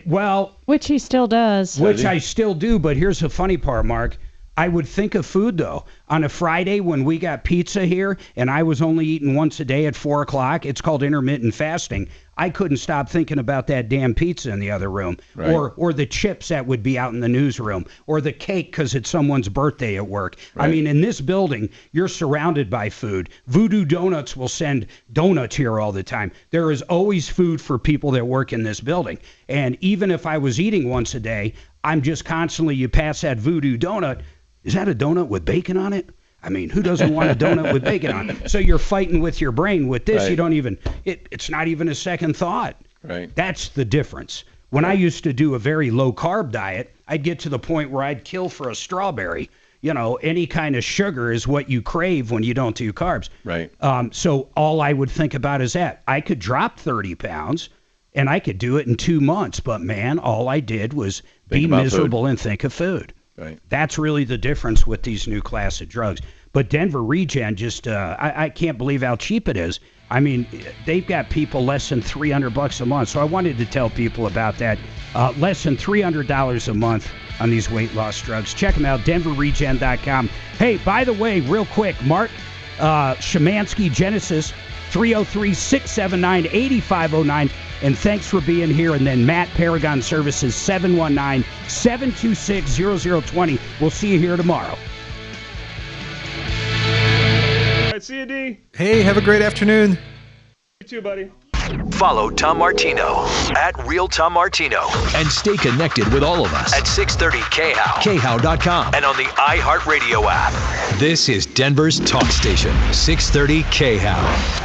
Well, which he still does. Which I still do, but here's the funny part, Mark. I would think of food, though. On a Friday when we got pizza here and I was only eating once a day at 4 o'clock, it's called intermittent fasting. I couldn't stop thinking about that damn pizza in the other room, Right. or the chips that would be out in the newsroom, or the cake because it's someone's birthday at work. I Right. mean, in this building, you're surrounded by food. Voodoo Donuts will send donuts here all the time. There is always food for people that work in this building. And even if I was eating once a day, I'm just constantly, you pass that Voodoo Donut, is that a donut with bacon on it? I mean, who doesn't want a donut with bacon on it? So you're fighting with your brain. With this, Right. you don't even, it's not even a second thought. Right. That's the difference. When I used to do a very low carb diet, I'd get to the point where I'd kill for a strawberry. You know, any kind of sugar is what you crave when you don't do carbs. Right. So all I would think about is that I could drop 30 pounds and I could do it in 2 months. But man, all I did was be about miserable and think of food. Right. That's really the difference with these new class of drugs. But Denver Regen just, I can't believe how cheap it is. I mean, they've got people less than $300 a month. So I wanted to tell people about that. Less than $300 a month on these weight loss drugs. Check them out, denverregen.com. Hey, by the way, real quick, Mark Shemansky, Genesis, 303-679-8509. And thanks for being here. And then Matt, Paragon Services, 719-726-0020. We'll see you here tomorrow. All right, see you, D. Hey, have a great afternoon. You too, buddy. Follow Tom Martino at Real Tom Martino and stay connected with all of us at 630 KHOW, KHOW.com, and on the iHeartRadio app. This is Denver's talk station, 630 KHOW.